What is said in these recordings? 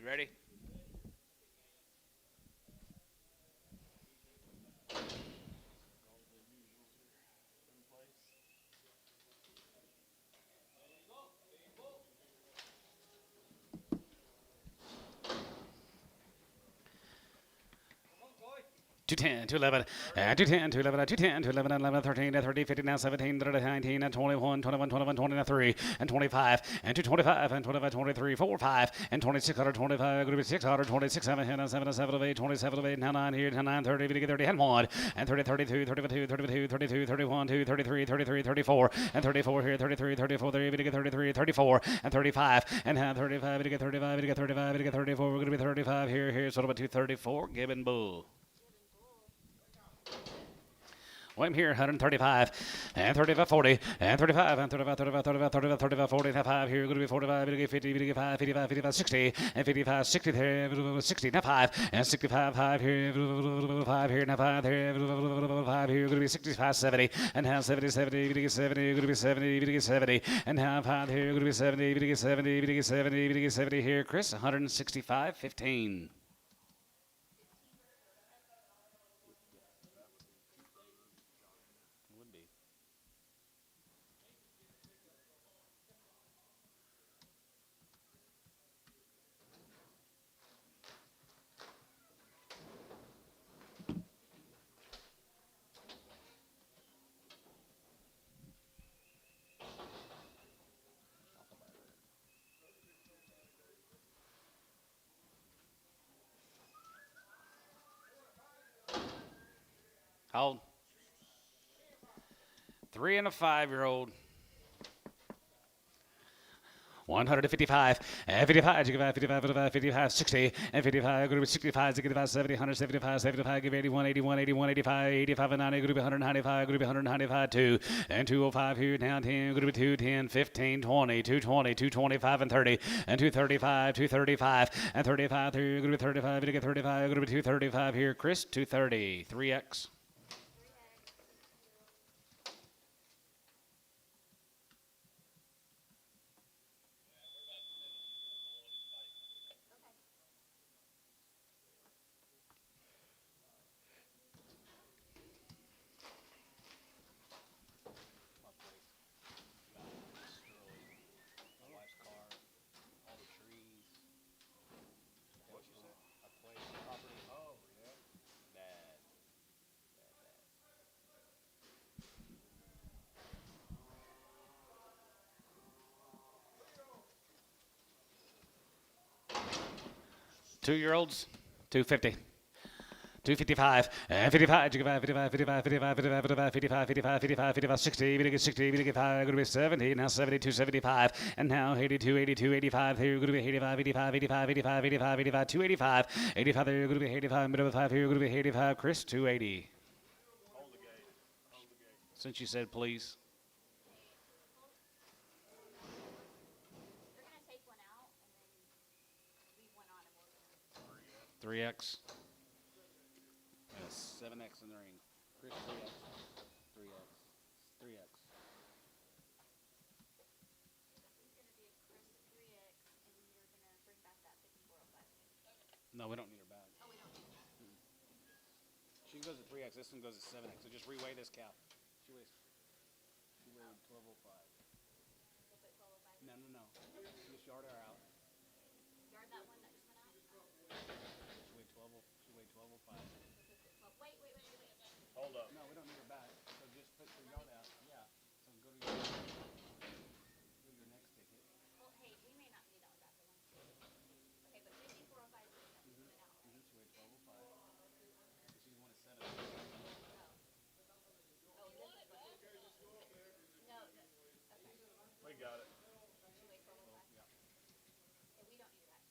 Ready? Two ten, 211, 210, 211, 210, 211, 11, 13, 30, 59, 17, 19, 21, 21, 21, 23, and 25, and 225, and 25, 23, 4, 5, and 2625, going to be 600, 26, 7, 7, 7, 8, 27, 8, 9 here, 9, 30, 30, and 1, and 30, 32, 32, 32, 32, 31, 2, 33, 33, 34, and 34 here, 33, 34, 33, 34, and 35, and 35, 35, 35, 34, we're going to be 35 here, sort of a 234, Gibbon Bull. I'm here, 135, and 35, 40, and 35, and 35, 35, 35, 35, 35, 45 here, going to be 45, 50, 55, 55, 55, 60, and 55, 60 there, 60, now 5, and 65, 5 here, 5 here, now 5 here, 5 here, going to be 65, 70, and now 70, 70, 70, going to be 70, 70, and now 5 here, going to be 70, 70, 70, 70 here, Chris, 165, 15. Hold. 3 and a 5-year-old. 155, and 55, 55, 55, 55, 60, and 55, going to be 65, 65, 70, 175, 75, give 81, 81, 81, 85, 85, and 90, going to be 195, going to be 195, 2, and 205 here, down 10, going to be 210, 15, 20, 220, 225, and 30, and 235, 235, and 35 here, going to be 35, going to get 35, going to be 235 here, Chris, 230, 3X. Two-year-olds, 250. 255, and 55, 55, 55, 55, 55, 55, 55, 55, 55, 55, 60, 60, 55, going to be 70, now 72, 75, and now 82, 82, 85, here, going to be 85, 85, 85, 85, 85, 85, 285, 85, there, going to be 85, middle of 5, here, going to be 85, Chris, 280. Hold the gate. Hold the gate. Since you said please. You're going to take one out and then leave one on and we're going to 3X. 7X in the ring. Chris, 3X. 3X. 3X. It's going to be a Chris 3X, and you're going to bring back that 5405. No, we don't need her back. Oh, we don't need her back. She goes to 3X. This one goes to 7X. So just reweigh this cow. She weighed 1205. We'll put 1205. No. Just yard her out. Yard that one that just went out? She weighed 1205. Wait. Hold up. No, we don't need her back. So just put your yard out. Yeah. So go to your next ticket. Well, hey, we may not need that one back. Okay, but 5405 is going to come out. She weighed 1205. She's one at 7. Oh, this is what? No. Okay. We got it. She weighed 1205. Yeah. Okay, we don't need her back, sorry.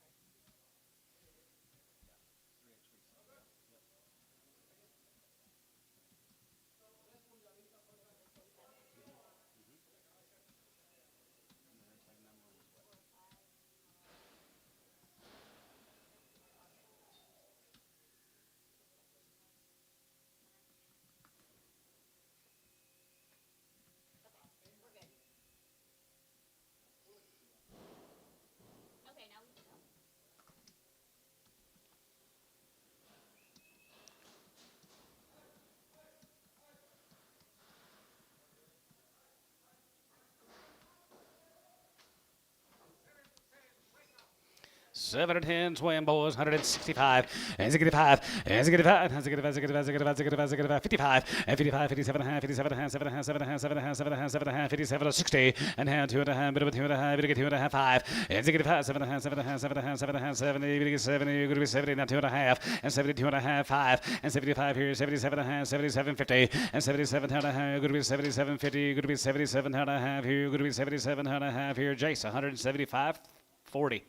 7 and 10, swim boys, 165, and 65, and 65, and 65, 65, 65, 65, 65, 55, and 55, 57 and a half, 57 and a half, 7 and a half, 7 and a half, 7 and a half, 7 and a half, 7 and a half, 57 to 60, and hand 2 and a half, bit of a 2 and a half, bit of 2 and a half, 5, and 65, 7 and a half, 7 and a half, 7 and a half, 7 and a half, 70, bit of 70, you're going to be 70, now 2 and a half, and 72 and a half, 5, and 75 here, 77 and a half, 77, 50, and 77 and a half, you're going to be 77, 50, you're going to be 77 and a half here, you're going to be 77 and a half here, Jace, 175, 40.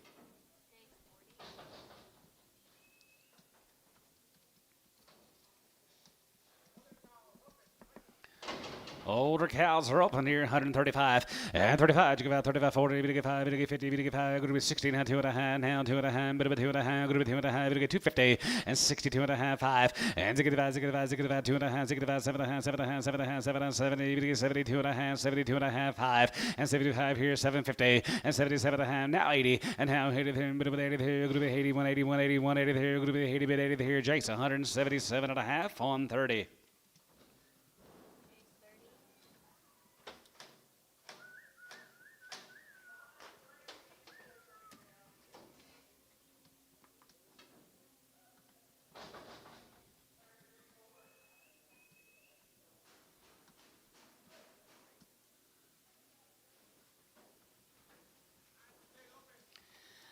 Older cows are open here, 135, and 35, you give out 35, 40, bit of 5, bit of 50, bit of 5, going to be 60, now 2 and a half, now 2 and a half, bit of 2 and a half, going to be 2 and a half, bit of 250, and 62 and a half, 5, and 65, 65, 65, 2 and a half, 65, 7 and a half, 7 and a half, 7 and a half, 7 and 70, bit of 72 and a half, 72 and a half, 5, and 75 here, 750, and 77 and a half, now 80, and now 80 here, bit of 80 here, going to be 80, 180, 180, 180 here, going to be 80, bit 80 here, Jace, 177 and a half on 30.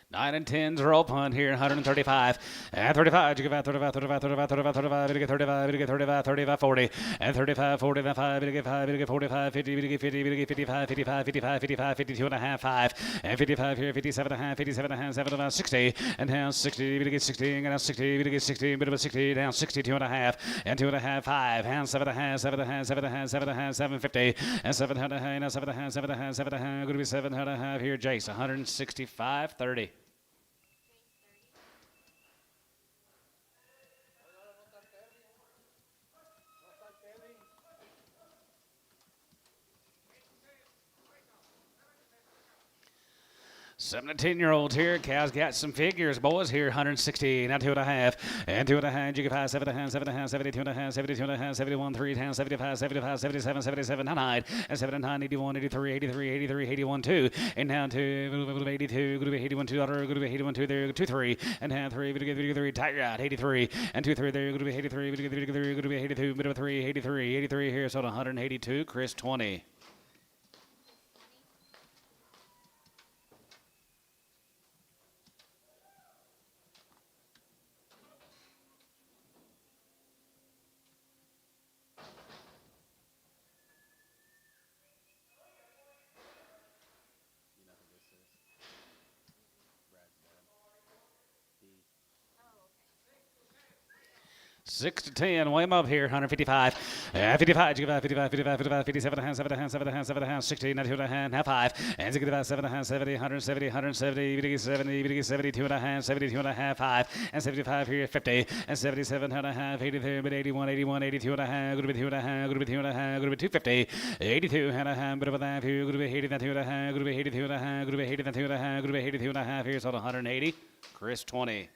Nine and 10s are open here, 135, and 35, you give out 35, 35, 35, 35, 35, you get 35, you get 35, 35, 40, and 35, 45, you get 5, you get 45, 50, you get 50, you get 55, 55, 55, 55, 52 and a half, 5, and 55 here, 57 and a half, 57 and a half, 7 and a half, 60, and down 60, you get 60, and down 60, you get 60, bit of a 60, down 62 and a half, and 2 and a half, 5, and 7 and a half, 7 and a half, 7 and a half, 7 and a half, 750, and 7 and a half, now 7 and a half, 7 and a half, 7 and a half, going to be 7 and a half here, Jace, 165, 30. Seven and 10-year-olds here. Cows got some figures. Boys here, 160, now 2 and a half, and 2 and a half. You get 5, 7 and a half, 7 and a half, 72 and a half, 72 and a half, 71, 3 down, 75, 75, 77, 77, 9, and 7 and 9, 81, 83, 83, 83, 81, 2, and down to 82, going to be 81, 2, going to be 81, 2 there, 2, 3, and down 3, going to get 3, tight out, 83, and 2, 3 there, going to be 83, going to be 82, bit of 3, 83, 83 here, so 182, Chris 20. Six to 10, way up here, 155, 55, you give out 55, 55, 55, 57 and a half, 7 and a half, 7 and a half, 7 and a half, 60, 92 and a half, now 5, and 65, 7 and a half, 70, 170, 170, 70, 72 and a half, 72 and a half, 5, and 75 here, 50, and 77 and a half, 83, but 81, 81, 82 and a half, going to be 2 and a half, going to be 2 and a half, going to be 250, 82 and a half, bit of a half here, going to be 80, 2 and a half, going to be 82 and a half, going to be 80, 2 and a half, going to be 82 and a half here, so 180, Chris 20.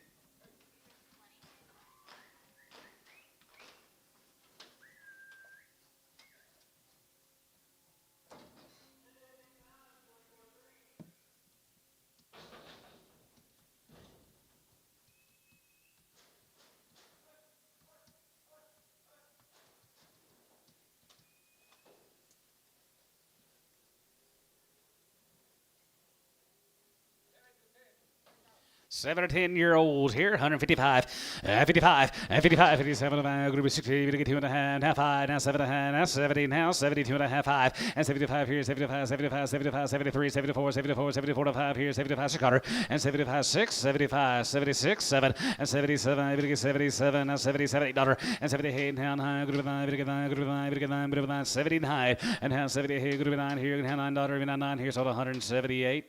Seven or 10-year-olds here, 155, 55, 55, 57, going to be 60, going to get 2 and a half, now 5, now 7 and a half, now 70, now 72 and a half, 5, and 75 here, 75, 75, 75, 73, 74, 74, 74 to 5 here, 75 6 and 75 6, 75, 76, 7, and 77, going to get 77, now 77 $8, and 78 now 9, going to be 9, going to get 9, going to be 9, going to get 9, going to be 9, 79, and now 70 here, going to be 9 here, going to have $9, 9 here, so 178,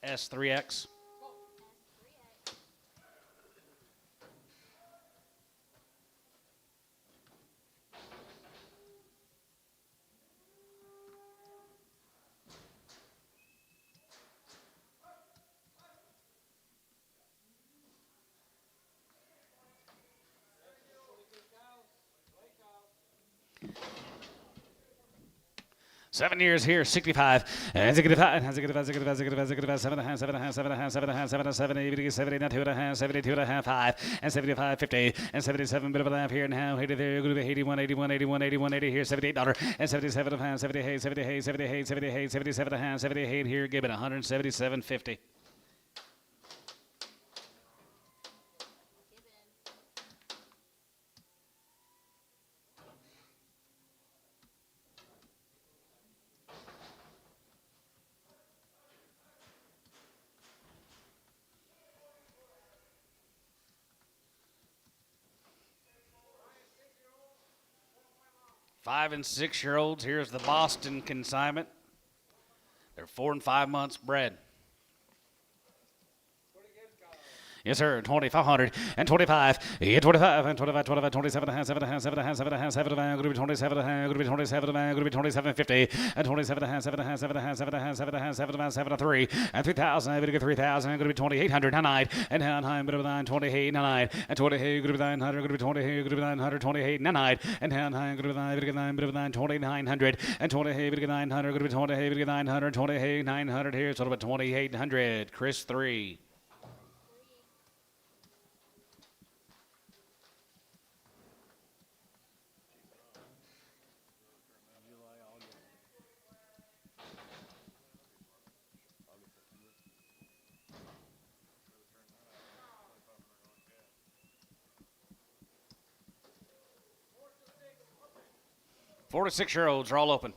S3X. 7 years here, 65. And 65, 70, 72 and a half, 72 and a half, 5, and 75, 50, and 77, bit of a laugh here now. 80 there, go to 81, 81, 81, 81, 80 here, $78, and 77 and a half, 78, 78, 78, 78, 77 and a half, 78 here, give it 177.50. Five and 6 year olds. Here's the Boston consignment. They're 4 and 5 months bred. Yes, sir. 2,500 and 25. Yeah, 25 and 25, 25, 27 and a half, 7 and a half, 7 and a half, 7 and a half, 7 and a half, 27 and a half, 27 and a half, 27, 50, and 27 and a half, 7 and a half, 7 and a half, 7 and a half, 7 and a half, 7 and a half, 7 and 3, and 3,000. I'm going to get 3,000. I'm going to be 2,800. 9, and 9, but 9, 28, 9, and 28, going to be 900, going to be 28, going to be 900, 28, 9, and 9, going to be 9, going to be 9, but 9, 2,900, and 28, going to be 900, going to be 28, going to be 900, 28, 900 here, so about 2,800. Chris 3. Four to 6 year olds are all open.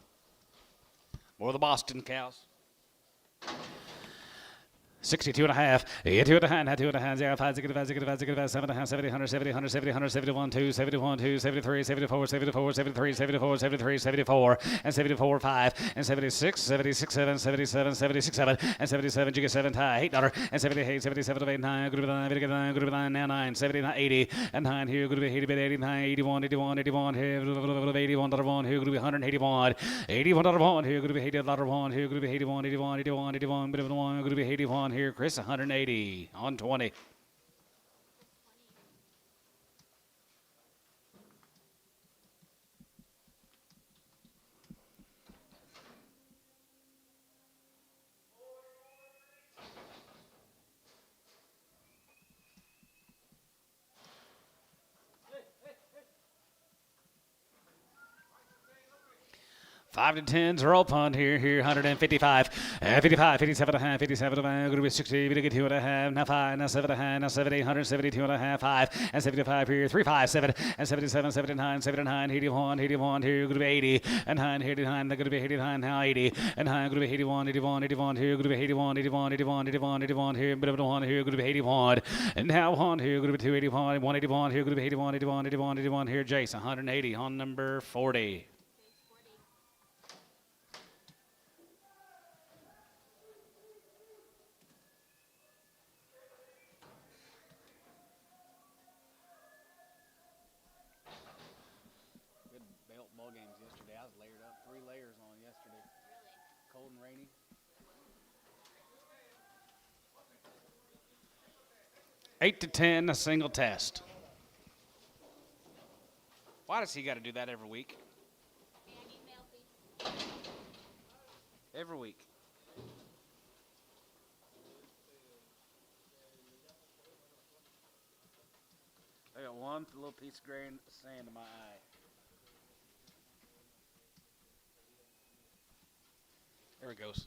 More of the Boston cows. 62 and a half, 2 and a half, 2 and a half, 0, 5, 6, 5, 6, 5, 6, 5, 7 and a half, 70, 100, 70, 100, 70, 100, 71, 2, 71, 2, 73, 74, 74, 73, 74, 73, 74, and 74, 5, and 76, 76, 7, 77, 76, 7, and 77, you get 7, tie, $8, and 78, 77, 8, 9, good 9, good 9, good 9, now 9, 79, 80, and 9 here, good 80, 89, 81, 81, 81, here, $81, here, good 181, $81, here, good $80, here, good 81, 81, 81, 81, bit of 1, good 81, here, Chris, 180 on 20. Five to 10s are open here, 155, 55, 57 and a half, 57 and a half, going to be 60, we get 2 and a half, now 5, now 7 and a half, now 70, 172 and a half, 5, and 75 here, 3, 5, 7, and 77, 79, 79, 81, 81 here, going to be 80, and 9, 89, they're going to be 89, now 80, and 9, going to be 81, 81, 81 here, going to be 81, 81, 81, 81, 81 here, bit of 1 here, going to be 81, and now 1 here, going to be 281, 181 here, going to be 81, 81, 81, 81 here, Jace, 180 on number 40. Ball games yesterday. I was layered up, 3 layers on yesterday. Really? Cold and rainy. Eight to 10, a single test. Why does he got to do that every week? Every week. I got one little piece of grain of sand in my eye. There it goes.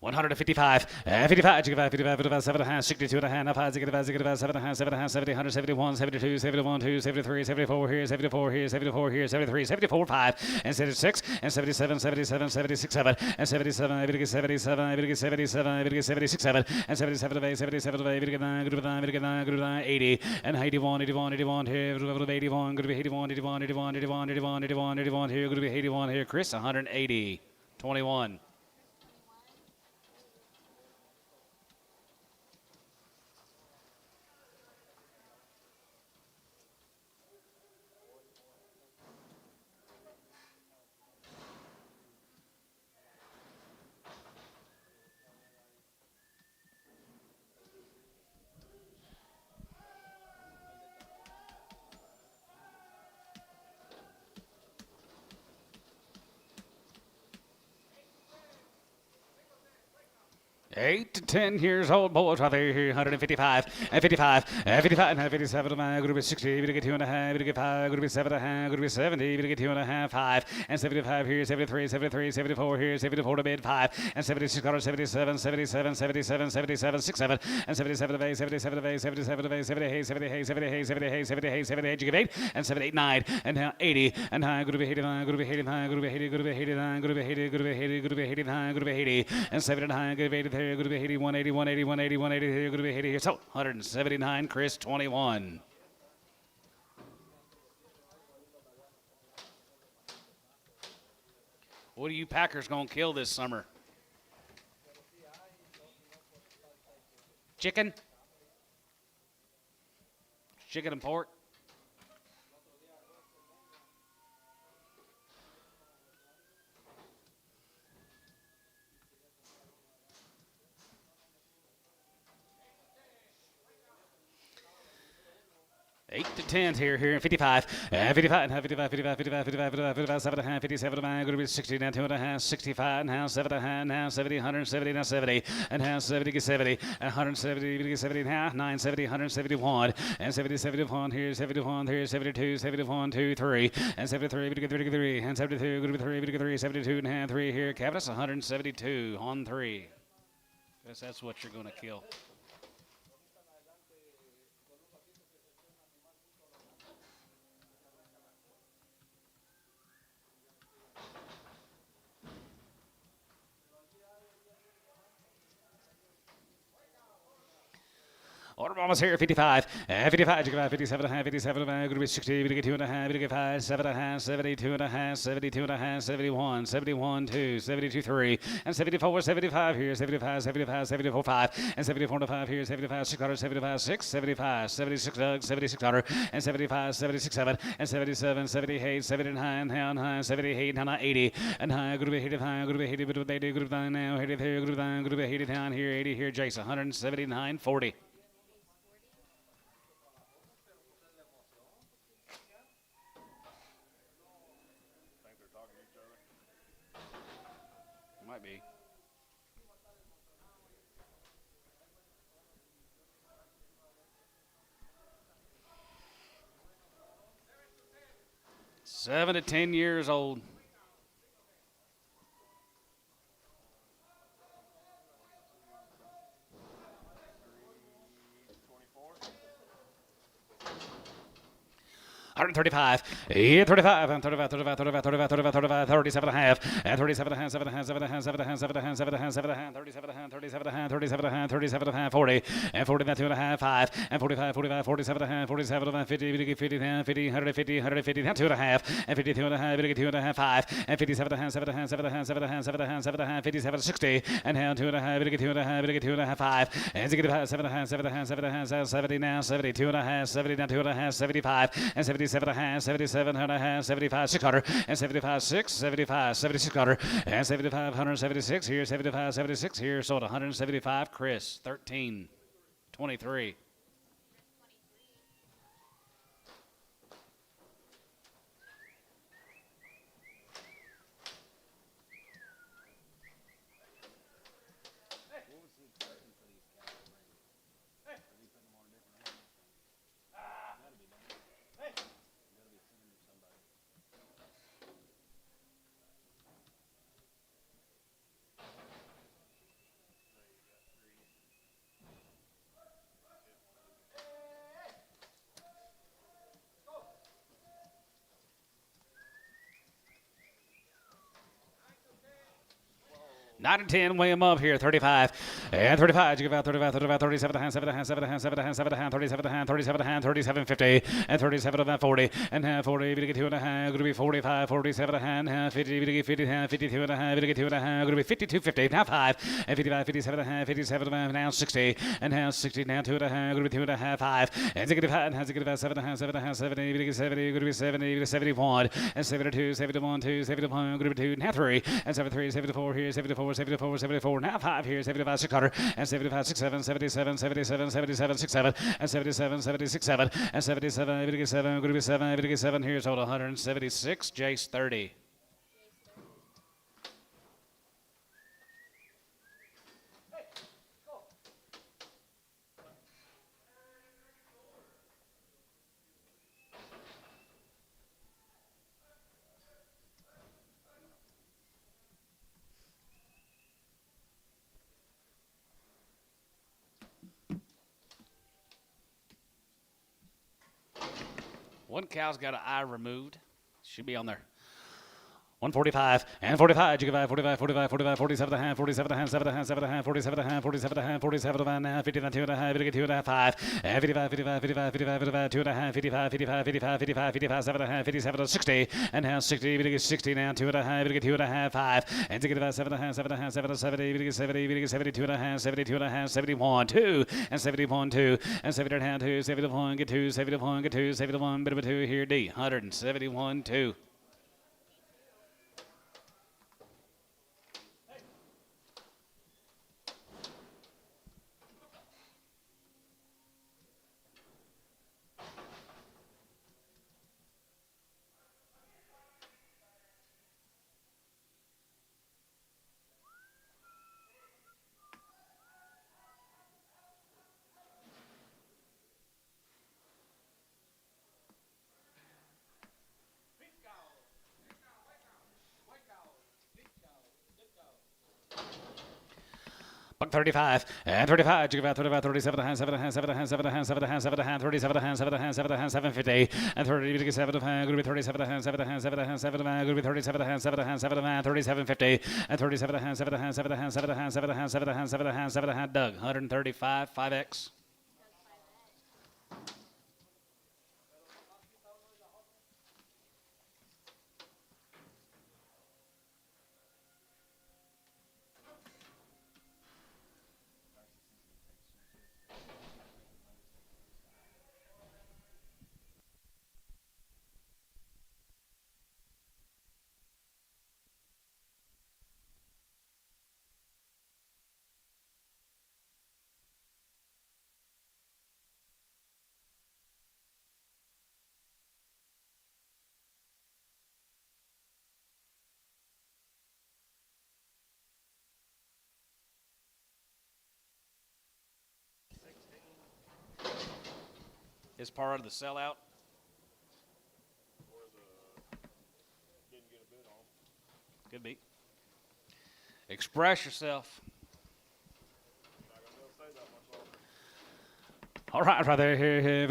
155, 55, 55, 55, 7 and a half, 62 and a half, 5, 65, 7 and a half, 7 and a half, 70, 171, 72, 71, 2, 73, 74 here, 74 here, 74 here, 73, 74, 5, and 76, and 77, 77, 76, 7, and 77, I get 77, I get 77, I get 76, 7, and 77, 8, 77, 8, get 9, good 9, get 9, good 9, 80, and 81, 81, 81 here, 81, good 81, 81, 81, 81, 81, 81, 81 here, good 81 here, Chris, 180, 21. 8 to 10 years old boys right there here, 155, and 55, and 55, and 57, going to be 60, going to get 2.5, going to get 5, going to be 7.5, going to be 70, going to get 2.5, 5, and 75 here, 73, 73, 74 here, 74 to mid 5, and 76, 77, 77, 77, 77, 67, and 77 of 8, 77 of 8, 77 of 8, 78, 78, 78, 78, 78, 78, you give 8, and 78, 9, and now 80, and high, going to be 89, going to be 89, going to be 80, going to be 89, going to be 80, going to be 80, going to be 89, going to be 80, and 79, going to be 80, going to be 80, 180, 180, 180, 180, going to be 80 here. So 179, Chris 21. What are you Packers going to kill this summer? Chicken? Chicken and pork? Eight to 10 here in 55, 55, 55, 55, 55, 55, 55, 7.5, 57, going to be 60, now 2.5, 65, now 7.5, now 70, 170, now 70, and now 70, 70, 170, 70, now 970, 171, and 70, 71 here, 71 here, 72, 71, 2, 3, and 73, 3, and 72, going to be 3, 72, and half 3 here, Cabinets 172 on 3. Guess that's what you're going to kill. Order almost here, 55, 55, 57, 57, going to be 60, going to get 2.5, going to get 5, 7.5, 72.5, 72.5, 71, 71, 2, 72, 3, and 74, 75 here, 75, 75, 74, 5, and 74 to 5 here, 75, 600, 75, 6, 75, 76, 7600, and 75, 76, 7, and 77, 78, 79, down high, 78, down 80, and high, going to be 85, going to be 80, but they do, going to be now, 80 here, going to be 80 down here, 80 here, Jason, 179, 40. Might be. Seven to 10 years old. $135, 35, and 35, 35, 35, 35, 35, 35, 37 and a half, and 37 and a half, 7 and a half, 7 and a half, 7 and a half, 7 and a half, 7 and a half, 7 and a half, 37 and a half, 37 and a half, 37 and a half, 37 and a half, 40, and 40 and 2 and a half, 5, and 45, 45, 47 and a half, 47 and a half, 50, 50, 50, 150, 150, 2 and a half, and 52 and a half, 2 and a half, 5, and 57 and a half, 7 and a half, 7 and a half, 7 and a half, 7 and a half, 7 and a half, 57, 60, and now 2 and a half, 2 and a half, 2 and a half, 5, and 7 and a half, 7 and a half, 7 and a half, 7 and a half, 70 now, 72 and a half, 70 now, 2 and a half, 75, and 77 and a half, 77 and a half, 75, 600, and 75, 6, 75, 7600, and 75, 176 here, 75, 76 here, sold 175, Chris, 13, 23. Nine and 10, weigh him up here, 35, and 35, you give out 35, 35, 37 and a half, 7 and a half, 7 and a half, 7 and a half, 7 and a half, 37 and a half, 37 and a half, 37, 50, and 37 of that 40, and half 40, we get 2 and a half, going to be 45, 47 and a half, 50, we get 50, 52 and a half, we get 2 and a half, going to be 52, 50, now 5, and 55, 57 and a half, 57 and a half, now 60, and now 60, now 2 and a half, going to be 2 and a half, 5, and 65, and 65, 7 and a half, 7 and a half, 70, we get 70, going to be 70, 71, and 72, 71, 2, 71, going to be 2, now 3, and 73, 74 here, 74, 74, 74, now 5 here, 75, 600, and 75, 67, 77, 77, 77, 67, and 77, 76, 7, and 77, 87, going to be 7, 87 here, sold 176, Jace 30. One cow's got an eye removed. Should be on there. 145 and 45, you 45, 45, 45, 47 and a half, 47 and a half, 7 and a half, 7 and a half, 47 and a half, 47 and a half, 47 and a half, 59, 2 and a half, 2 and a half, 5, 55, 55, 55, 55, 55, 2 and a half, 55, 55, 55, 55, 55, 7 and a half, 57 to 60, and now 60, 60 now, 2 and a half, 2 and a half, 5, and to get about 7 and a half, 7 and a half, 7 to 70, 70, 72 and a half, 72 and a half, 71, 2, and 71, 2, and 70 and a half, 2, 71, get 2, 71, get 2, 71, bit of a 2 here, D, 171, 2. Buck 35 and 35. You give out 35, 37 and a half, 7 and a half, 7 and a half, 7 and a half, 7 and a half, 7 and a half, 37 and a half, 7 and a half, 7 and a half, 750 and 30. You get 7 and a half. Going to be 37 and a half, 7 and a half, 7 and a half, 7 and a half. Going to be 37 and a half, 7 and a half, 7 and a half, 3750 and 37 and a half, 7 and a half, 7 and a half, 7 and a half, 7 and a half, 7 and a half, 7 and a half, 7 and a half. Doug 135, 5x. Is part of the sellout. Didn't get a bid on. Could be. Express yourself. Not gonna be able to say that much longer. All right, right there, here,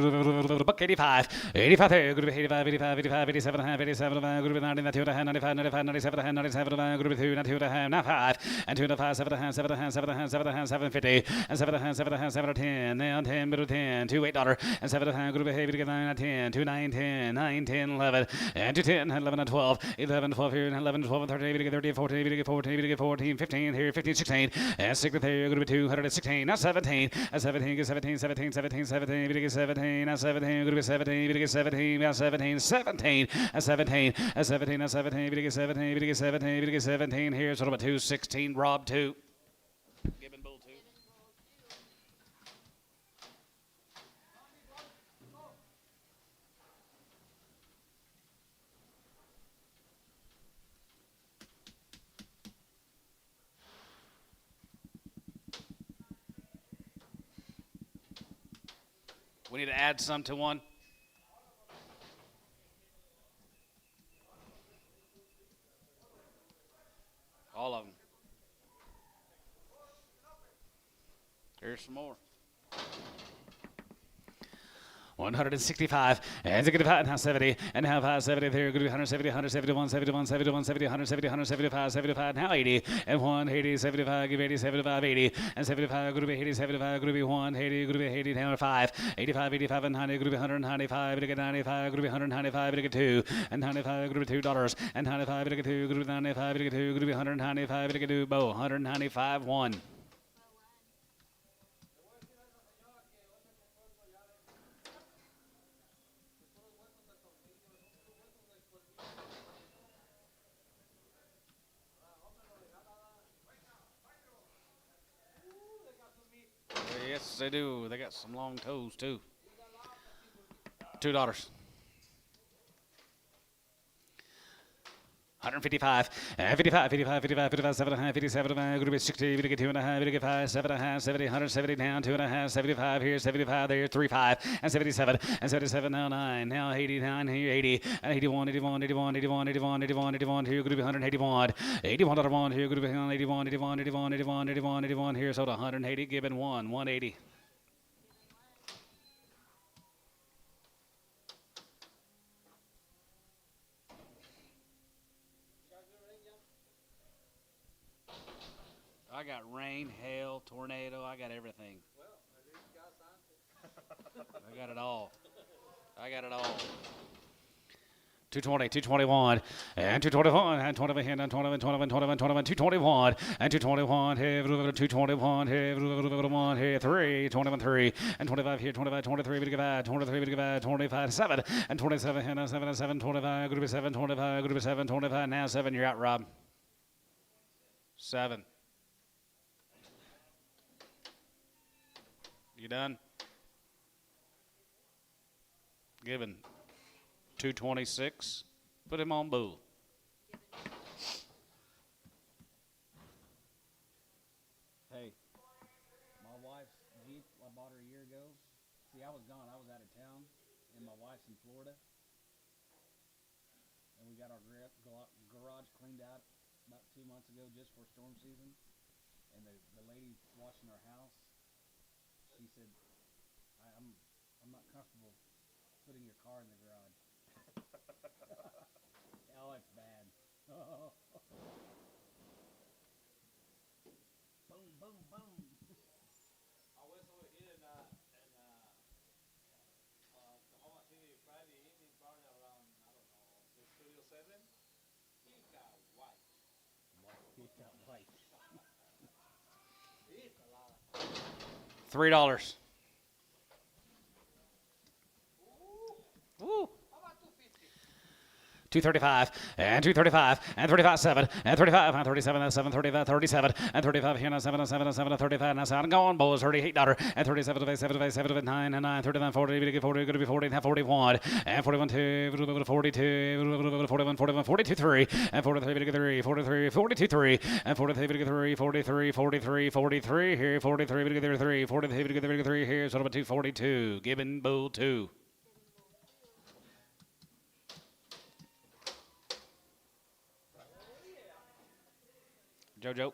buck 85, 85 there, going to be 85, 85, 85, 87 and a half, 87 and a half, going to be 90, 92 and a half, 95, 95, 97 and a half, 97 and a half, going to be 2, 92 and a half, 95, and 2 and a half, 7 and a half, 7 and a half, 7 and a half, 7 and a half, 750, and 7 and a half, 7 and a half, 7 to 10, now 10, middle 10, 2 $8, and 7 and a half, going to be heavy to get 9 and 10, 2, 9, 10, 9, 10, 11, and 2, 10, 11 and 12, 11, 12 here, and 11, 12, and 13, to get 13, 14, to get 14, to get 14, 15 here, 15, 16, and 6 there, going to be 216, now 17, and 17, get 17, 17, 17, 17, to get 17, now 17, going to be 17, to get 17, now 17, 17, and 17, and 17, now 17, to get 17, to get 17, to get 17 here, so about 2, 16, Rob 2. Gibbon Bull 2. We need to add some to one. All of them. Here's some more. 165 and 65 now 70 and now 570 there going to be 170 171 71 71 70 170 175 75 now 80 and 180 75 give 80 75 80 and 75 going to be 80 75 going to be 180 going to be 80 down 5 85 85 and 90 going to be 195 to get 95 going to be 195 to get 2 and 95 going to be $2 and 95 to get 2 going to be 95 to get 2 going to be 195 to get 2 bow 195 1. Yes, they do. They got some long toes, too. $2. 155, 55, 55, 55, 55, 7 and a half, 57, going to be 60, going to get 2 and a half, going to get 5, 7 and a half, 70, 170 down, 2 and a half, 75 here, 75 there, 35, and 77, and 77 now 9, now 89 here, 80, and 81, 81, 81, 81, 81, 81, 81 here, going to be 181, 81 out of 1 here, going to be 81, 81, 81, 81, 81, 81 here, so to 180, Gibbon 1, 180. I got rain, hail, tornado. I got everything. Well, at least you got something. I got it all. I got it all. 220, 221, and 221, and 21, and 21, 21, 21, 21, 221, and 221, here, 221, here, 1, here, 3, 21, 3, and 25 here, 25, 23, 23, 25, 7, and 27, and 7, and 7, 25, group of 7, 25, group of 7, 25, now 7, you're out, Rob. 7. You done? Given. 226. Put him on bull. Hey, my wife's Jeep, I bought her a year ago. See, I was gone. I was out of town, and my wife's in Florida. And we got our garage cleaned out about 2 months ago just for storm season. And the lady washing our house, she said, I'm not comfortable putting your car in the garage. Oh, it's bad. Boom, boom, boom. I was over here in Oklahoma City Friday evening, probably around, I don't know, 6:30 or 7. He got white. He got white. It's a lot. $3. Woo. 235, and 235, and 35, 7, and 35, and 37, and 7, 35, 37, and 35, here, now 7, and 7, and 7, and 35, now 7, going, boys, $38, and 37, 7, 7, 9, and 9, 39, 40, 40, going to be 40, and 41, and 41, 2, 42, 41, 41, 42, 3, and 43, 3, 43, 42, 3, and 43, 3, 43, 43, 43, here, 43, 3, 43, 3, here, sort of a 242, Gibbon, Bull, 2. Jojo.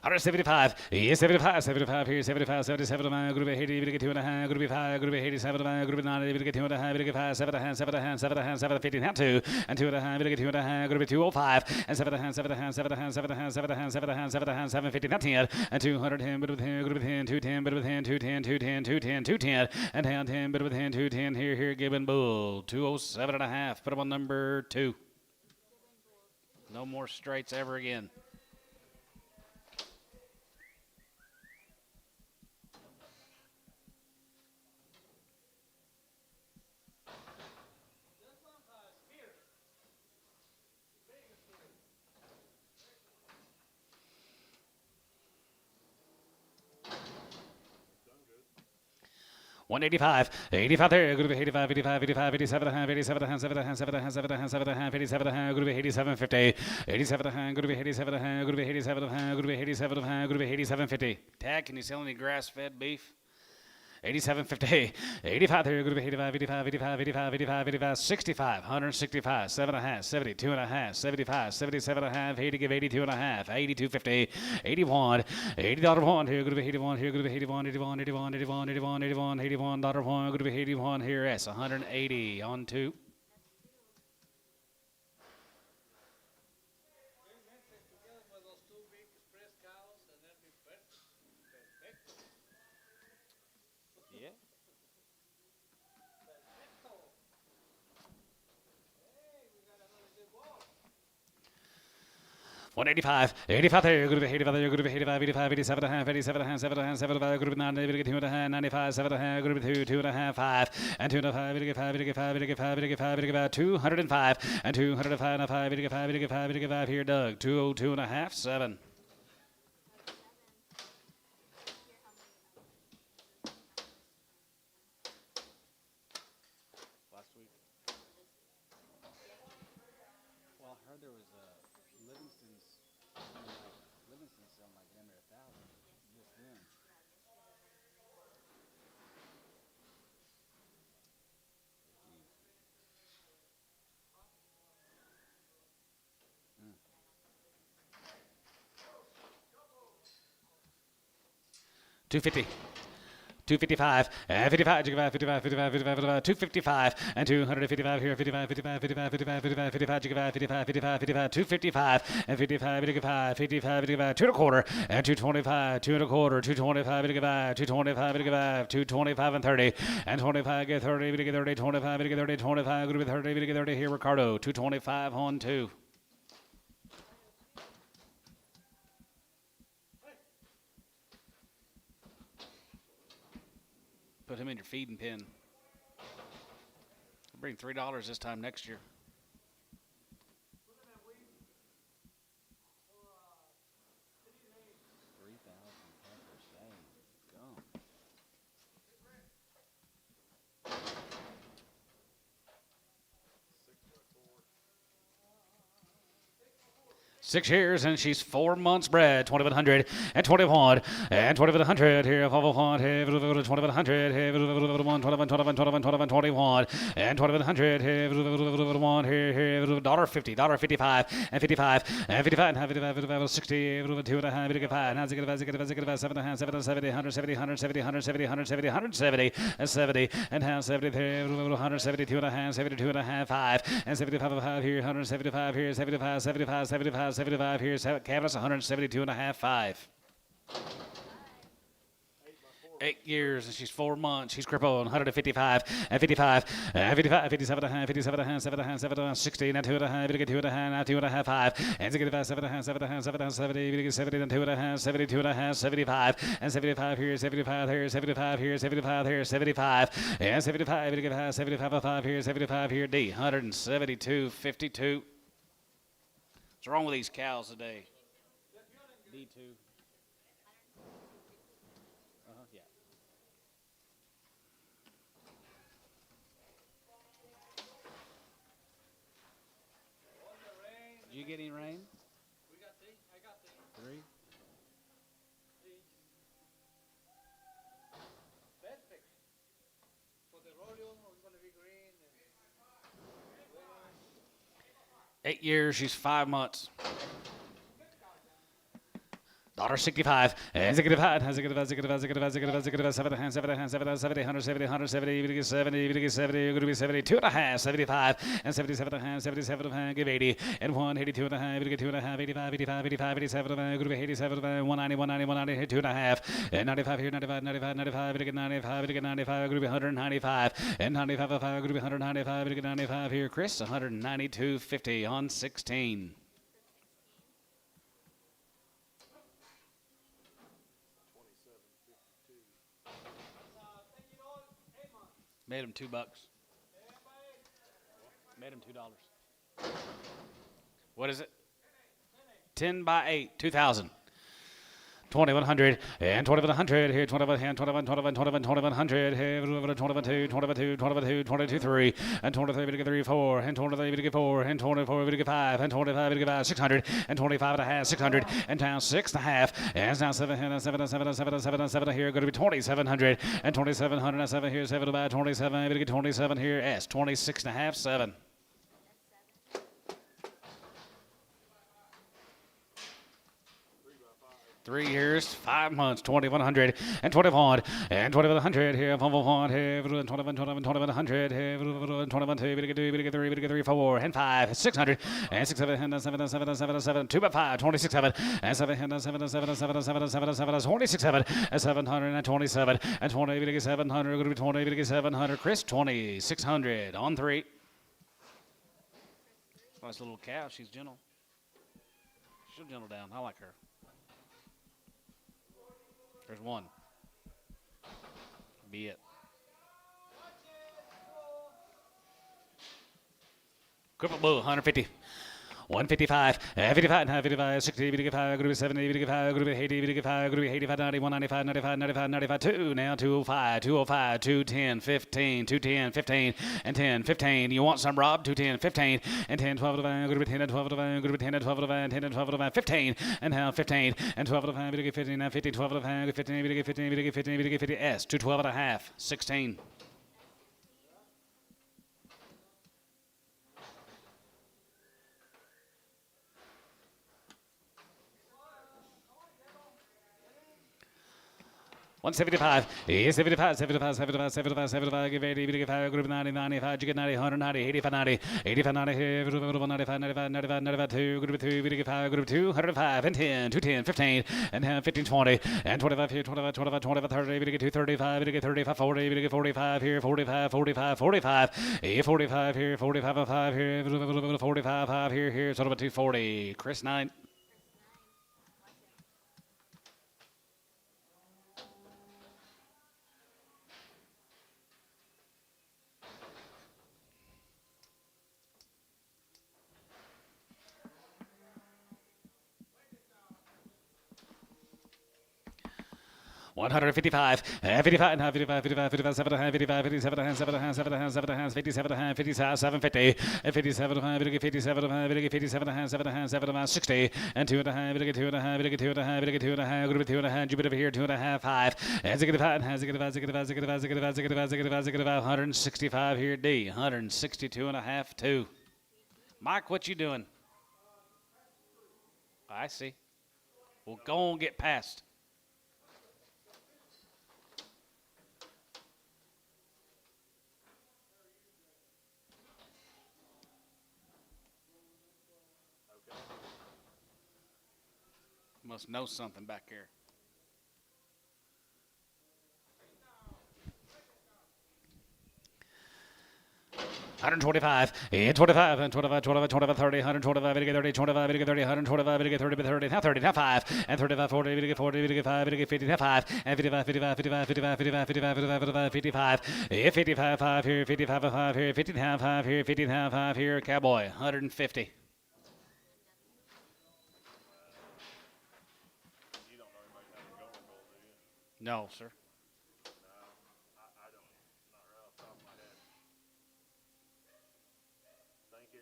Hundred 75, yes, 75, 75 here, 75, 77, group of 80, we get 2.5, group of 5, group of 87, group of 90, we get 2.5, we get 5, 7, 7, 7, 7, 15, and 2, and 2.5, we get 2.5, group of 205, and 7, 7, 7, 7, 7, 7, 7, 7, 7, 15, and 10, and 210, bit of 10, group of 10, 210, bit of 10, 210, 210, 210, 210, and 10, bit of 10, 210, here, Gibbon Bull, 207.5, put him on number 2. No more straights ever again. One 85 there, group of 85, 85, 87, 87, 87, 7, 87, group of 87, 50, 87, group of 87, group of 87, group of 87, group of 87, 50. Tag, can you sell any grass-fed beef? 87.50, 85 there, group of 85, 85, 85, 85, 85, 85, 65, 165, 7.5, 70, 2.5, 75, 77.5, 80, give 82.5, 82.50, 81, $80 here, group of 81 here, group of 81, 81, 81, 81, 81, 81, $81 group of 81 here, S, 180 on 2. Yeah. 185, 85 there, group of 85 there, group of 85, 85, 87 and a half, 87 and a half, 75, group of 90, 2 and a half, 95, 7 and a half, group of 2, 2 and a half, 5, and 2 and a 5, 205, and 205 and a 5, here, Doug, 202 and a half, 7. Last week. Well, I heard there was Livingston's selling like damn near 1,000 just then. $250. 255 and 55, 55, 55, 55, 55, 255 and 255 here, 55, 55, 55, 55, 55, 55, 55, 55, 55, 255 and 55, 55, 55, 55, 2 and a quarter and 225, 2 and a quarter, 225, 55, 225, 55, 225 and 30 and 25, get 30, get 30, 25, get 30, 25, get 30, get 30 here, Ricardo, 225 on 2. Put him in your feeding pen. I'll bring $3 this time next year. $3,000 gum. 6 years and she's 4 months bred. 2100 and 21 and 2100 here. 2100 here. 2100 here. 21 21 and 2100 here. 21 here. $1.50, $1.55 and 55 and 55 and 55 60 2 and a half 55 now 7 70 170 170 170 170 170 and 70 and half 73 172 and a half 72 and a half 5 and 75 5 here 175 here 75 75 75 75 here, cabinets 172 and a half, 5. 8 years and she's 4 months. She's crippled. 155 and 55 and 55, 57 and a half, 57 and a half, 7 and a half, 7 and a half, 60 and 2 and a half, 2 and a half, now 2 and a half, 5 and 65, 7 and a half, 7 and a half, 7 and a half, 70, 70 and 2 and a half, 72 and a half, 75 and 75 here, 75 here, 75 here, 75 here, 75 and 75, 75 5 here, 75 here, D 172.52. What's wrong with these cows today? D2. Yeah. Did you get any rain? We got 3. I got 3. 3? Perfect. For the rodeo, it's going to be green. 8 years, she's 5 months. $1.65 and 65 and 65 7 and 7 70 170 170 70 70 going to be 72 and a half 75 and 77 and a half 77 and a half give 80 and 182 and a half 2 and a half 85 85 85 87 going to be 87 190 190 190 2 and a half and 95 here 95 95 95 95 95 going to be 195 and 95 5 going to be 195 95 here Chris 192.50 on 16. Made him $2. Made him $2. What is it? 10 by 8, 2,000. 2100 and 2100 here 21 and 21 21 21 2100 here 21 22 22 22 22 3 and 23 3 4 and 23 4 and 24 5 and 25 5 600 and 25 and a half 600 and down 6 and a half and now 7 and 7 7 7 7 7 here going to be 2700 and 2700 and 7 here 7 about 27 27 here S 26 and a half 7. 3 years, 5 months, 2100 and 21 and 2100 here, 21 here, 21 2100 here, 21 3 4 and 5 600 and 6 7 7 7 7 7 2 by 5 26 7 and 7 7 7 7 7 7 7 26 7 and 727 and 20 700 going to be 20 700 Chris 2600 on 3. Nice little cow. She's gentle. She'll gentle down. I like her. There's one. Be it. Cripple bull, 150. 155, 55, 55, 60, 55, group 70, 55, group 80, 55, group 85, 91, 95, 95, 95, 95, 2, now 205, 205, 210, 15, 210, 15, and 10, 15. You want some, Rob? 210, 15, and 10, 12 to 5, group 10 and 12 to 5, group 10 and 12 to 5, 10 and 12 to 5, 15, and now 15, and 12 to 5, 15, now 15, 12 to 5, 15, 15, 15, 15, S, 212 and a half, 16. 175, 75, 75, 75, 75, 75, give 80, give 5, group 90, 95, you get 90, 190, 85, 90, 85, 90, 95, 95, 95, 95, 2, group 2, give 5, group 2, 105, and 10, 210, 15, and 15, 20, and 25 here, 25, 25, 25, 30, get 235, get 35, 40, get 45 here, 45, 45, 45, 45 here, 45, 5 here, 45, 5 here, sort of a 240, Chris 9. $155, 55, 55, 55, 55, 7, 55, 57, 7, 7, 7, 57, 57, 750, 57, 57, 57, 7, 7, 60, and 2 and a half, 2 and a half, 2 and a half, 2 and a half, group 2 and a half, Jupiter here, 2 and a half, 5, and 165 here, D, 162 and a half, 2. Mike, what you doing? I see. Well, go on, get past. Must know something back here. $125, 25, and 25, 25, 25, 30, 125, 30, 25, 30, 125, 30, 30, now 30, now 5, and 35, 40, 40, 5, 50, now 5, and 55, 55, 55, 55, 55, 55, 55, 55, 5 here, 55, 5 here, 50, 5 here, 50, 5 here, Cowboy, 150. No, sir. I don't. Not right off the top of my head. Thank you.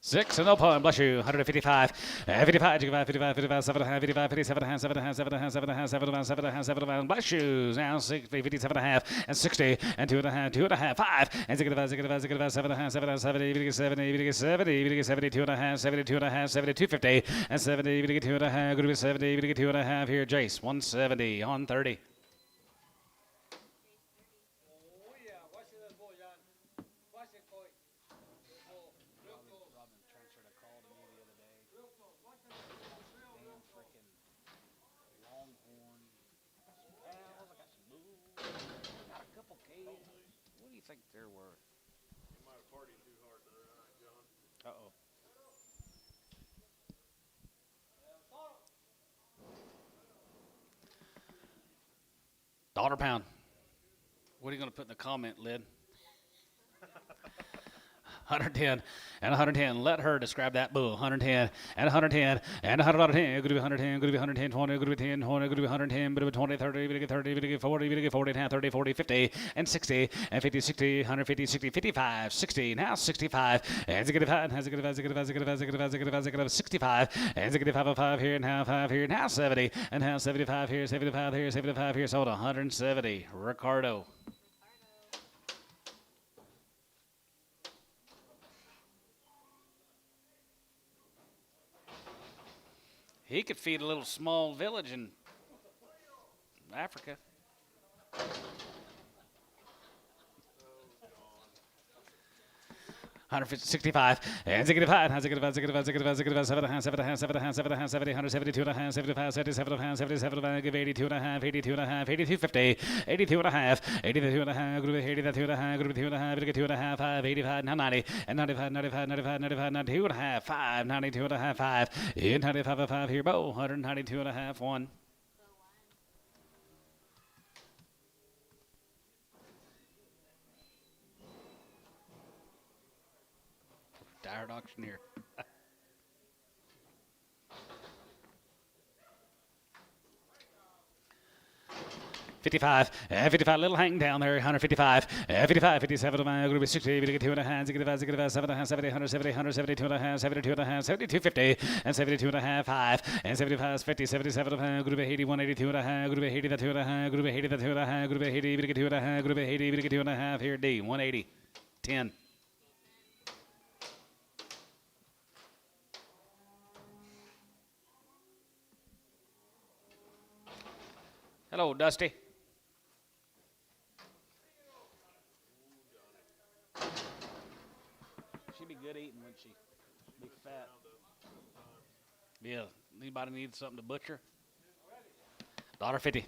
6 and no pun, bless you. 155, 55, 55, 55, 55, 7 and a half, 55, 57 and a half, 7 and a half, 7 and a half, 7 and a half, 7 and a half, 7 and a half, 7 and a half, bless you. Now 60, 57 and a half, and 60, and 2 and a half, 2 and a half, 5, and 65, 65, 65, 7 and a half, 7 and a half, 70, 70, 70, 72 and a half, 72 and a half, 72, 50, and 70, 2 and a half, group 70, 2 and a half here, Jace, 170 on 30. What do you think they're worth? You might have partied too hard there, John. Uh-oh. Dollar pound. What are you going to put in the comment, Lid? 110 and 110. Let her describe that bull. 110 and 110 and 110. Good to be 110. Good to be 110. 20. Good to be 10. 20. Good to be 110. Good to be 20. 30. Good to be 30. Good to be 40. Good to be 40. 30. 40. 50 and 60 and 50. 60. 150. 60. 55. 60. Now 65. And 65. And 65. And 65 here. Now 5 here. Now 70. And now 75 here. 75 here. 75 here. Sold 170. Ricardo. He could feed a little small village in Africa. $165 and 65 and 65, 65, 65, 65, 7 and a half, 7 and a half, 7 and a half, 7 and a half, 70, 172 and a half, 75, 77 and a half, 77 and a half, give 82 and a half, 82 and a half, 82, 50, 82 and a half, 82 and a half, group 82 and a half, group 2 and a half, 2 and a half, 5, 85, now 90, and 95, 95, 95, 95, 92 and a half, 5, 92 and a half, 5, 95 and 5 here, Bo, 192 and a half, 1. Tired auctioneer. 55, 55, little hang down there, 155, 55, 57, group of 60, 52 and a half, 65, 65, 7 and a half, 70, 170, 172 and a half, 72 and a half, 72, 50, and 72 and a half, 5, and 75, 50, 77 and a half, group of 80, 182 and a half, group of 80, the 2 and a half, group of 80, the 2 and a half, group of 80, 2 and a half, group of 80, 2 and a half, here, D, 180, 10. Hello, Dusty. She'd be good eating, wouldn't she? Be fat. Yeah. Anybody needs something to butcher? $1.50.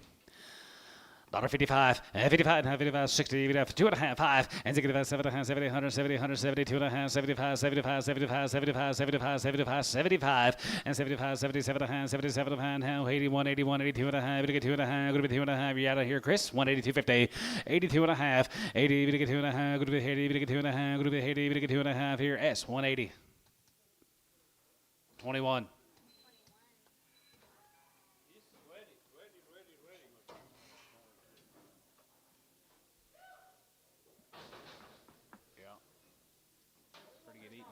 $1.55, and 55, and 55, 60, 2.5, 5, and 65, 7.5, 70, 170, 170, 2.5, 75, 75, 75, 75, 75, 75, 75, and 75, 77.5, 77.5, now 81, 81, 82.5, 82.5, going to be 2.5, you out of here, Chris, 182.50, 82.5, 80, 2.5, going to be 80, 2.5, going to be 80, 2.5 here, S, 180, 21. Pretty good eating.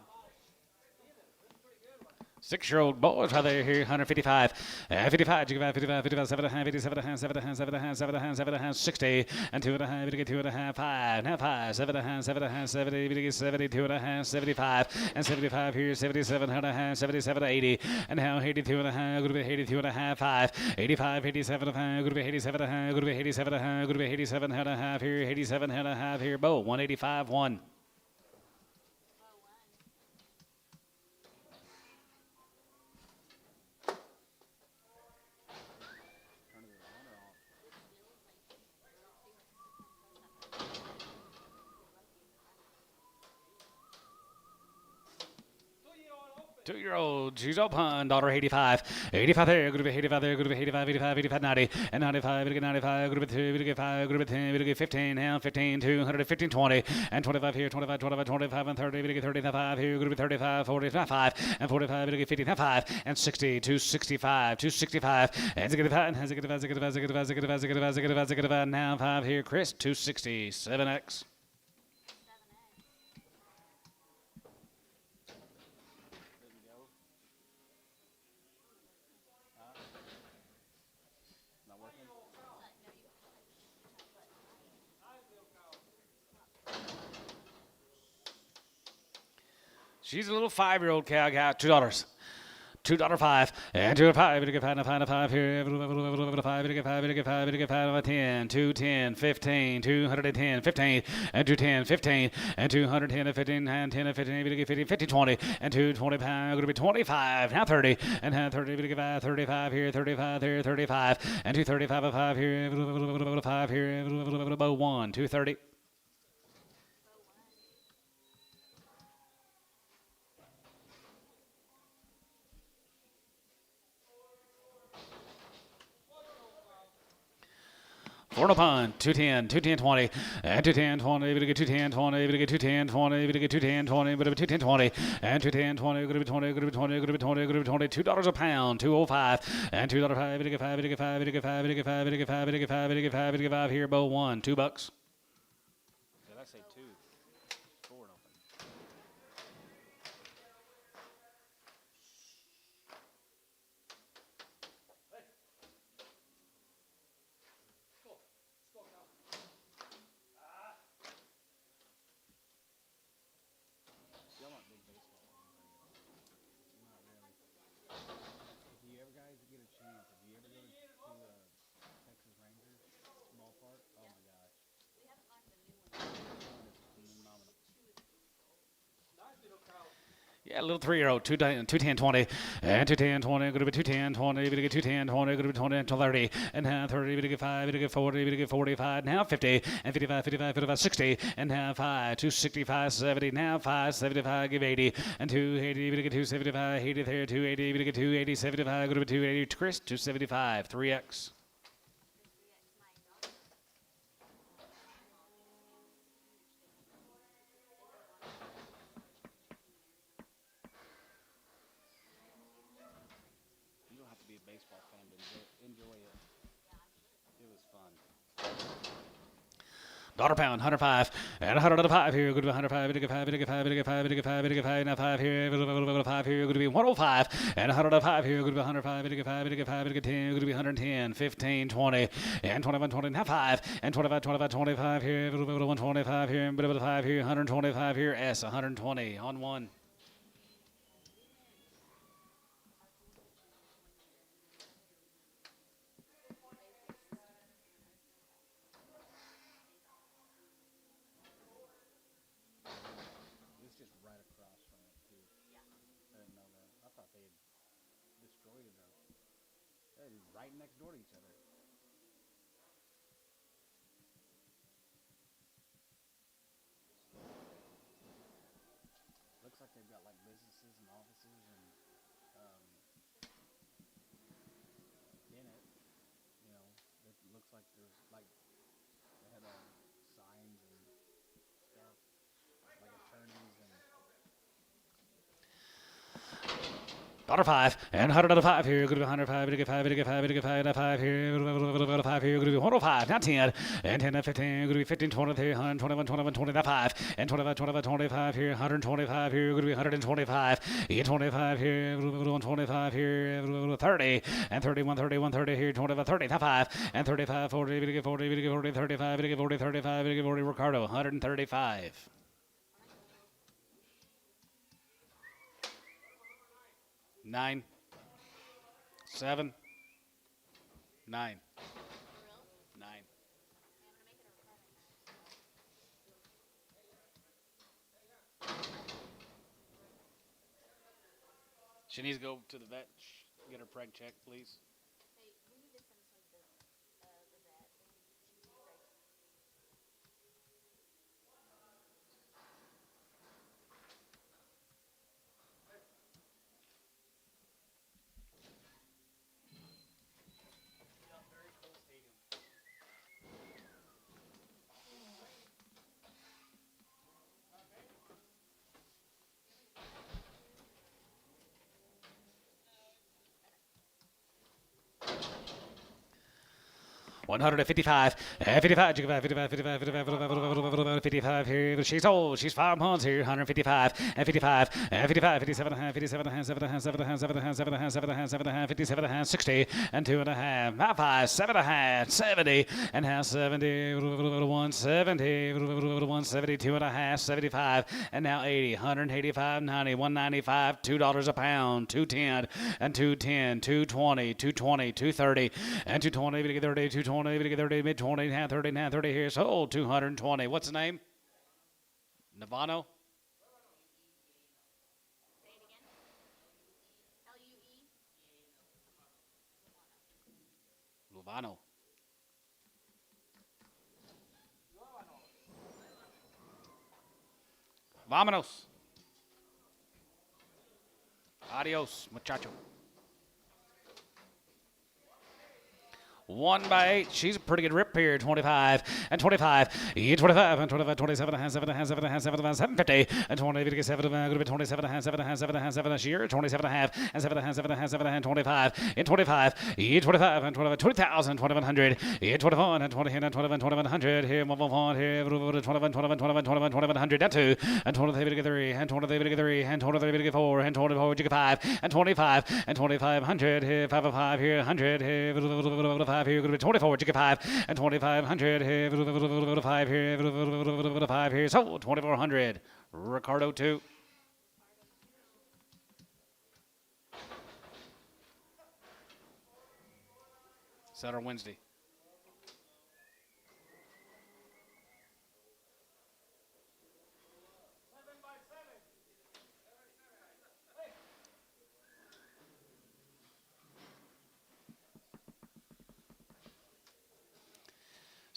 6-year-old boys right there here, 155, 55, 55, 55, 7 and a half, 87 and a half, 7 and a half, 7 and a half, 7 and a half, 7 and a half, 60, and 2 and a half, 2 and a half, 5, now 5, 7 and a half, 7 and a half, 70, 72 and a half, 75, and 75 here, 77 and a half, 77 to 80, and now 82 and a half, going to be 82 and a half, 5, 85, 87 and a half, going to be 87 and a half, going to be 87 and a half, going to be 87 and a half here, 87 and a half here, Bo, 185, 1. Two-year-old, she's open, $1.85, 85 there, going to be 85 there, going to be 85, 85, 85, 90, and 95, 95, going to be 2, going to get 5, going to be 10, going to get 15, now 15, 200, 15, 20, and 25 here, 25, 25, 25, and 30, going to get 35 here, going to be 35, 45, and 45, going to get 50, 5, and 60, 265, 265, and 65, now 5 here, Chris, 260, 7X. She's a little 5-year-old cow, $2. $2.05, and $2.05, we get 5 here, 5, we get 5, 10, 210, 15, 210, 15, and 210, 15, and 210, 15, and 10, 15, we get 50, 50, 20, and 225, going to be 25, now 30, and now 30, we get 5, 35 here, 35 there, 35, and 235, 5 here, 5 here, 1, 230. Four to pond, 210, 210, 20, and 210, 20, we get 210, 20, we get 210, 20, we get 210, 20, but 210, 20, and 210, 20, going to be 20, going to be 20, going to be 20, going to be 20, $2 a pound, 205, and $2.05, we get 5, we get 5, we get 5, we get 5, we get 5, we get 5, we get 5, we get 5 here, Bo 1, $2. Did I say 2? 4 open. Y'all aren't big baseball fans, are you? Not really. If you ever guys get a chance, if you ever go to Texas Rangers ballpark, oh my gosh. It's phenomenal. Yeah, a little 3-year-old, 210, 20, and 210, 20, going to be 210, 20, we get 210, 20, going to be 20 until 30, and now 30, we get 5, we get 40, we get 45, now 50, and 55, 55, 55, 60, and now 5, 265, 70, now 5, 75, give 80, and 280, we get 275, 80 there, 280, we get 280, 75, going to be 280, Chris, 275, 3X. You don't have to be a baseball fan to enjoy it. It was fun. $1 pound, 105, and 105 here, going to be 105, we get 5, we get 5, we get 5, we get 5, we get 5, now 5 here, 5 here, going to be 105, and 105 here, going to be 105, we get 5, we get 5, we get 10, going to be 110, 15, 20, and 21, 20, now 5, and 25, 25, 25 here, 125 here, 5 here, 125 here, S, 120 on 1. right next door to each other. Looks like they've got like businesses and offices and in it. You know, it looks like there's like they had signs and stuff, like attorneys and. $5 and $100 here. Good to be $105. To get $5. To get $5. To get $5 here. $5 here. Good to be $105. Not 10 and 10 and 15. Good to be 15, 23, 121, 21, 25 and 25, 25, 25 here. 125 here. Good to be 125. 25 here. 125 here. 30 and 31, 31, 30 here. 25, 35 and 35, 40. To get 40. To get 40, 35. To get 40, 35. To get 40. Ricardo 135. 9, 7, 9, 9. She needs to go to the vet, get her preg check, please. Hey, we need to send some to the vet. She needs preg. $155 and 55, 55, 55, 55, 55, 55 here. She's old. She's 5 months here. 155 and 55 and 55, 57 and a half, 57 and a half, 7 and a half, 7 and a half, 7 and a half, 7 and a half, 7 and a half, 7 and a half, 57 and a half, 60 and 2 and a half. My 5, 7 and a half, 70 and a half, 70, 170, 170, 2 and a half, 75 and now 80, 185, 90, 195, $2 a pound, 210 and 210, 220, 220, 230 and 220, 30, 220. 30, mid 20, half 30, half 30 here. So 220. What's the name? Navano? Say it again. L-U-E? Luvano. Vámonos. Adios, muchacho. 1 by 8. She's a pretty good rip here. 25 and 25. 25 and 25, 27 and a half, 7 and a half, 7 and a half, 7 and a half, 750 and 20. 7 and a half, 27 and a half, 7 and a half, 7 and a half, 7 and a half shear. 27 and a half and 7 and a half, 7 and a half, 7 and a half, 25 and 25. 25 and 25, 20,000, 2100. 21 and 20 and 21, 2100 here. 1 here. 21, 21, 21, 21, 2100. That 2 and 23 to 3 and 23 to 3 and 23 to 4 and 24 to 5 and 25 and 2500 here. 5 of 5 here. 100 here. 5 here. Going to be 24 to 5 and 2500 here. 5 here. 5 here. So 2400. Ricardo 2. Saturday or Wednesday.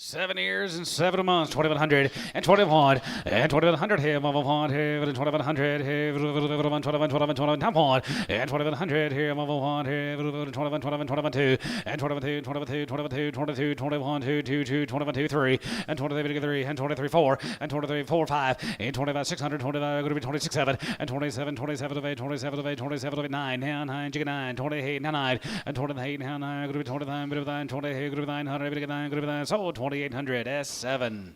Seven years and 7 months, 2100 and 21 and 2100 here, 1 here, 2100 here, 21, 21, 21, 1 and 2100 here, 1 here, 21, 21, 22 and 22, 22, 22, 22, 21, 2, 2, 2, 21, 2, 3 and 23, 3 and 23, 4 and 23, 4, 5 and 25, 600, 25, going to be 26, 7 and 27, 27 of 8, 27 of 8, 27 of 8, 9, now 9, 9, 28, now 9 and 28, now 9, going to be 29, bit of 9, 28, going to be 900, bit of 9, going to be 9, so 2800 S7.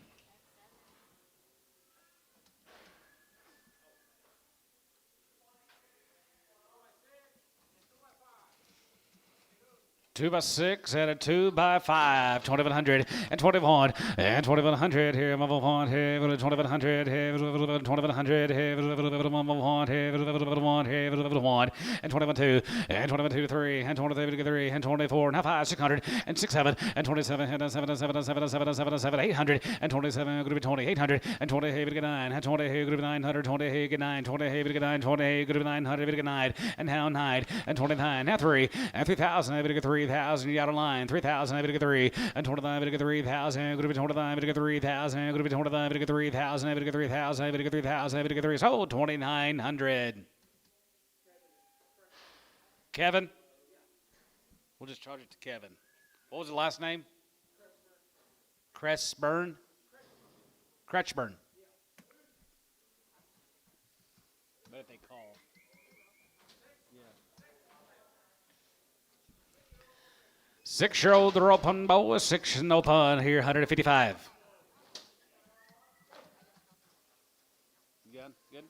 Two by 6 and a 2 by 5, 2100 and 21 and 2100 here, 1 here, 2100 here, 2100 here, 1 here, 1 here, 1 and 22 and 22 3 and 23 3 and 24 now 5 600 and 6 7 and 27 and 7 7 7 7 7 7 800 and 27 going to be 2800 and 20 here get 9 and 20 here going to be 900 20 here get 9 20 here get 9 20 here going to be 900 get 9 and now 9 and 29 now 3 and 3000 here get 3 3,000. You out of line. 3,000. I'm going to get 3. And 29. I'm going to get 3,000. I'm going to be 29. I'm going to get 3,000. I'm going to be 29. I'm going to get 3,000. I'm going to get 3,000. I'm going to get 3,000. I'm going to get 3. So 2,900. Kevin. We'll just charge it to Kevin. What was the last name? Cressburn. Kretschburn. But if they call. Yeah. 6-year-old, they're open, bow, 6 and open here, 155. Good, good.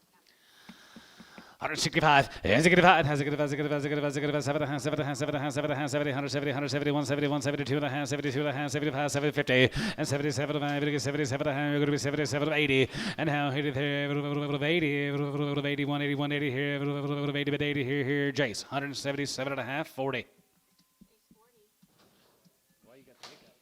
165. Has a good 5. Has a good 5. Has a good 5. Has a good 5. Has a good 5. 7 and 7 and 7 and 7 and 7 170 170 170 172 and a half 72 and a half 75 750 and 77 and 5 77 and a half. Going to be 77 of 80 and now hit it there 80 80 180 180 here 80 but 80 here Jace 177 and a half 40. Why you got the hiccup?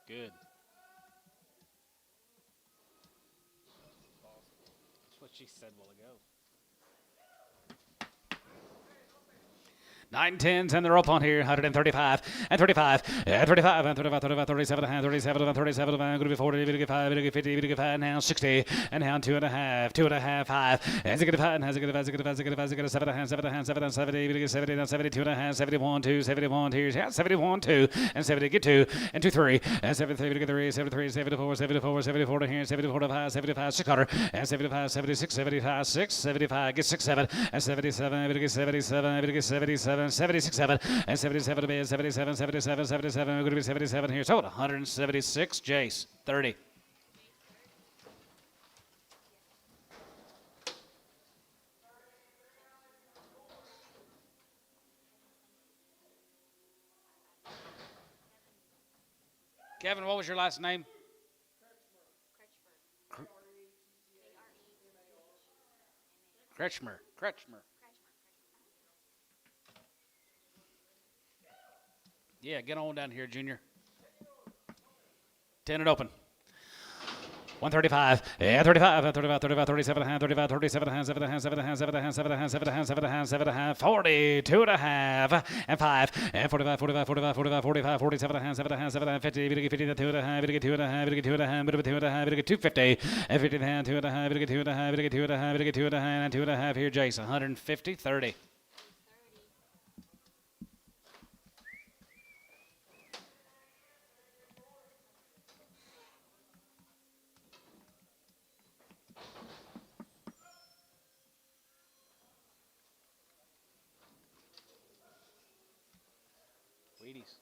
Good. That's what she said a while ago. 9 10s and they're up on here 135 and 35 and 35 and 35 35 37 and 37 and 37 and going to be 40 going to get 5 going to get 50 going to get 5 now 60 and now 2.5 2.5 5 and 5 and has a good 5 7 and 7 and 7 and 7 and 70 going to get 70 and 72 and a half 71 2 71 here's 71 2 and 70 get 2 and 2 3 and 73 going to get 3 73 74 74 74 to here 74 to 5 75 600 and 75 76 75 6 75 get 6 7 and 77 going to get 77 going to get 77 76 7 and 77 to be 77 77 77 going to be 77 here so 176 Jace 30. Kevin, what was your last name? Kretschmer. Yeah, get on down here, Junior. 10 and open. 135, yeah, 35, 35, 35, 37, 35, 37, 7, 7, 7, 7, 7, 7, 7, 40, 2 and a half, and 5, and 45, 45, 45, 45, 45, 47, 7, 7, 50, 50, 2 and a half, 2 and a half, 2 and a half, 2 and a half, 250, and 50 and a half, 2 and a half, 2 and a half, 2 and a half, 2 and a half, and 2 and a half here, Jason, 150, 30. Wheaties.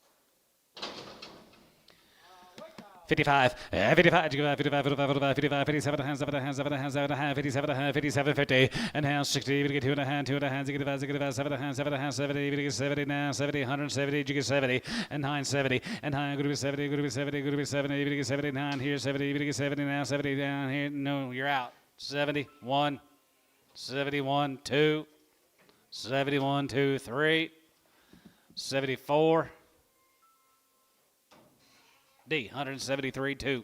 55, 55, 55, 55, 55, 57, 7, 7, 7, 57, 57, 50, and now 60, we get 2 and a half, 2 and a half, 7, 7, 7, 70, we get 70 now, 70, 170, you get 70, and 970, and high, going to be 70, going to be 70, going to be 70, we get 79 here, 70, we get 70 now, 70 down here, no, you're out, 71, 71, 2, 71, 2, 3, 74, D, 173, 2.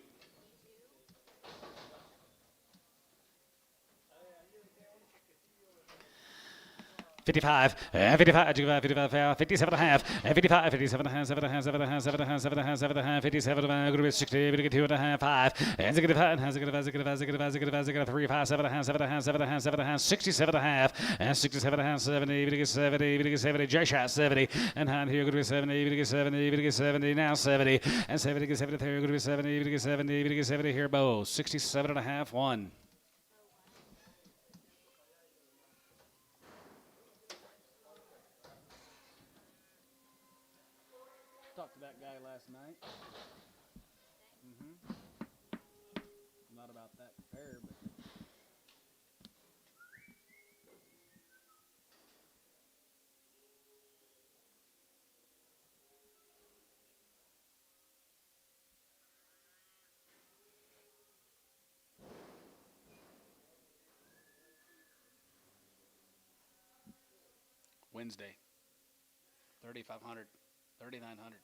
55, 55, 55, 57 and a half, 55, 57 and a half, 7 and a half, 7 and a half, 7 and a half, 7 and a half, 7 and a half, 57 and a half, going to be 60, going to get 2 and a half, 5, and 5, has a good 3, 5, 7 and a half, 7 and a half, 7 and a half, 7 and a half, 67 and a half, and 67 and a half, 70, going to get 70, going to get 70, J shot 70, and hand here going to be 70, going to get 70, going to get 70, now 70, and 70, get 70 there, going to be 70, going to get 70, going to get 70 here, Bo, 67 and a half, 1. Talked to that guy last night. Not about that pair, but Wednesday. 3,500. 3,900.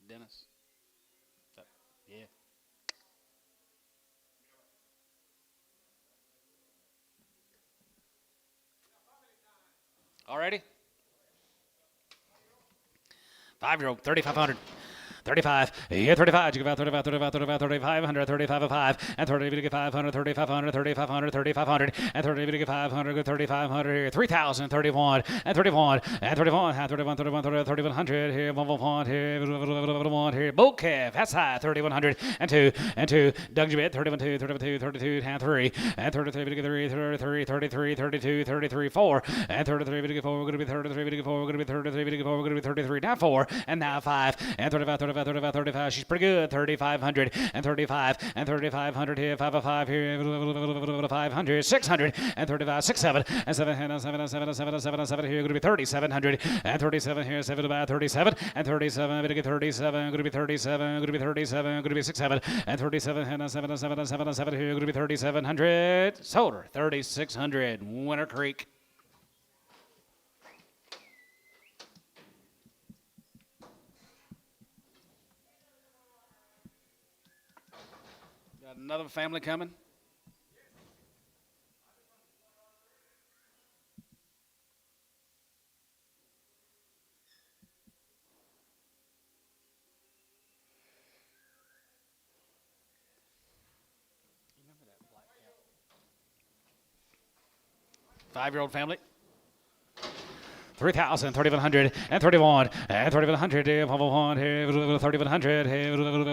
Dennis. Yeah. Already? 5-year-old, 3,500. 35, yeah, 35, you give out 35, 35, 35, 3,500, 35 and 30, you get 500, 3,500, 3,500, 3,500, and 30, you get 500, 3,500, 3,000, 31, and 31, and 31, 31, 31, 3,100, here, 1, here, 1, here, bull calf, that's high, 3,100, and 2, Doug Jabit, 31, 2, 32, 32, and 3, and 33, you get 3, 33, 33, 32, 33, 4, and 33, you get 4, we're going to be 33, you get 4, we're going to be 33, you get 4, we're going to be 33, now 4, and now 5, and 35, 35, 35, 35, she's pretty good, 3,500, and 35, and 3,500 here, 505 here, 500, 600, and 35, 6, 7, and 7, and 7, and 7, and 7, and 7, and 7 here, going to be 3,700, and 37 here, 7 about 37, and 37, going to get 37, going to be 37, going to be 37, going to be 6, 7, and 37, and 7, and 7, and 7, and 7 here, going to be 3,700, sold her, 3,600, Winter Creek. Got another family coming. Remember that black cat? 5-year-old family. 3,000, 3,100, and 31, and 3,100, 3,100,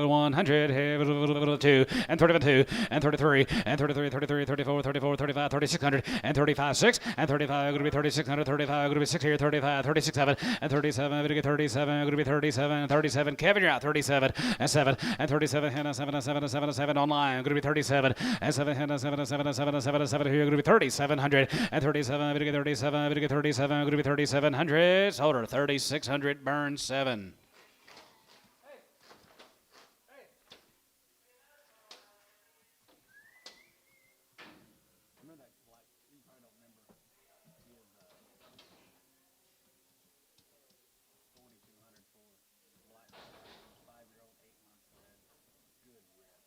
100, 2, and 32, and 33, and 33, 33, 34, 34, 35, 3,600, and 35, 6, and 35, going to be 3,600, 35, going to be 6 here, 35, 36, 7, and 37, going to get 37, going to be 37, and 37, Kevin, you're out, 37, and 7, and 37, and 7, and 7, and 7, and 7, online, going to be 37, and 7, and 7, and 7, and 7, and 7, and 7, here, going to be 3,700, and 37, going to get 37, going to get 37, going to be 37, 700, sold her 3,600, burn 7. Remember that black? You probably don't remember. He is 4,200 for black 5-year-old, 8 months old. Good rep.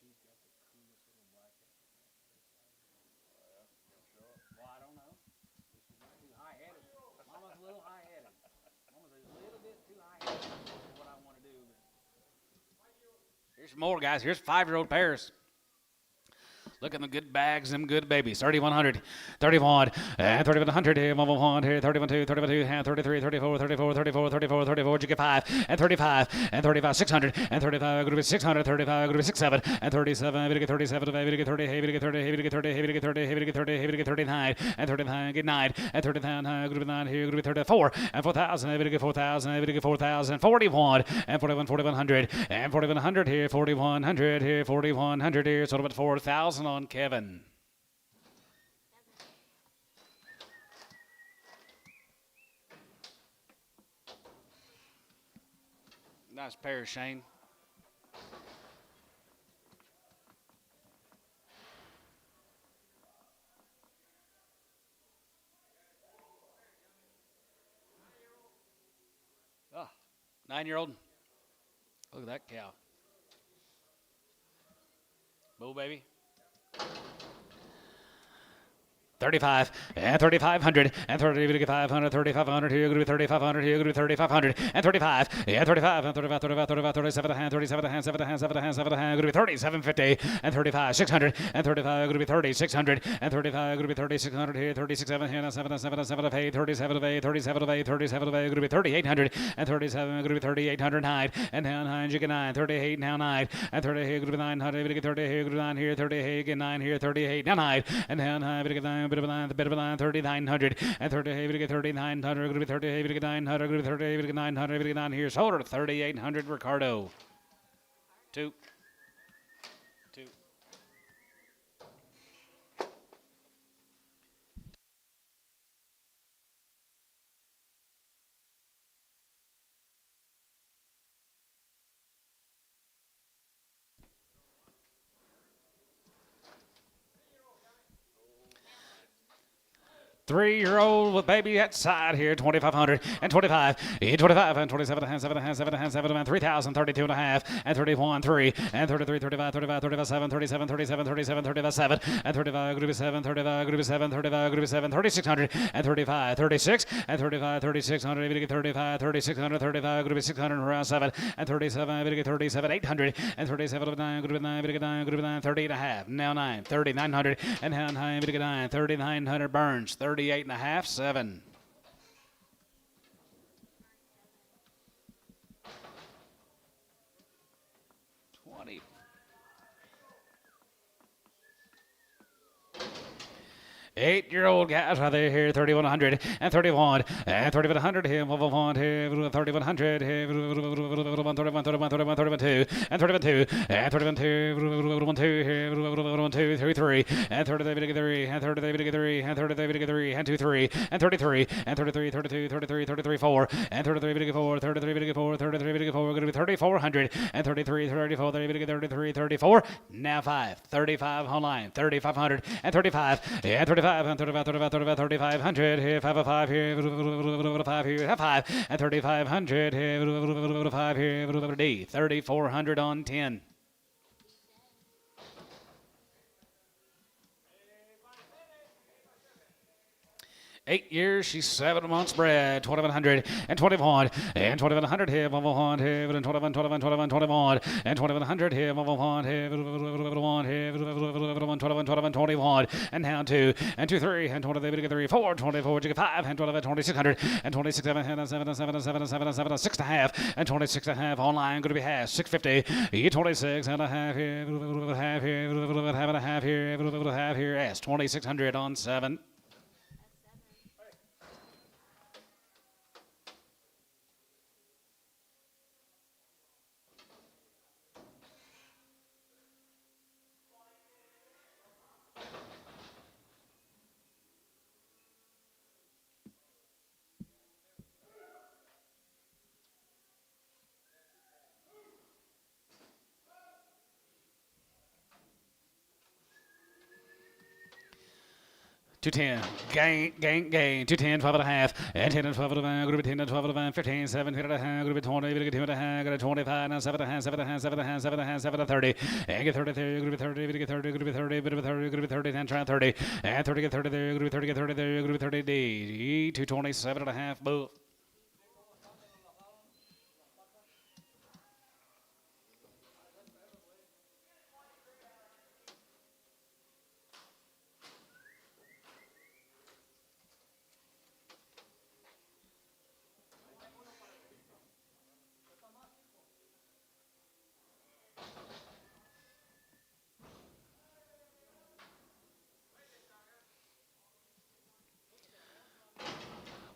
She's got the coolest little black head. Well, I don't know. She's not too high-headed. Mama's a little high-headed. Mama's a little bit too high-headed for what I want to do. Here's some more, guys. Here's 5-year-old pairs. Look at them good bags, them good babies. 3,100, 31, and 3,100 here, 1, here, 31, 2, 31, 2, and 33, 34, 34, 34, 34, 34, you get 5, and 35, and 35, 600, and 35, going to be 600, 35, going to be 6, 7, and 37, maybe to get 37, maybe to get 30, maybe to get 30, maybe to get 30, maybe to get 30, maybe to get 30, maybe to get 39, and 39, get 9, and 39, going to be 9 here, going to be 34, and 4,000, maybe to get 4,000, maybe to get 4,000, 41, and 41, 4,100, and 4,100 here, 4,100 here, 4,100 here, so about 4,000 on Kevin. Nice pair, Shane. Oh, 9-year-old. Look at that cow. Bull baby. 35, and 3,500, and 30, 500, 3,500, here, going to be 3,500, here, going to be 3,500, and 35, yeah, 35, and 35, 35, 35, 37, hand, 37, hand, 7, hand, 7, hand, 7, hand, going to be 3750, and 35, 600, and 35, going to be 3,600, and 35, going to be 3,600, here, 36, 7, here, 7, 7, 7 of 8, 37 of 8, 37 of 8, 37 of 8, going to be 3,800, and 37, going to be 3,800, 9, and now 9, you get 9, 38, now 9, and 30, here, going to be 900, get 30, here, going to be 9 here, 30, here, get 9 here, 38, now 9, and now 9, get 9, bit of a 9, 3,900, and 30, hey, we get 3,900, going to be 30, hey, we get 900, going to be 30, hey, we get 900, we get 9 here, sold her 3,800, Ricardo. 2. 3-year-old with baby at side here, 2,500 and 25, 25 and 27 and 7 and 7 and 7 and 3,000, 32 and a half and 31, 3 and 33, 35, 35, 35, 7, 37, 37, 37, 35, 7 and 35, group 7, 35, group 7, 35, group 7, 3,600 and 35, 36 and 35, 3,600, 35, 3,600, 35, group 600 around 7 and 37, 37, 800 and 37, 9, group 9, group 9, 30 and a half, now 9, 30, 900 and 9, 9, 3,900 Burns, 38 and a half, 7. 20. 8-year-old guys right there here, 3,100 and 31 and 3,100 here, 3,100 here, 31, 31, 31, 31, 32 and 32 and 31, 2 here, 2, 3, 3 and 33 and 33 and 33 and 2, 3 and 33 and 33, 32, 33, 33, 4 and 33, 4, 33, 4, 33, 4, going to be 3,400 and 33, 34, 33, 34. Now 5, 35 online, 3,500 and 35 and 35. And 35, 35, 35, 3,500 here, 505 here, 5 here, 5 and 3,500 here, 5 here, D, 3,400 on 10. Eight years, she's 7 months bred, 2,100 and 21 and 2,100 here, 1 here, and 21, 21, 21, 21 and 2,100 here, 1 here, 1 here, 21, 21, 21 and now 2 and 2, 3 and 23, 4, 24, 5 and 12, 2,600 and 26, 7 and 7 and 7 and 7 and 7 and 7 and 6 and a half and 26 and a half online going to be half 650, 26 and a half here, half here, half and a half here, half here, S 2,600 on 7. 210, gain, 210, 12 and a half, and 10 and 12 and a half, group 10 and 12 and a half, 15, 17 and a half, group 20, 2 and a half, got a 25, and 7 and a half, 7 and a half, 7 and a half, 7 and a half, 7 and 30, and get 30 there, group 30, get 30, group 30, bit of 30, group 30, and try 30, and 30, get 30 there, group 30, get 30 there, group 30 D, 227 and a half, both.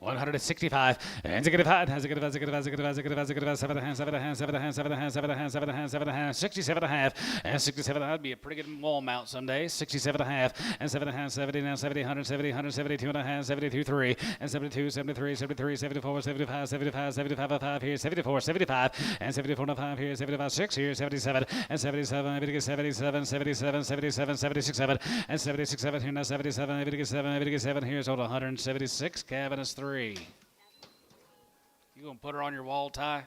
165 and 65 has a good 7 and a half 7 and a half 7 and a half 7 and a half 7 and a half 7 and a half 7 and a half 67 and a half and 67 that'd be a pretty good wall mount someday 67 and a half and 7 and a half 70 now 70 170 172 and a half 72 3 and 72 73 73 74 75 75 75 5 here 74 75 and 74 and 5 here 75 6 here 77 and 77 maybe get 77 77 77 76 7 and 76 7 here now 77 maybe get 7 here so 176 cabin is 3. You gonna put her on your wall, Ty?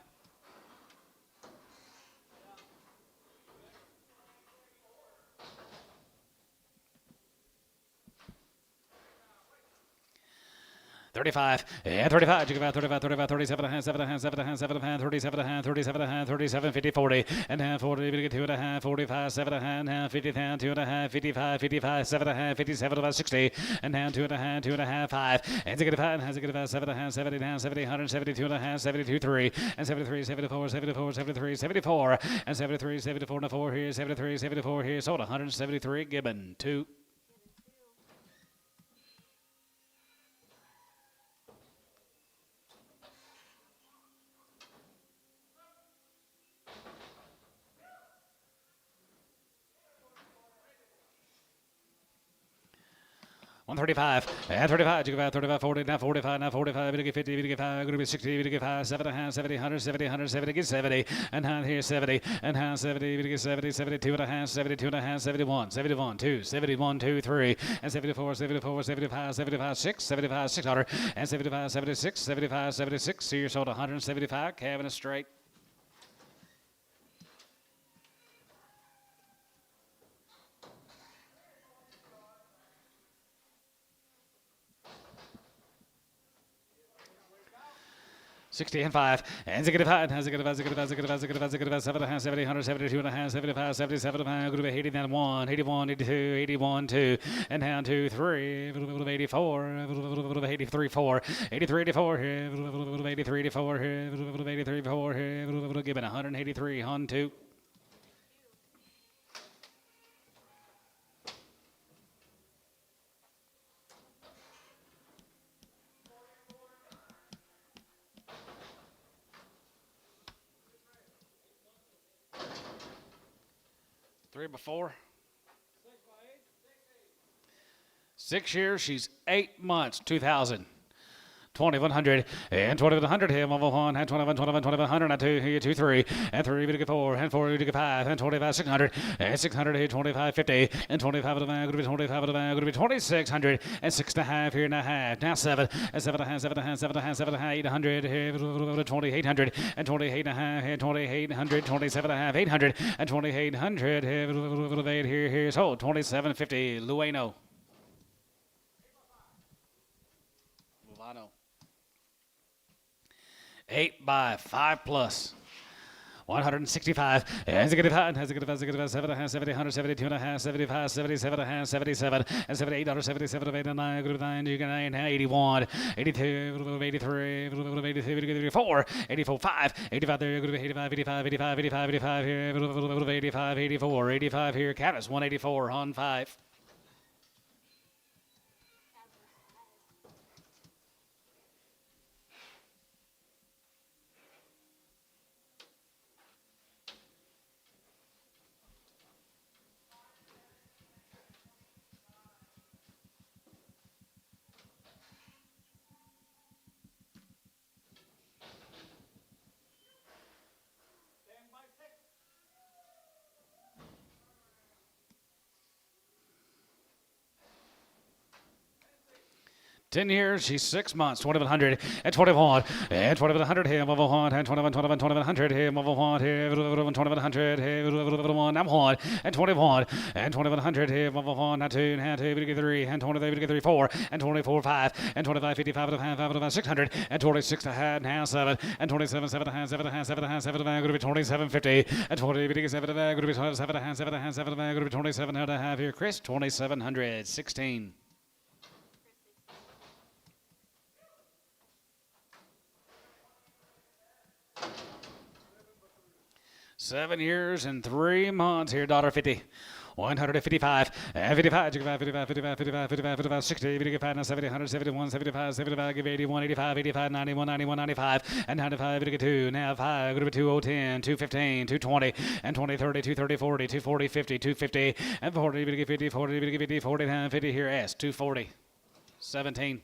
$35 and 35. You give out 35, 35, 37 and a half, 7 and a half, 7 and a half, 7 and a half, 37 and a half, 37 and a half, 37, 50, 40 and a half, 40. You get 2 and a half, 45, 7 and a half, 50, 2 and a half, 55, 55, 7 and a half, 57, about 60 and a half, 2 and a half, 2 and a half, 5 and 65 and has a good 7 and a half, 70 and a half, 70, 172 and a half, 72, 3 and 73, 74, 74, 73, 74 and 73, 74 and a 4 here, 73, 74 here, sold 173. Gibbon 2. 175 135, and 35, you go 35, 40, now 45, now 45, we get 50, we get 5, going to be 60, we get 5, 7 and a half, 70, 100, 70, 170, get 70, and down here 70, and down 70, we get 70, 72 and a half, 72 and a half, 71, 71, 2, 71, 2, 3, and 74, 74, 75, 75, 6, 75, 600, and 75, 76, 75, 76, so you're sold 175, Kevin is straight. $60 and 5, and zig 5, and zig 5, zig 5, zig 5, zig 5, zig 5, 7 and a half, 70, 100, 72 and a half, 75, 77 and a half, 80, then 1, 81, 82, 81, 2, and down 2, 3, 84, 83, 4, 83, 84 here, 83, 84 here, 83, 4 here, given 183 on 2. Three before. 6 years, she's 8 months, 2,000. 2,100 and 2,100 here, 1, and 21, 21, 2,100, and 2, here, 2, 3, and 3, we get 4, and 4, we get 5, and 25, 600, and 600 here, 25, 50, and 25 of the van, going to be 25 of the van, going to be 2,600, and 6 and a half here and a half, now 7, and 7 and a half, 7 and a half, 7 and a half, 7 and a half, 800 here, 2,800, and 28 and a half here, 2,800, 27 and a half, 800, and 2,800 here, so 2,750, Lueno. 8 by 5 plus. 165, and 75, and 75, 7 and a half, 70, 100, 72 and a half, 75, 77 and a half, 77, and 78, 77, 8 and 9, good 9, you can 9, 81, 82, 83, 83, 84, 84, 5, 85 there, good 85, 85, 85, 85, 85 here, 85, 84, 85 here, Caddis, 184 on 5. Ten years, she's 6 months, 2,100, and 21, and 2,100 here, 1, and 21, 21, 2,100 here, 1 here, 2,100 here, 1, I'm 1, and 21, and 2,100 here, 1, and 2, and 2, we get 3, and 23, we get 3, 4, and 24, 5, and 25, 55 and a half, 5 and a half, 600, and 26 and a half, now 7, and 27, 7 and a half, 7 and a half, 7 and a half, 7 and a half, going to be 2750, and 20, we get 7 and a half, going to be 7 and a half, 7 and a half, 7 and a half, going to be 27 and a half here, Chris, 2,700, 16. 7 years and 3 months here, daughter 50. 155, and 55, 55, 55, 55, 55, 55, 55, 60, 55, 70, 100, 71, 75, 75, give 81, 85, 85, 91, 91, 95, and 95, 2, now 5, go to 2010, 215, 220, and 20, 30, 230, 40, 240, 50, 250, and 40, 50, 40, 50, 40, 50 here, S, 240, 17.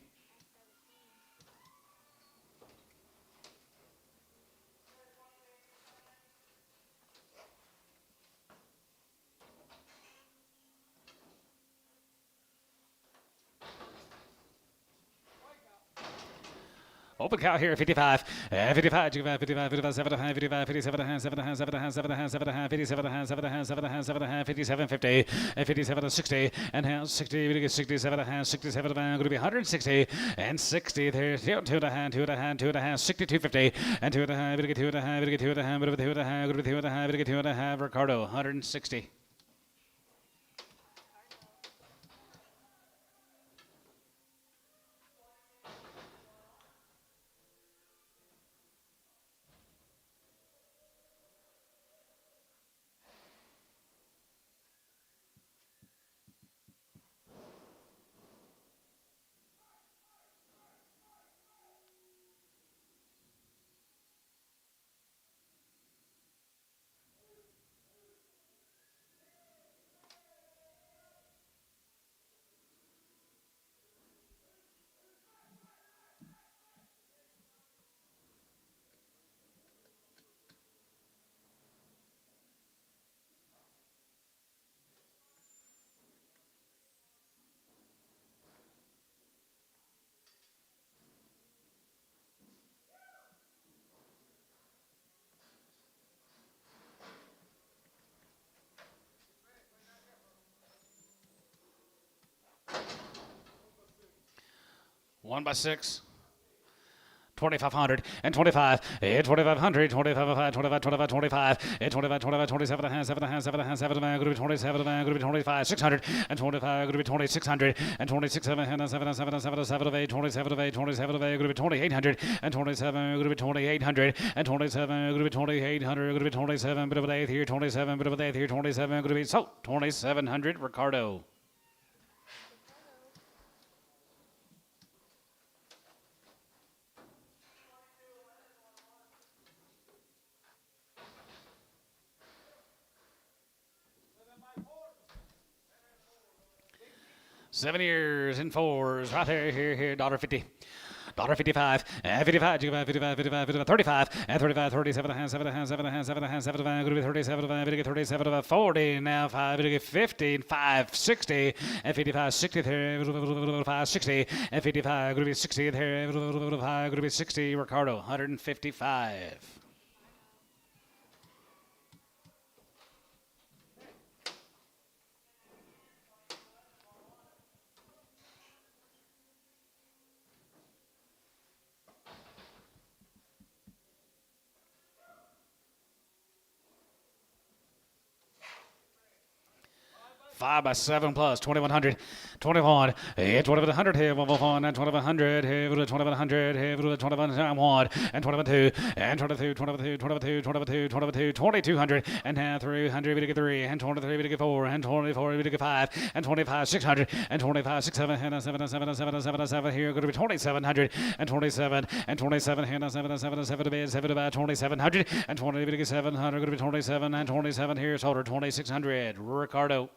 Open cow here, 55, 55, 55, 55, 7 and a half, 55, 57 and a half, 7 and a half, 7 and a half, 7 and a half, 7 and a half, 57 and a half, 7 and a half, 7 and a half, 7 and a half, 57, 50, and 57 and 60, and half, 60, we get 67 and a half, 67 and a half, going to be 160, and 60 there, 2 and a half, 2 and a half, 2 and a half, 62, 50, and 2 and a half, we get 2 and a half, we get 2 and a half, we get 2 and a half, going to be 2 and a half, we get 2 and a half, Ricardo, 160. 1 by 6. 2,500 and 25, 2,500, 25, 25, 25, 25, 25, 25, 27 and a half, 7 and a half, 7 and a half, 7 and a half, group 27, group 25, 600 and 25, group 2600 and 26, 7 and 7 and 7 and 7 and 7 of 8, 27 of 8, 27 of 8, group 2800 and 27, group 2800 and 27, group 2800, group 27, bit of an eighth here, 27, bit of an eighth here, 27, group so 2700, Ricardo. $7 years in 4s, right there, here, $1.50. $1.55, and 55, 55, 55, 55, 35, and 35, 37 and a half, 7 and a half, 7 and a half, 7 and a half, 7 and a half, 37, 37, 40, now 5, 50, 5, 60, and 55, 60, 5, 60, and 55, 60, 5, 60, Ricardo, 155. 5 by 7 plus 2,100, 21, 2,100 here, 1, and 2,100 here, 2,100 here, 2,101, and 22, and 22, 22, 22, 22, 22, 2,200, and now 300, we get 3, and 23, we get 4, and 24, we get 5, and 25, 600, and 25, 6, 7, and 7, 7, 7, 7, 7 here, going to be 2,700, and 27, and 27, and 7, 7, 7, 7, about 2,700, and 20, we get 700, going to be 27, and 27 here, total 2,600, Ricardo.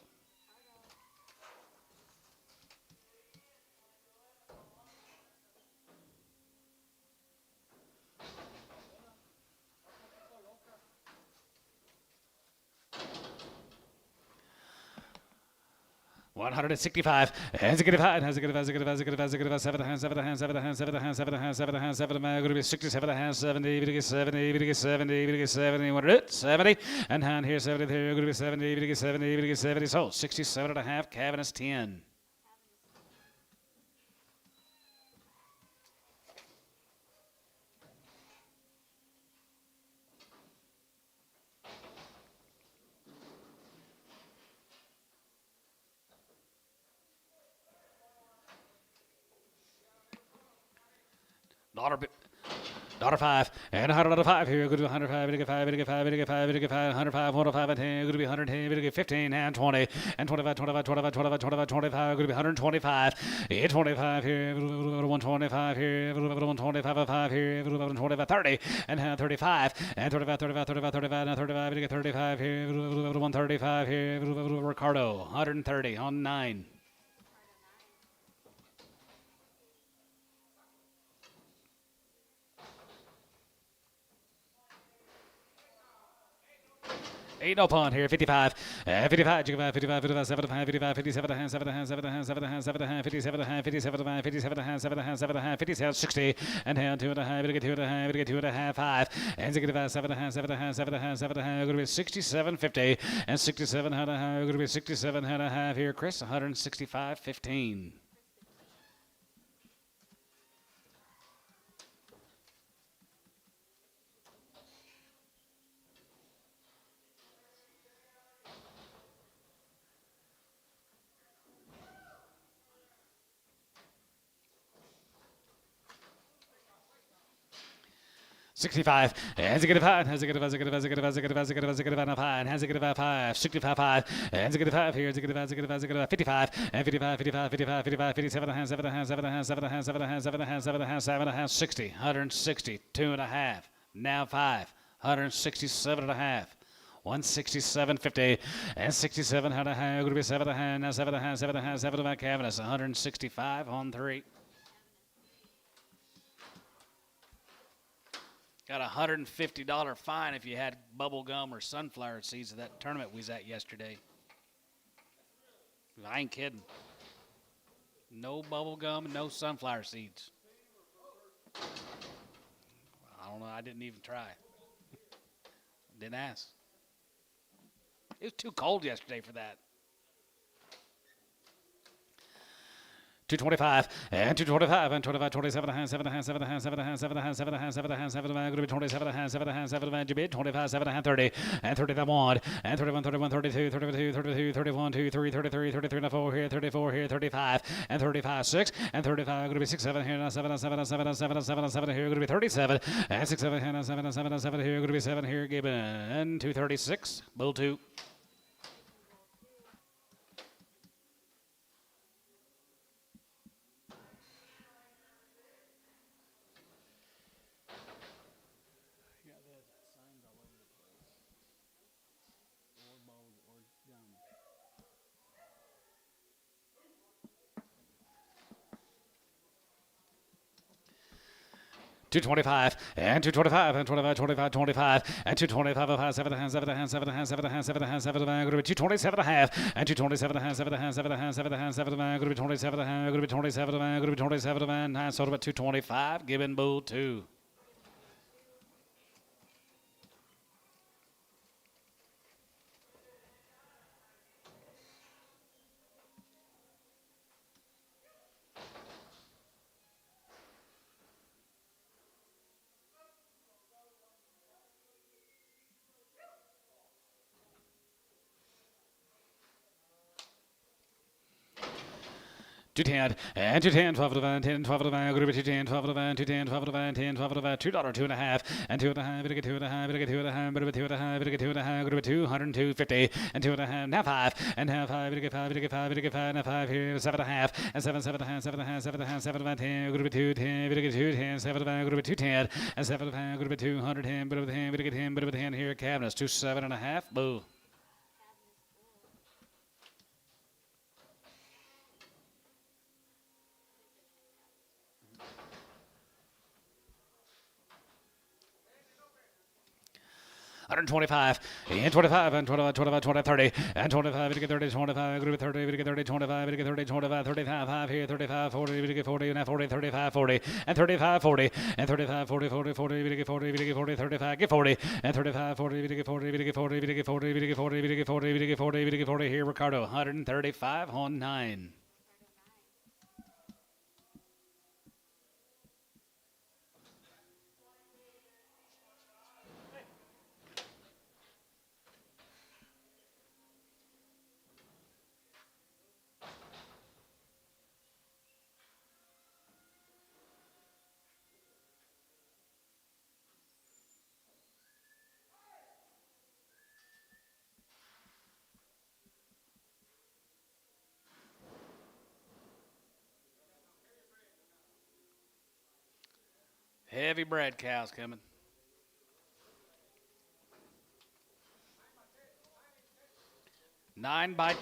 $165, and a good five, has a good 7 and 7, 7 and 7, 7 and 7, 7 and 7, going to be 67 and a half, 70, we get 70, we get 70, we get 70, what it is, 70, and hand here 70, there, going to be 70, we get 70, we get 70, so 67 and a half, Cavanagh 10. 5 and $105 here. Go to 105, we get 5, we get 5, we get 5, we get 5, 105, 105 and 10. Go to be 110, we get 15 and 20 and 25, 25, 25, 25, 25, 25. Go to be 125. 25 here. 125 here. 125 5 here. 125 30 and 35 and 35, 35, 35, 35 and 35. We get 35 here. 135 here. Ricardo 130 on 9. 8 no pond here, 55, 55, 55, 55, 55, 75, 55, 57, 7, 7, 7, 7, 57, 57, 57, 7, 7, 57, 60, and 2.5, we get 2.5, we get 2.5, 5, and 65, 7, 7, 7, 7, going to be 67, 50, and 67, going to be 67 and a half here, Chris, 165, 15. 65, and a good 5, has a good 5, 65 5, and a good 5 here, 55, and 55, 55, 55, 55, 57, 7, 7, 7, 7, 7, 7, 7, 60, 160, 2.5, now 5, 167 and a half. 167.50 and 67 and a half. Going to be 7 and a half. Now 7 and a half. 7 and a half. 7 and a half. Cavanagh 165 on 3. Got a $150 fine if you had bubble gum or sunflower seeds at that tournament we was at yesterday. I ain't kidding. No bubble gum, no sunflower seeds. I don't know. I didn't even try. Didn't ask. It was too cold yesterday for that. 225 and 225 and 25, 27 and a half, 7 and a half, 7 and a half, 7 and a half, 7 and a half, 7 and a half, 7 and a half, 7 and a half, going to be 27 and a half, 7 and a half, 7 and a half, you bid 25, 7 and a half, 30 and 30 that one and 31, 31, 32, 32, 32, 31, 2, 3, 33, 33 and 4 here, 34 here, 35 and 35, 6 and 35, going to be 6, 7 here, 7, 7, 7, 7, 7, 7 here, going to be 37 and 6, 7 here, 7, 7, 7 here, going to be 7 here, given 236, bull 2. $225 and $225 and 25, 25, 25 and $225 7 and a half, 7 and a half, 7 and a half, 7 and a half, 7 and a half, 7 and a half, going to be 227 and a half and 227 and a half, 7 and a half, 7 and a half, 7 and a half, 7 and a half, going to be 27 and a half, going to be 27 and a half, going to be 27 and a half, sold about 225, given bull 2. $210 and $210, 12 of the van, 10, 12 of the van, going to be $210, 12 of the van, 210, 12 of the van, 10, 12 of the van, $2, 2.5 and 2.5, better get 2.5, better get 2.5, better get 2.5, better get 2.5, going to be 202.50 and 2.5, now 5 and half 5, better get 5, better get 5, better get 5, now 5 here, 7.5 and 7, 7.5, 7.5, 7.5, 7 of the van, 10, going to be 210, better get 210, 7 of the van, going to be 210 and 7 of the van, going to be 210, better with 10, better get 10, better with 10 here, cabinets, 27.5, boo. $125 and 25 and 25, 25, 25, 30 and 25, get 30, 25, group 30, get 30, 25, get 30, 25, 35, 5 here, 35, 40, get 40, and 40, 35, 40 and 35, 40 and 35, 40, 40, 40, get 40, get 40, 35, get 40 and 35, 40, get 40, get 40, get 40, get 40, get 40, get 40, get 40 here, Ricardo, 135 on 9. Heavy bred cows coming. Nine by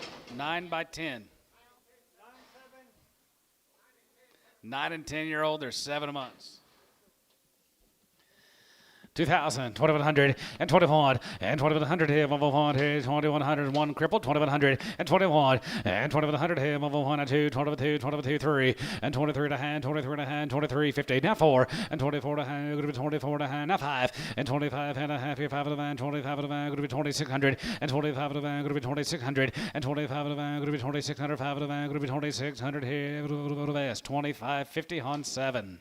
10. 9 and 10-year-old. They're 7 months. 2,000, 2,100, and 21, and 2,100 here, 2,100, 1 crippled, 2,100, and 21, and 2,100 here, 1 and 2, 22, 22, 3, and 23 to hand, 23 to hand, 23, 50, now 4, and 24 to hand, going to be 24 to hand, now 5, and 25 and a half here, 5 of the van, 25 of the van, going to be 2,600, and 25 of the van, going to be 2,600, and 25 of the van, going to be 2,600, 5 of the van, going to be 2,600 here, go to West, 25, 50 on 7.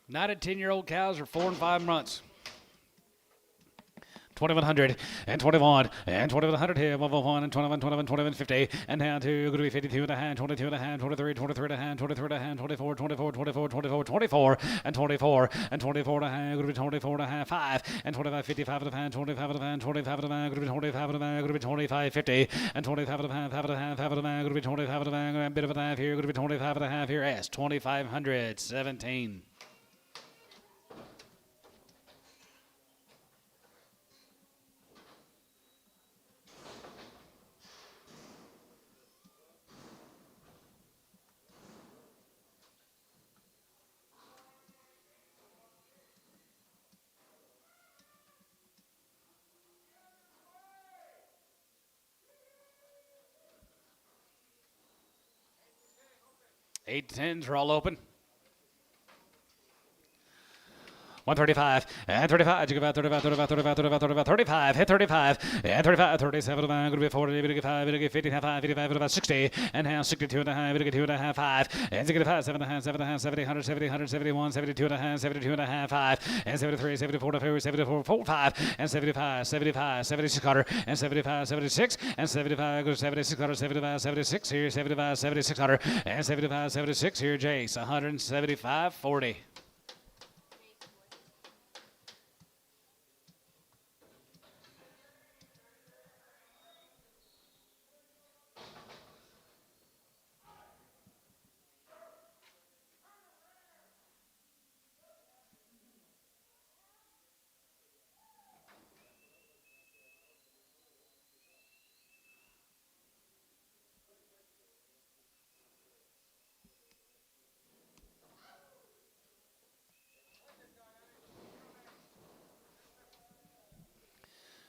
Nine and 10-year-old cows are 4 and 5 months. 2,100 and 21 and 2,100 here, 101 and 21, 21, 21, 50 and down to going to be 52 and a hand, 22 and a hand, 23, 23 and a hand, 23 and a hand, 24, 24, 24, 24, 24 and 24 and 24 and a hand, going to be 24 and a half, 5 and 25, 55 and a hand, 25 and a hand, 25 and a hand, going to be 25 and a hand, going to be 25, 50 and 25 and a hand, 5 and a hand, 5 and a hand, going to be 25 and a hand, a bit of a half here, going to be 25 and a half here, S 2,500, 17. 8 to 10s are all open. 135 and 35. You give out 35, 35, 35, 35, 35, 35. Hit 35 and 35, 37. Going to be 40. Going to get 5. Going to get 55, 55, about 60. And now 62 and a half. Going to get 2 and a half, 5. And 65, 7 and a half, 7 and a half, 70, 170, 171, 72 and a half, 72 and a half, 5. And 73, 74, 74, 45. And 75, 75, 76 quarter. And 75, 76. And 75 goes 76 quarter. 75, 76 here. 75, 76 quarter. And 75, 76 here. Jace 175, 40.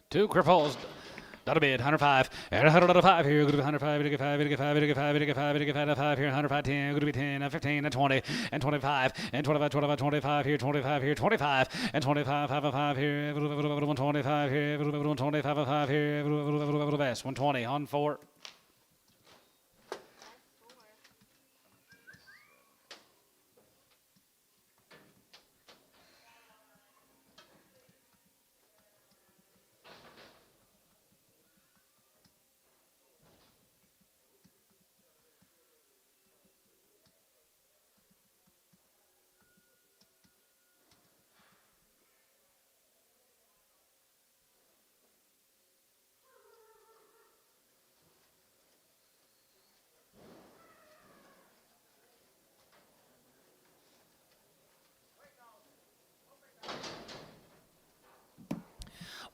Two cripples. Not a bid, 105, and 105 here, going to be 105, going to get 5, going to get 5, going to get 5, going to get 5, going to get 5, 5 here, 105, 10, going to be 10, 15, and 20, and 25, and 25, 25, 25 here, 25 here, 25, and 25, 5, 5 here, 125 here, 125, 5 here, best, 120 on 4.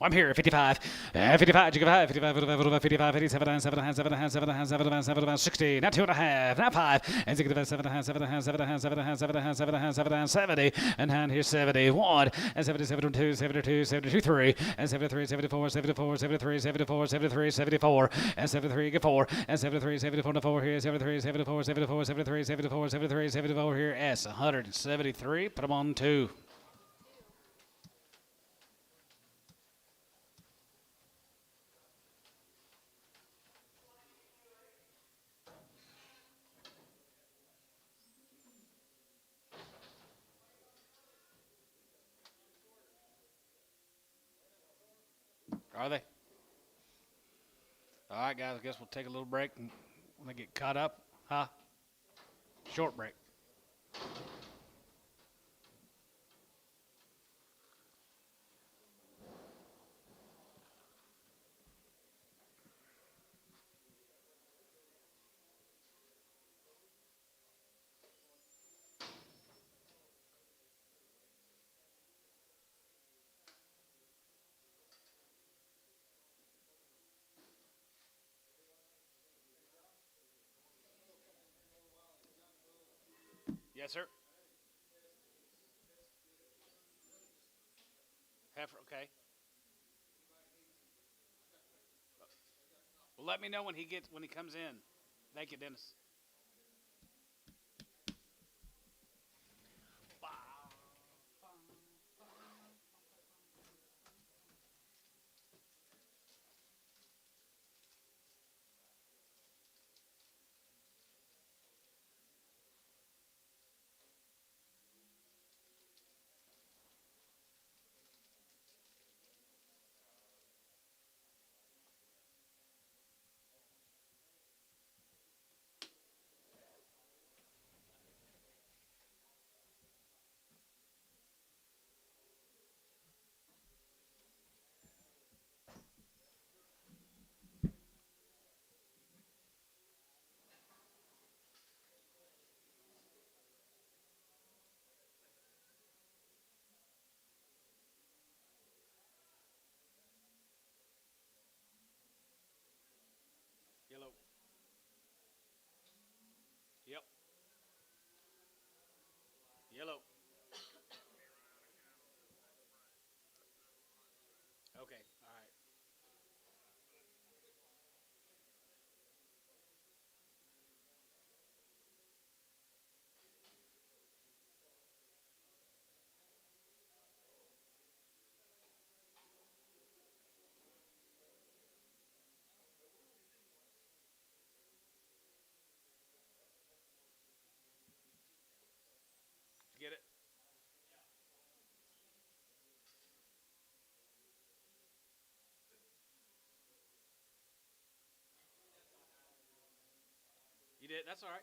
I'm here, 55, 55, 55, 55, 55, 57, 7, 7, 7, 7, 7, 60, now 2.5, now 5, and 7, 7, 7, 7, 7, 7, 7, 70, and down here 71, and 72, 72, 72, 3, and 73, 74, 74, 73, 74, 73, 74, and 73, get 4, and 73, 74, 4 here, 73, 74, 74, 73, 74, 73, 74 here, S, 173, put them on 2. Are they? All right, guys, I guess we'll take a little break and when they get caught up, huh? Short break. Yes, sir. Heifer, okay. Well, let me know when he comes in. Thank you, Dennis. did. That's all right.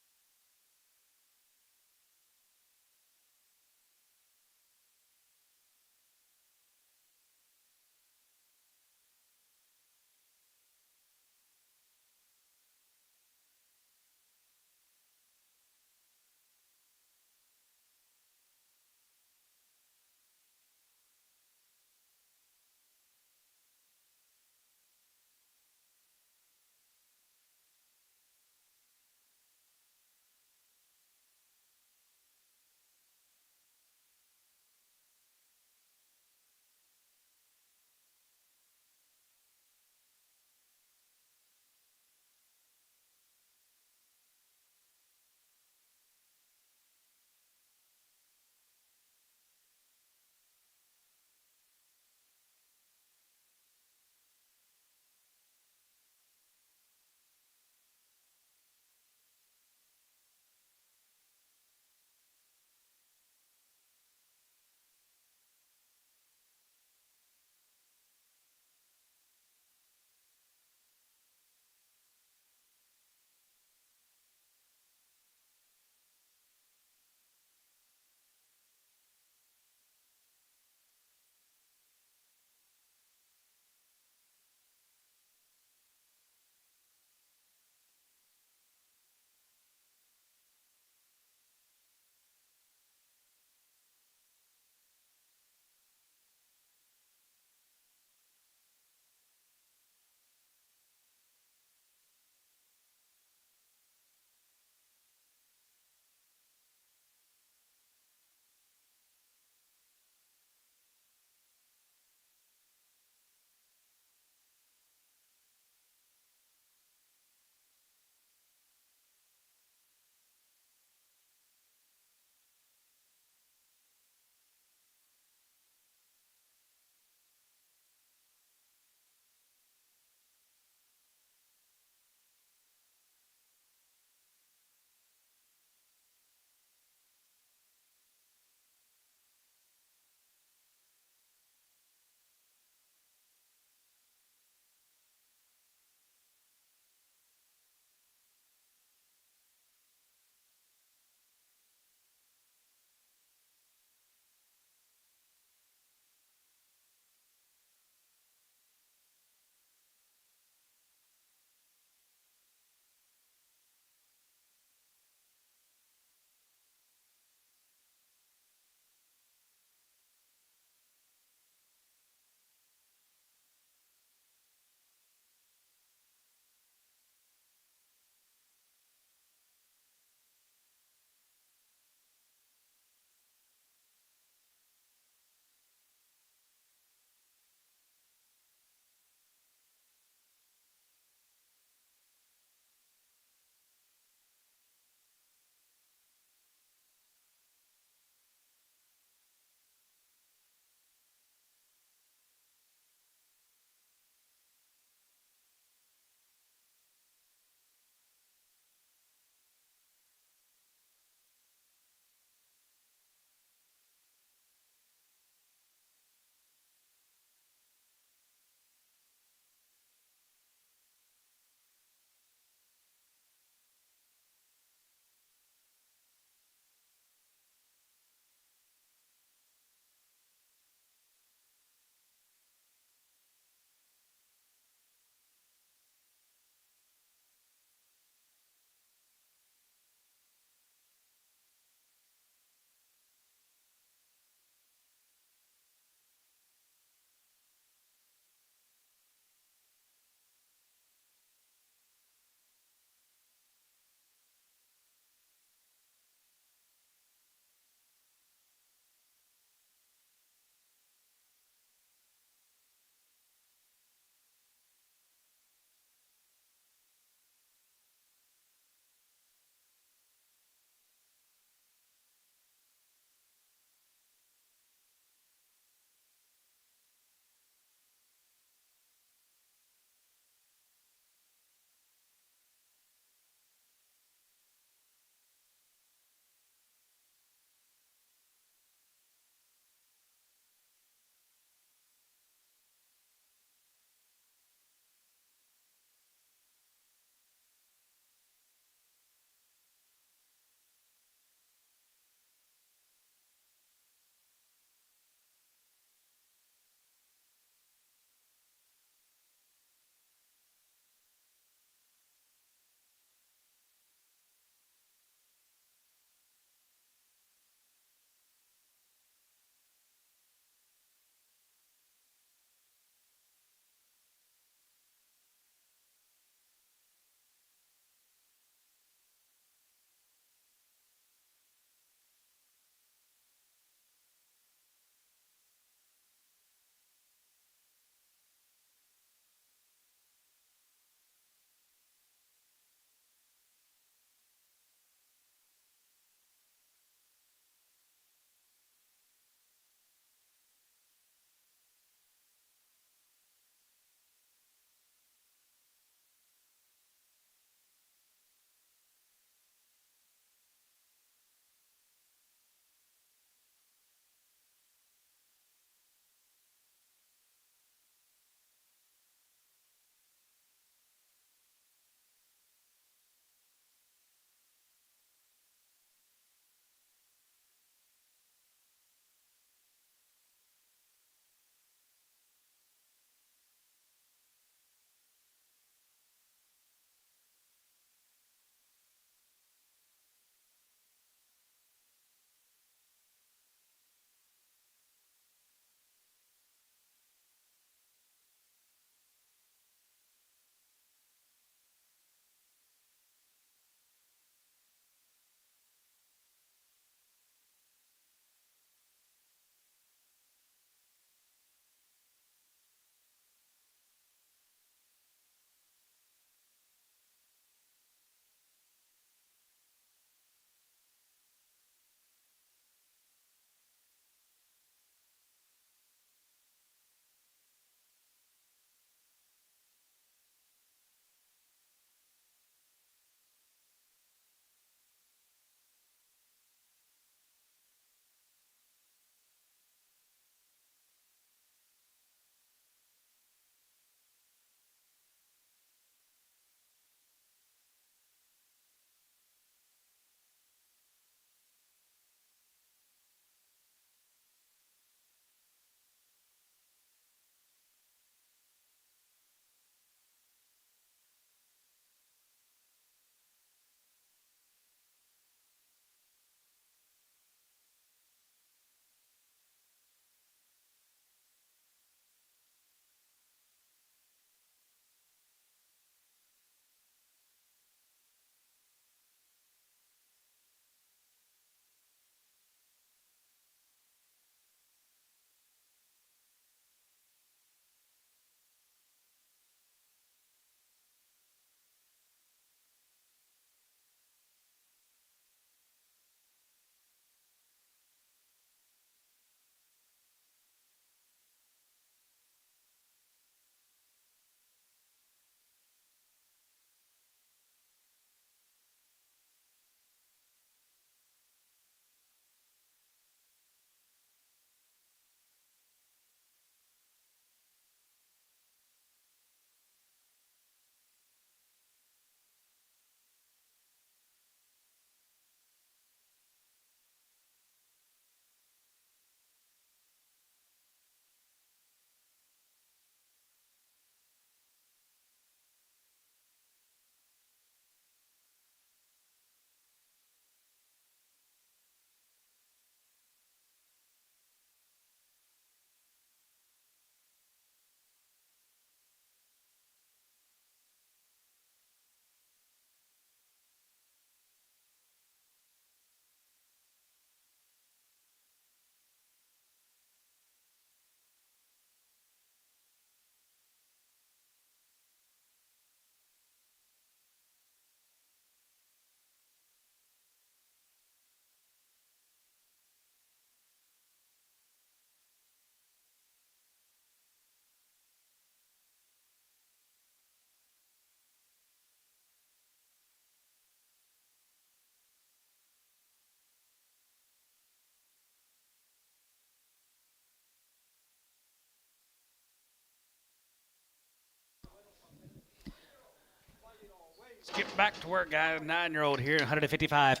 Get back to work, guys. 9-year-old here, 155.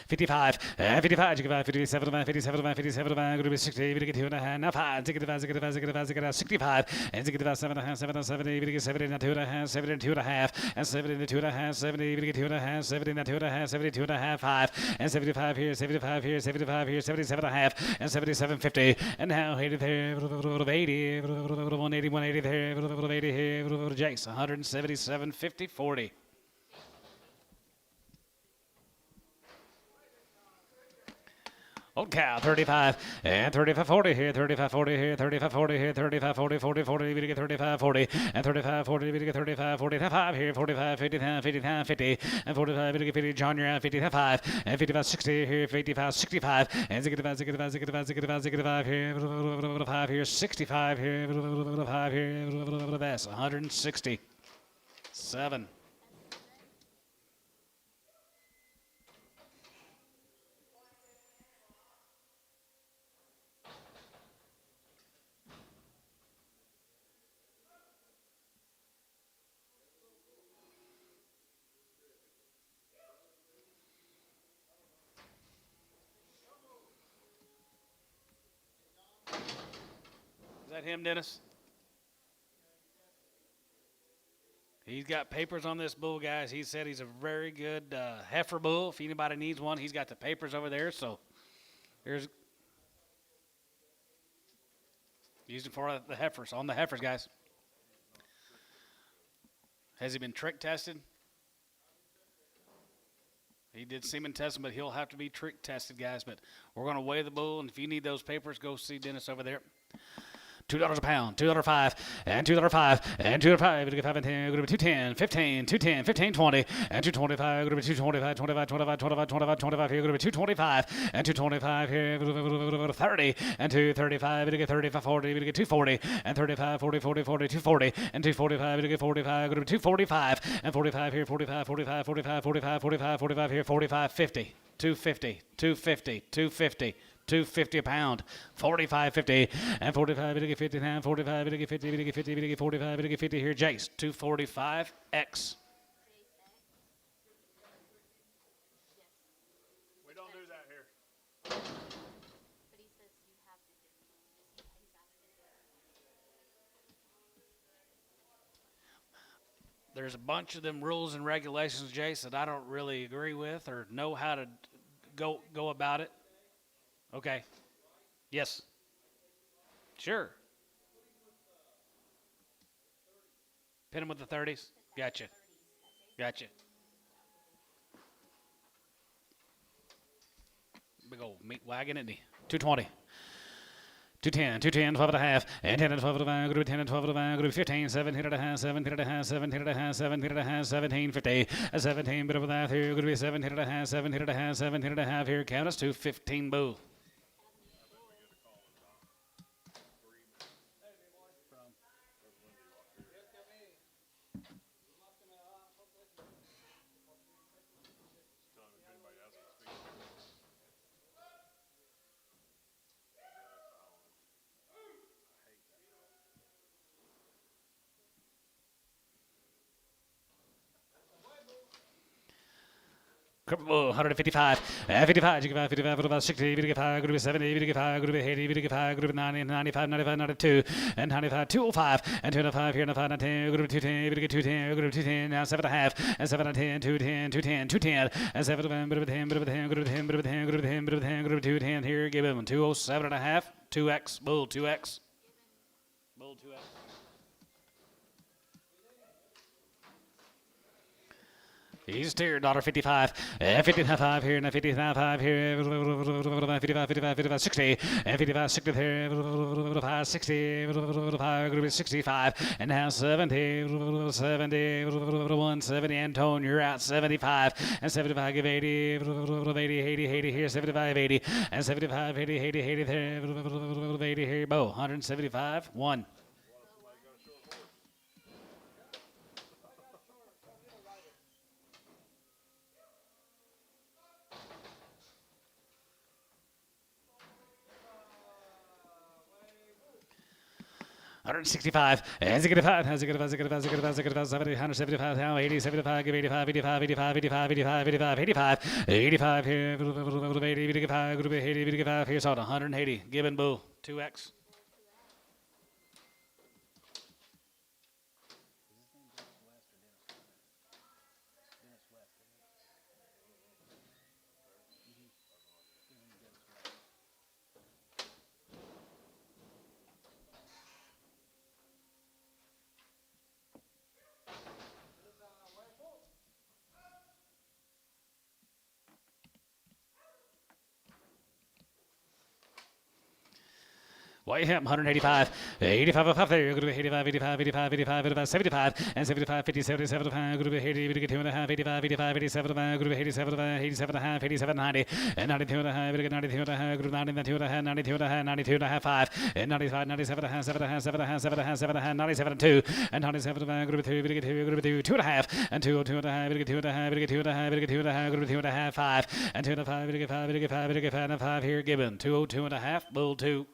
55, 55, 55, 57, 57, 57, going to be 60, we get 2.5, now 5, 65, 65, 65, 65, and 65, 7.5, 7, 70, we get 70, now 2.5, 70, 2.5, and 70, 2.5, 70, we get 2.5, 70, now 2.5, 72.5, 5, and 75 here, 75 here, 75 here, 77.5, and 77.50, and now 80 there, 80, 180, 180 there, 80 here, Jace, 177.50, 40. Old cow, 35, and 35, 40 here, 35, 40 here, 35, 40 here, 35, 40, 40, 40, we get 35, 40, and 35, 40, we get 35, 45 here, 45, 55, 55, 50, and 45, we get 50, John, you're at 55, and 55, 60 here, 55, 65, and 65, 65, 65, 65, 65 here, 5 here, 65 here, 5 here, that's 167. Is that him, Dennis? He's got papers on this bull, guys. He said he's a very good heifer bull. If anybody needs one, he's got the papers over there. So here's using for the heifers, on the heifers, guys. Has he been trick tested? He did semen testing, but he'll have to be trick tested, guys. But we're going to weigh the bull, and if you need those papers, go see Dennis over there. $2 a pound, $2.05, and $2.05, and $2.05, we get 5 and 10, going to be 210, 15, 210, 15, 20, and 225, going to be 225, 25, 25, 25, 25, 25, here, going to be 225, and 225 here, 30, and 235, we get 35, 40, we get 240, and 35, 40, 40, 40, 240, and 245, we get 45, going to be 245, and 45 here, 45, 45, 45, 45, 45, 45 here, 45, 50, 250, 250, 250. $2.50 a pound, 45.50, and 45, we get 50 now, 45, we get 50, we get 50, we get 45, we get 50 here, Jace, 245X. We don't do that here. But he says you have to do it. He's asking. There's a bunch of them rules and regulations, Jace, that I don't really agree with or know how to go about it. Okay. Yes. Sure. Pin him with the 30s. Gotcha. Gotcha. Big old meat wagon, isn't he? 220. 210, 210, 12 and a half, and 10 and 12 and a half, group 10 and 12 and a half, group 15, 17 and a half, 17 and a half, 17 and a half, 17 and a half, 17, 50, 17, bit of that here, gonna be 17 and a half, 17 and a half, 17 and a half here, count us to 15 bull. Oh, 155, 55, 55, 55, 60, 55, group 70, 55, group 80, 55, group 90, 95, 95, 92, and 95, 205, and 205 here, and 5, 10, group 210, 210, group 210, now 7.5, and 7 and 10, 210, 210, 210, and 7 of 10, group 10, group 10, group 10, group 10, group 10, group 210 here, give him 207.5, 2x, bull 2x, bull 2x. He's steered, $1.55, 55 here, and 55 here, 55, 55, 55, 60, and 55, 60 here, 5, 60, 5, group 65, and now 70, 70, 170, Antone, you're out, 75, and 75, give 80, 80, 80, 80 here, 75, 80, and 75, 80, 80, 80 there, 80 here, Bo, 175, 1. 165, and 65, 70, 175, now 80, 75, give 85, 85, 85, 85, 85, 85, 85, 85 here, 80, 85, group 80, 85 here, so 180, Gibbon Bull, 2X. Whiteham, 185, 85 of there, group 85, 85, 85, 85, 85, 75, and 75, 50, 70, 75, group 80, 2.5, 85, 85, 87, group 87, 87.5, 87, 90, and 92.5, 92.5, group 92.5, 92.5, 92.5, 5, and 95, 97.5, 7.5, 7.5, 7.5, 97, 2, and 97, group 2, group 2, 2.5, and 2, 2.5, 2.5, 2.5, 2.5, group 2.5, 5, and 2.5, 5, 5, 5, 5 here, Gibbon, 202.5, Bull 2.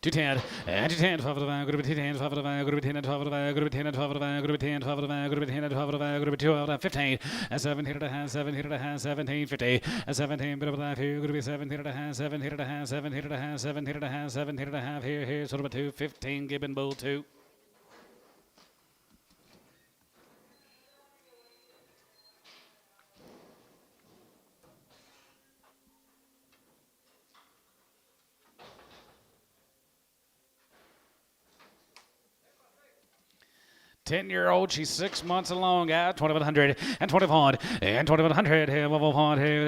210, and 210, 12 of the group 10, 12 of the group 10, 12 of the group 10, 12 of the group 10, 12 of the group 10, 12 of the group 12, 15, and 17 and a half, 17 and a half, 17, 50, and 17, bit of life here, group 17 and a half, 17 and a half, 17 and a half, 17 and a half, 17 and a half, here, sort of a 2, 15, Gibbon Bull 2. Ten-year-old, she's 6 months along, 2100 and 21 and 2100,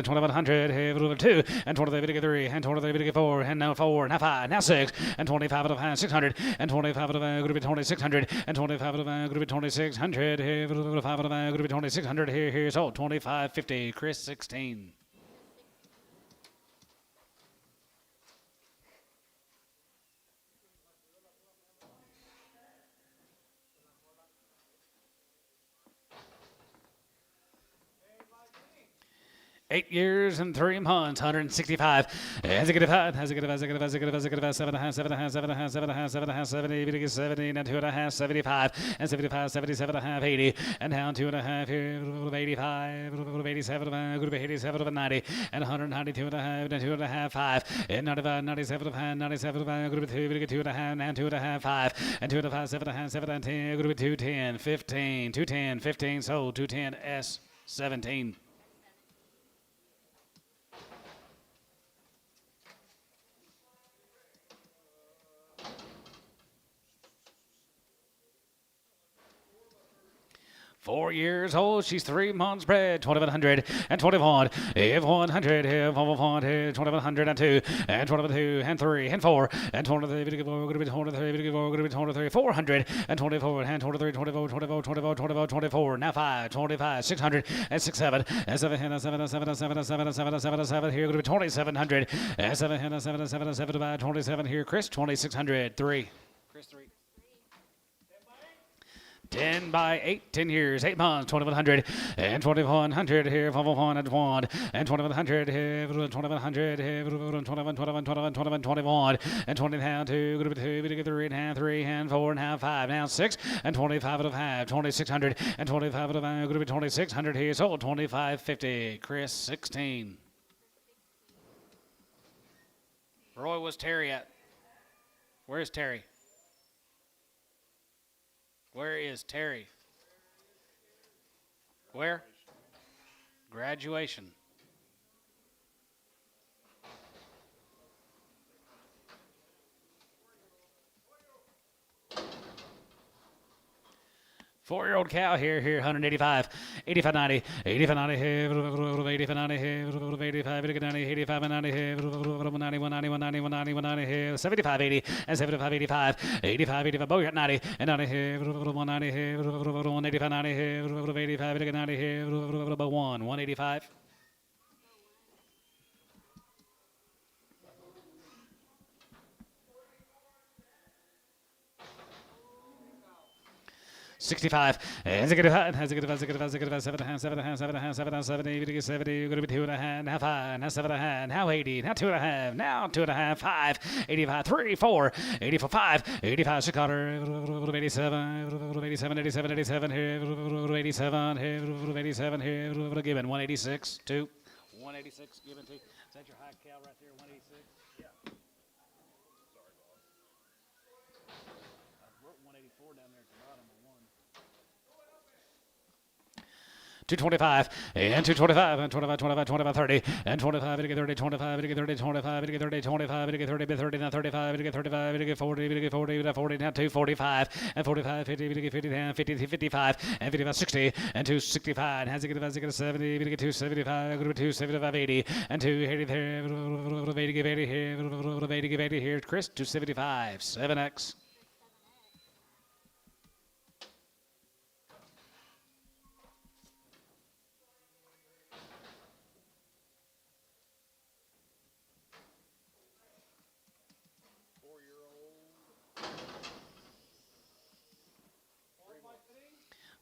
2100, 2 and 23, and 23, and now 4, now 5, now 6, and 25 of 600, and 25 of group 2600, and 25 of group 2600, 5 of group 2600, here, so 2550, Chris 16. 8 years and 3 months, 165. As a good five, as a good 7.5, 70, and 2.5, 75, and 75, 77.5, 80, and down 2.5 here, 85, 87, group 87, 90, and 192.5, and 2.5, 5, and 95, 97, 97, group 2, 2.5, and 2.5, 5, and 2.5, 7.5, 7, 10, group 210, 15, 210, 15, so 210 S 17. 4 years old, she's 3 months bred, 2100 and 21, if 100, if 100, 2100 and 2, and 22, and 3, and 4, and 23, 23, 400, and 24, and 23, 24, 24, 24, 24, 24, now 5, 25, 600, and 6, 7, and 7, and 7, and 7, and 7, and 7, and 7, and 7, and 7, here, going to be 2700, and 7, and 7, and 7, and 7, by 27 here, Chris, 2600, 3. Chris, 3. 10 by 8, 10 years, 8 months, 2100, and 2100 here, 1 and 1, and 2100 here, 2100 here, 21, 21, 21, 21, 21, and 20 down 2, group 2, 3 and half, 3 and 4 and half, 5, now 6, and 25 out of half, 2600, and 25 out of half, group 2600 here, sold 2550, Chris 16. Roy, was Terry at? Where's Terry? Where is Terry? Where? Graduation. Four-year-old cow here, 185, 85, 90, 85, 90, 85, 90, 85, 90, 85, 90, 91, 91, 91, 90, 75, 80, and 75, 85, 85, 85, Boyart 90, and 90, 190, 185, 90, 85, 90, 185. 65. And a good has a good has a good has a good 7.5, 7.5, 7.5, 7.5, 70, 70, going to be 2.5, now 5, now 7.5, now 80, now 2.5, now 2.5, 5, 85, 3, 4, 84, 5, 85, Chicago, 87, 87, 87, 87, here, 87, here, 87, here, given 186, 2, 186, given 2. Is that your high cal right there, 186? Yeah. Sorry, boss. I wrote 184 down there at the bottom of 1. 225 and 225 and 25, 25, 25, 30 and 25, 30, 25, 30, 25, 30, 25, 30, 30, now 35, 35, 40, 40, 40, now 245 and 45, 50, 50, 50, 55 and 55, 60 and 265 has a good 70, 275, 275, 80 and 280 there, 80, give 80 here, 80, give 80 here, Chris, 275, 7X.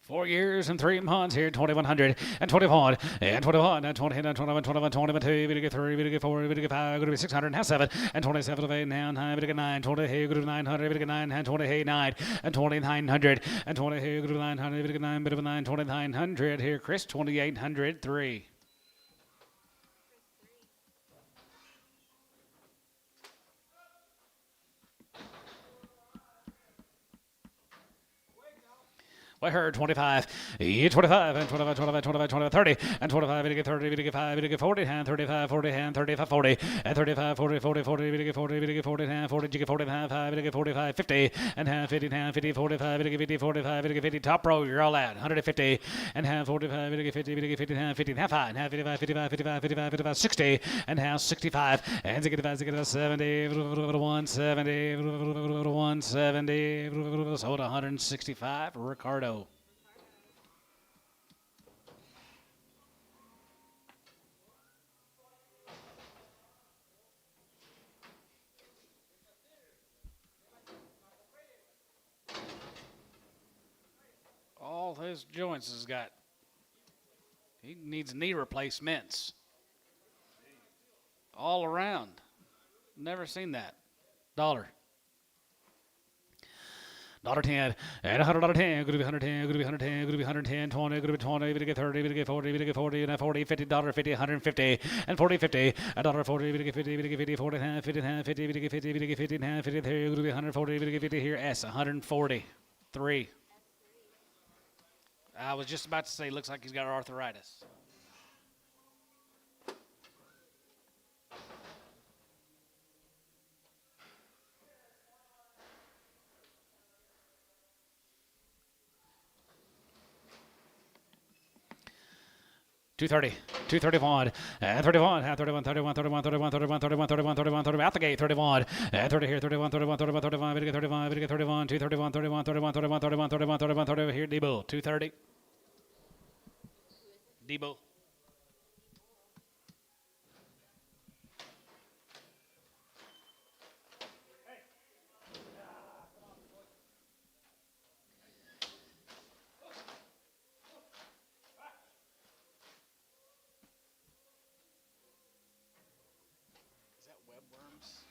4 years and 3 months here, 2100 and 21 and 21 and 20 and 21, 21, 22, we get 3, we get 4, we get 5, going to be 600 and 7 and 27 of 8 now, 9, we get 9, 20, hey, go to 900, we get 9 and 20, hey, 9 and 2900 and 20, hey, go to 900, we get 9, bit of a 9, 2900 here, Chris, 2800, 3. I heard 25, 25, and 25, 25, 25, 25, 30, and 25, we get 30, we get 5, we get 40, and 35, 40, and 35, 40, and 35, 40, 40, 40, we get 40, we get 40, and 40, you get 40, and 5, we get 45, 50, and half 50, and 50, 45, we get 50, 45, we get 50, top row, you're all at 150, and half 45, we get 50, we get 50, and 50, and half 5, and half 55, 55, 55, 55, 55, 60, and half 65, and 65, 70, 170, 170, sold 165, Ricardo. All his joints has got. He needs knee replacements. All around. Never seen that. $10. $10 and $100, could be 110, could be 110, could be 110, 20, could be 20, we get 30, we get 40, we get 40, and 40, $50, 50, 150, and 40, 50, $1.40, we get 50, we get 50, 40, 50, 50, we get 50, we get 50, 50, there, could be 140, we get 50 here, S, 140, 3. I was just about to say, looks like he's got arthritis. $230, $231, and 31, 31, 31, 31, 31, 31, 31, 31, 31, 31, out the gate, 31, and 30 here, 31, 31, 31, 35, we get 35, we get 31, 231, 31, 31, 31, 31, 31, 31, 31, here, Debo, 230. Debo. Is that webworms?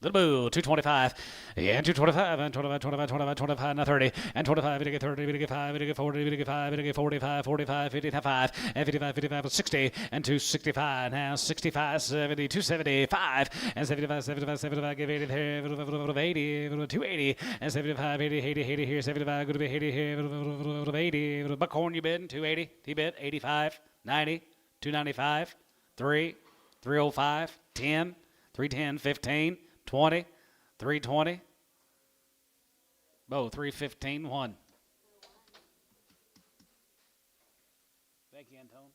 Little boo, 225, and 225, and 25, 25, 25, 25, now 30, and 25, we get 30, we get 5, we get 40, we get 5, we get 45, 45, 55, and 55, 55, 60, and 265, now 65, 70, 275, and 75, 75, 75, give 80 here, 80, 280, and 75, 80, 80, 80 here, 75, good to be 80 here, 80, buckhorn you bid, 280, T-bid, 85, 90, 295, 3, 305, 10, 310, 15, 20, 320. Bo, 315, 1. Thank you, Antone.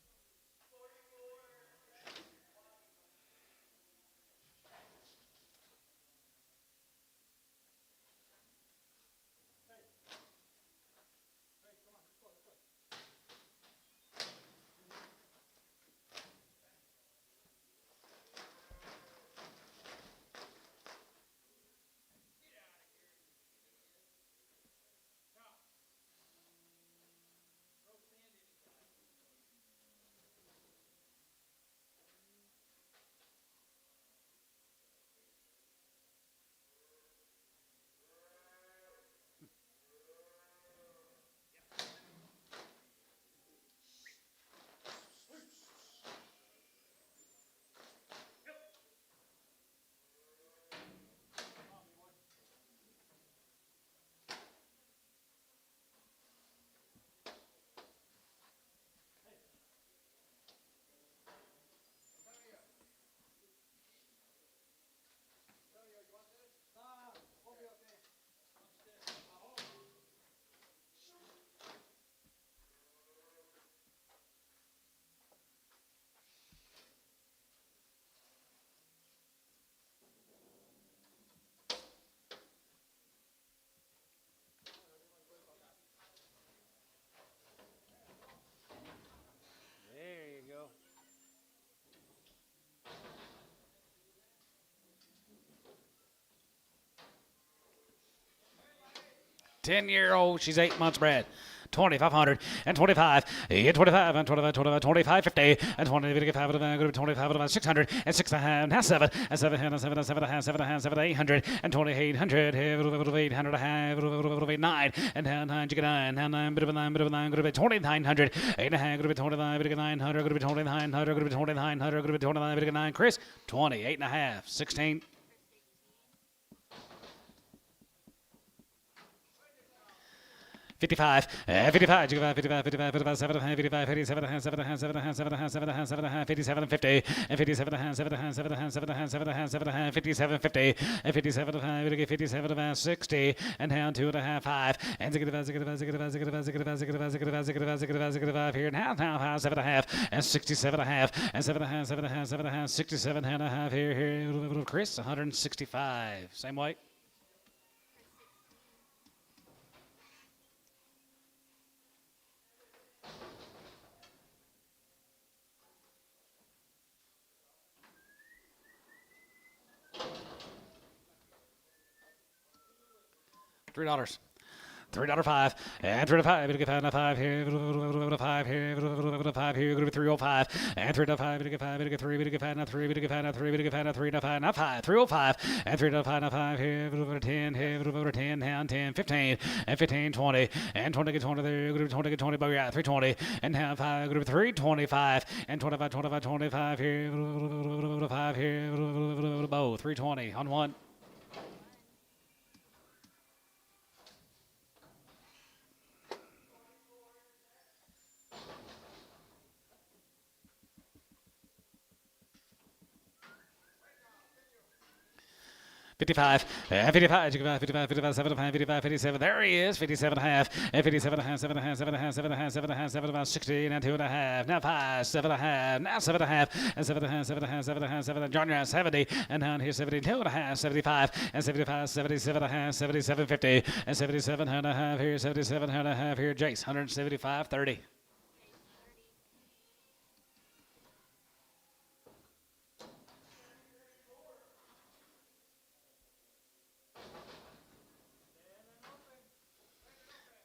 There you go. 10-year-old, she's 8 months bred. 2,500 and 25, and 25, and 25, 25, 25, 50, and 20, 25, 25, 600, and 6 and a half, 7, and 7, and 7, and 7, and 7, and 7, 800, and 2,800, 800, 9, and 9, you get 9, 9, bit of 9, bit of 9, going to be 2,900, 8 and a half, going to be 29, bit of 900, going to be 2,900, going to be 2,900, going to be 29, bit of 9, Chris, 20, 8 and a half, 16. 55, 55, 55, 55, 55, 7, 55, 57, 7, 7, 7, 7, 7, 57, 50, and 57, 7, 7, 7, 7, 7, 57, 50, and 57, 57, 60, and down 2.5, 5, and 5 here, now 7.5, and 67.5, and 7.5, 7.5, 7.5, 67.5 here, Chris, 165, same weight. $3. $3.05 and $3.05. We get 5 here. 5 here. 5 here. Going to be 305 and 3.5. We get 5. We get 3. We get 5 now 3. We get 5 now 3. We get 5 now 3.5 now 5. 305 and 3.5 now 5 here. Over 10 here. Over 10 down 10 15 and 15 20 and 20 get 20 there. Going to be 20 get 20. But yeah 320 and now 5. Going to be 325 and 25 25 25 here. 5 here. Bow 320 on 1. 55, 55, 55, 55, 75, 55, 57. There he is, 57 and a half, and 57 and a half, 7 and a half, 7 and a half, 7 and a half, 7 and a half, 7 and a half, 60, and 2 and a half. Now 5, 7 and a half, now 7 and a half, and 7 and a half, 7 and a half, 7 and a half, 7 and a half. John, you're at 70, and down here 72 and a half, 75, and 75, 77 and a half, 77, 50, and 77 and a half here, 77 and a half here. Jace, 175, 30.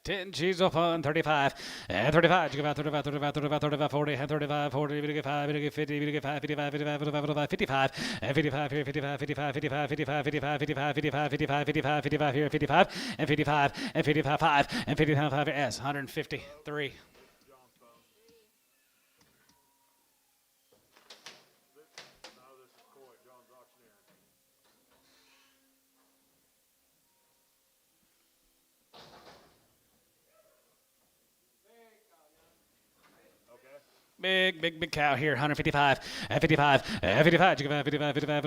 10 10 cheese off on 35. And 35. You give out 35, 35, 35, 35, 40, and 35, 40, you get 5, you get 50, you get 5, 55, 55, 55, 55, and 55 here, 55, 55, 55, 55, 55, 55, 55, 55, 55, 55 here, 55, and 55, and 55, 5, and 55, 5, yes, 153. John's phone. No, this is Coy, John's auctioneer. Okay. Big cow here, 155, 55, 55, 55, 55, 55, 55, 55,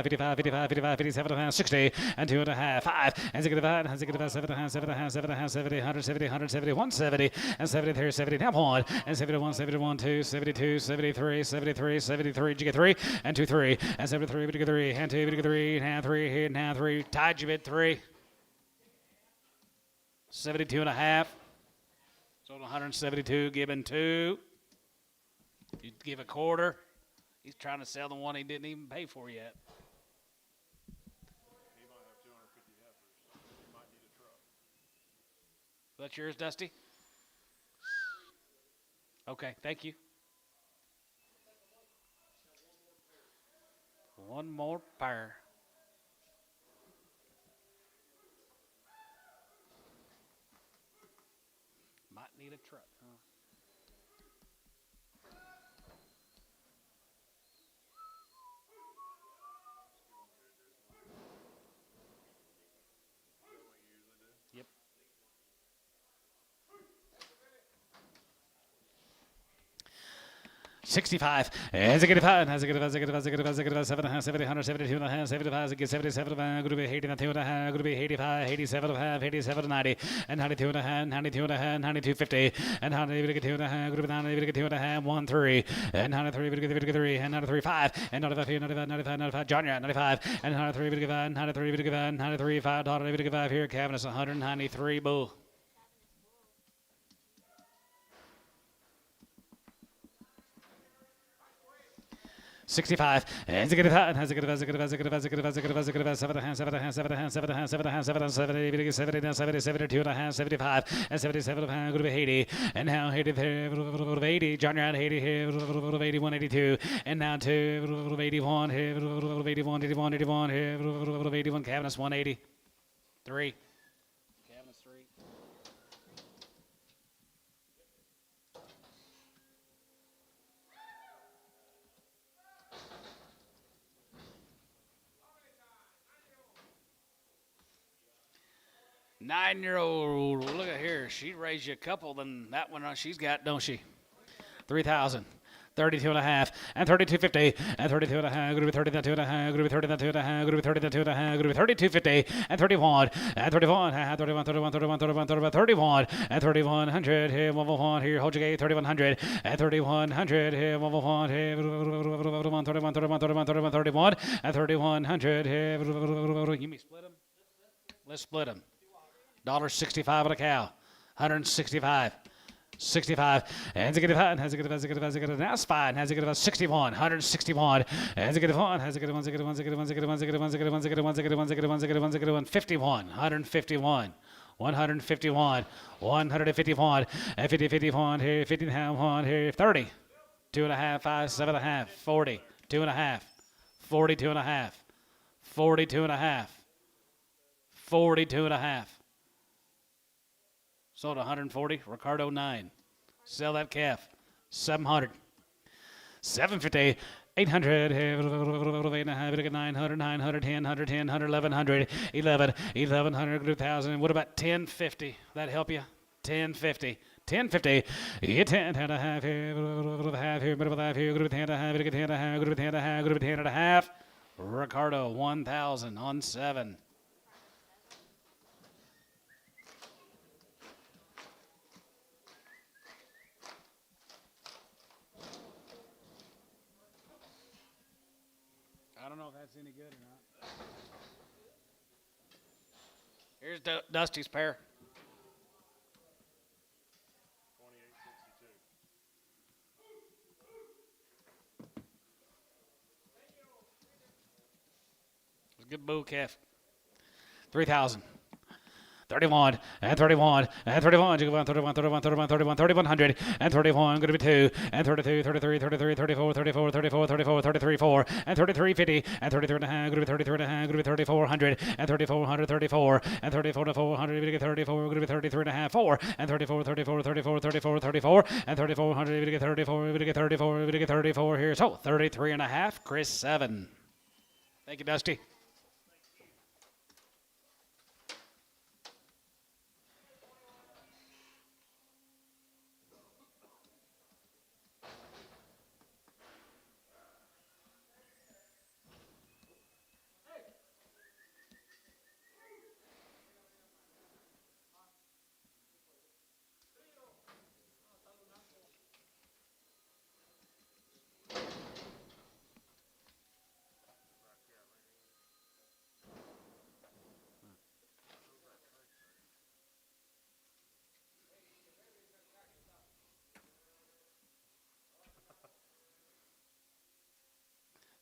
55, 55, 55, 57, 60, and 2.5, 5, and 65, and 65, 7.5, 7.5, 7.5, 70, 170, 170, 170, and 73, 70, now 1, and 71, 71, 2, 72, 73, 73, 73, you get 3, and 2, 3, and 73, you get 3, and 2, you get 3, and 3, and 3, tied you bid 3, 72.5. Sold 172, given 2. You give a quarter. He's trying to sell the one he didn't even pay for yet. He might have 250 heifers. He might need a truck. That's yours, Dusty? Okay, thank you. One more pair. Might need a truck, huh? Yep. 65. As a good 5. As a good 5. As a good 5. As a good 5. As a good 5. 7.5. 70. 172 and a half. 75. As a good 77. Going to be 80 and 2 and a half. Going to be 85. 87 and a half. 87 and 90. And 92 and a half. 92 and a half. 92 50. And 92 and a half. Going to be 92 and a half. 1 3. And 93 3. And 93 5. And 95 here. 95 95 95. John, you're at 95. And 93 5. 93 5. 93 5. 5 here. Kevin is 193 bull. $65. As a good as a good as a good as a good as a good as a good as a good as 7.5 7.5 7.5 7.5 7.5 70 70 70 72 and a half 75 and 77 and a half. Going to be 80 and now 80 John, you're at 80 here 81 82 and now to 81 here 81 81 81 here 81 cabinets 180 3 cabinets 3. Nine-year-old, look at here. She raised you a couple than that one she's got, don't she? 3,000. 32 and a half, and 32.50, and 32 and a half, going to be 32 and a half, going to be 32 and a half, going to be 32 and a half, going to be 32.50, and 31, and 31, 31, 31, 31, 31, 31, 31, and 3,100 here, 1 here, hold your gate, 3,100, and 3,100 here, 1 here, 31, 31, 31, 31, 31, 31, and 3,100 here. You may split them? Let's split them. $1.65 on a cow, 165. 65, has a good one, has a good one, has a good one, has a good one. That's fine. Has a good one, 61, 161. Has a good one, has a good one, has a good one, has a good one, has a good one, has a good one, has a good one, has a good one, has a good one, has a good one, has a good one, has a good one, 51, 151. 151, 151, and 50, 51 here, 50 and a half, 1 here, 30, 2 and a half, 5, 7 and a half, 40, 2 and a half, 42 and a half, 42 and a half, 42 and a half. Sold 140. Ricardo 9. Sell that calf. 700. 750. 800. 900. 900. 110. 110. 1100. 11. 1100. 1,000. What about 1050? That help you? 1050. 1050. You 10 and a half here. Half here. Middle of half here. Group 10 and a half. Group 10 and a half. Group 10 and a half. Group 10 and a half. Ricardo 1,000 on 7. I don't know if that's any good or not. Here's Dusty's pair. 28.62. It's a good bull calf. 3,000. 31 and 31 and 31. You go on 31, 31, 31, 31, 3100 and 31. Going to be 2 and 32, 33, 33, 34, 34, 34, 34, 33, 4 and 33, 50 and 33 and a half. Going to be 33 and a half. Going to be 3400 and 3400, 34 and 34 to 400. Going to get 34. Going to be 33 and a half. 4 and 34, 34, 34, 34, 34 and 3400. Going to get 34. Going to get 34. Going to get 34 here. So 33 and a half. Chris 7. Thank you, Dusty.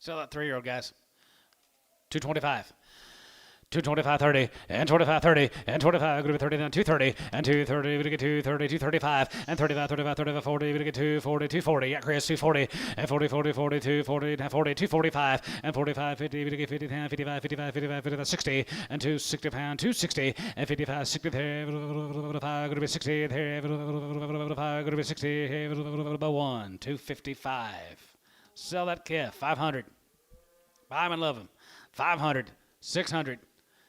Sell that 3-year-old, guys. 225. 225, 30, and 25, 30, and 25, going to be 30, then 230, and 230, we're going to get 230, 235, and 35, 35, 35, 40, we're going to get 240, 240, yeah, Chris, 240, and 40, 40, 40, 240, 40, 245, and 45, 50, we're going to get 50, 10, 55, 55, 55, 55, 60, and 260 pound, 260, and 55, 60, there, going to be 60, there, going to be 60, 1, 255. Sell that calf, 500. Buy 'em and love 'em. 500, 600.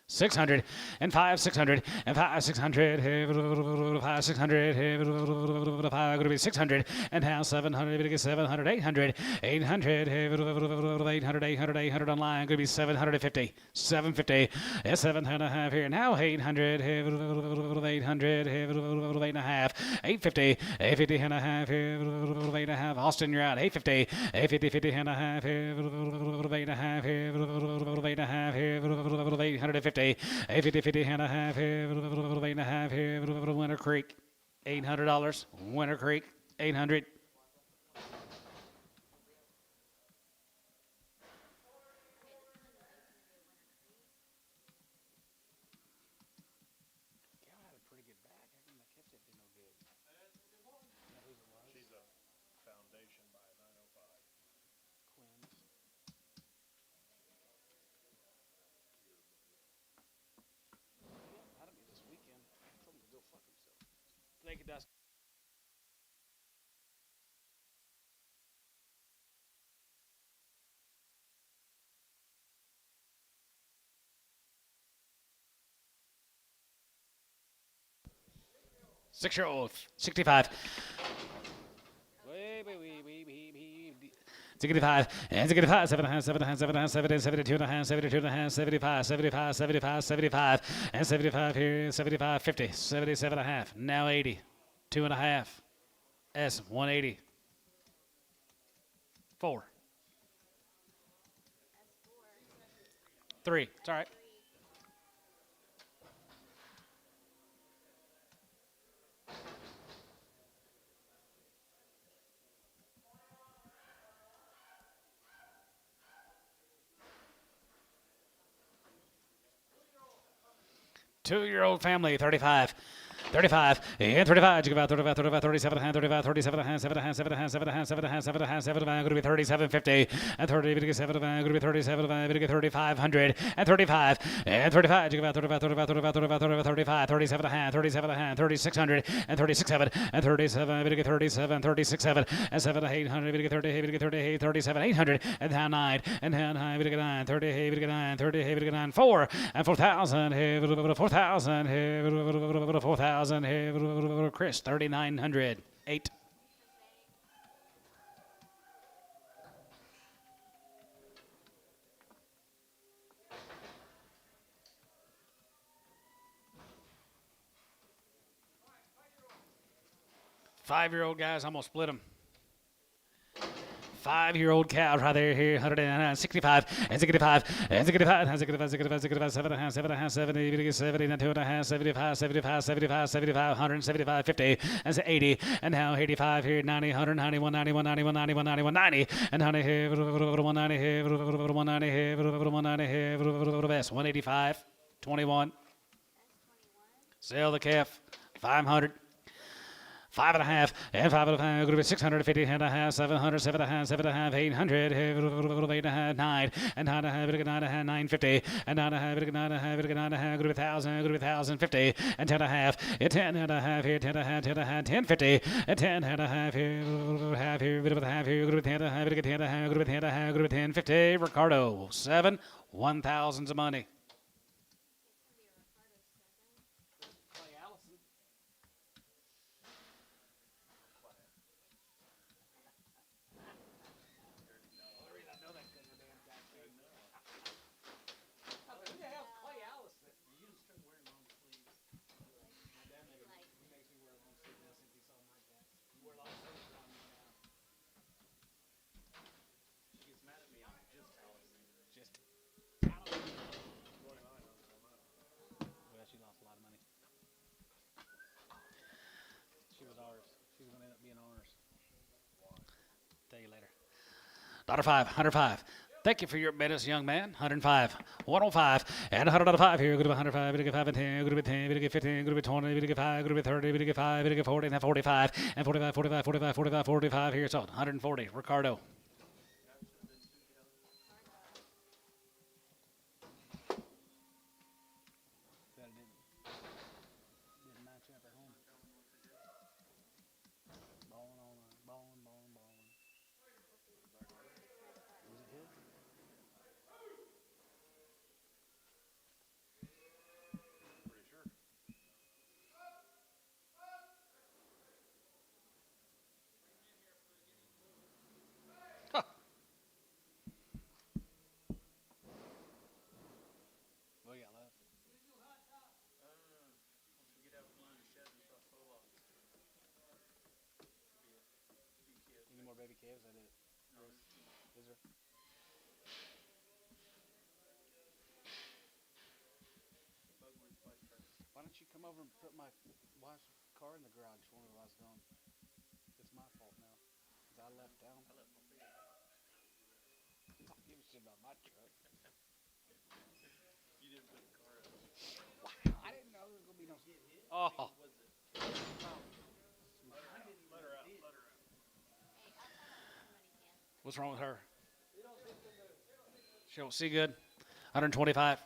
600 and 5 600 and 5 600 5 600 5 going to be 600 and now 700 going to get 700 800 800 800 800 800 online going to be 750 750 and 7.5 here now 800 800 8 and a half 850 850 and a half 8 and a half Austin you're out 850 850 50 and a half 8 and a half 8 and a half 850 850 50 and a half 8 and a half Winter Creek $800 Winter Creek 800 She's a foundation by 905. Thank you, Dustin. Six-year-old, 65. 65 and 65 72 and a half 72 and a half 75 75 75 75 and 75 here 75 50 77 and a half now 80 2 and a half S 180 4 3 it's all right. Two-year-old family, 35. 35 and 35. You go about 35, 35, 37 and 35, 37 and 7 and 7 and 7 and 7 and 7 and 7 and going to be 37.50 and 30. Going to 7 and going to be 37 and going to get 3,500 and 35 and 35. You go about 35, 35, 35, 35, 35, 35, 37 and 37 and 3,600 and 36.7 and 37. Going to get 37, 36.7 and 7 800. Going to get 30, going to get 38, 37, 800 and now 9 and now 9. Going to get 9, 30, going to get 9, 30, going to get 9, 4 and 4,000. 4,000. 4,000. Chris 3,900 8. Five-year-old guys, I'm gonna split them. 5-year-old cow right there here, 165 and 65 and 65 and 65 65 65 7 and a half 7 and a half 70 70 and 2 and a half 75 75 75 75 175 50 and 80 and now 85 here 90 100 91 91 91 91 91 90 and 90 here 190 here 190 here 190 here 185 21 Sell the calf. 500. 5.5 and 5.5. Group 650 and a half. 700. 7.5. 7.5. 800. 8.5. 9 and 9.5. 9.5. 950 and 9.5. 9.5. 9.5. Group 1,000. Group 1,050 and 10.5. 10 and a half here. 10 and a half. 10 and a half. 1050 and 10 and a half here. Half here. Bit of a half here. Group 10 and a half. 10 and a half. Group 10 and a half. Group 1050. Ricardo 7. 1,000's of money. Clay Allison. Who the hell's Clay Allison? You just start wearing long sleeves. My dad makes me wear long sleeves now since he saw my cats. You wear long sleeves around me now. She gets mad at me on just Allison. Just. 29 on that. Well, she lost a lot of money. She was ours. She was going to end up being ours. Tell you later. $5, 105. Thank you for your business, young man. 105, 105, and 105 here. Good 105, good 5 and 10, good 10, good 15, good 20, good 5, good 30, good 5, good 40, and 45, and 45, 45, 45, 45, 45 here. So 140. Ricardo. Pretty sure. What you got left? Once we get out from under the shed and stuff, so long. Any more baby calves? I did. Is there? Why don't you come over and put my wife's car in the garage for me while I was gone? It's my fault now. Because I left town. I left my feet. Don't give a shit about my truck. You didn't put the car up. Wow, I didn't know there was going to be no... Oh. Was it? Let her out. Let her out. Hey, I'll tell him when he can. What's wrong with her? She don't see good. 125.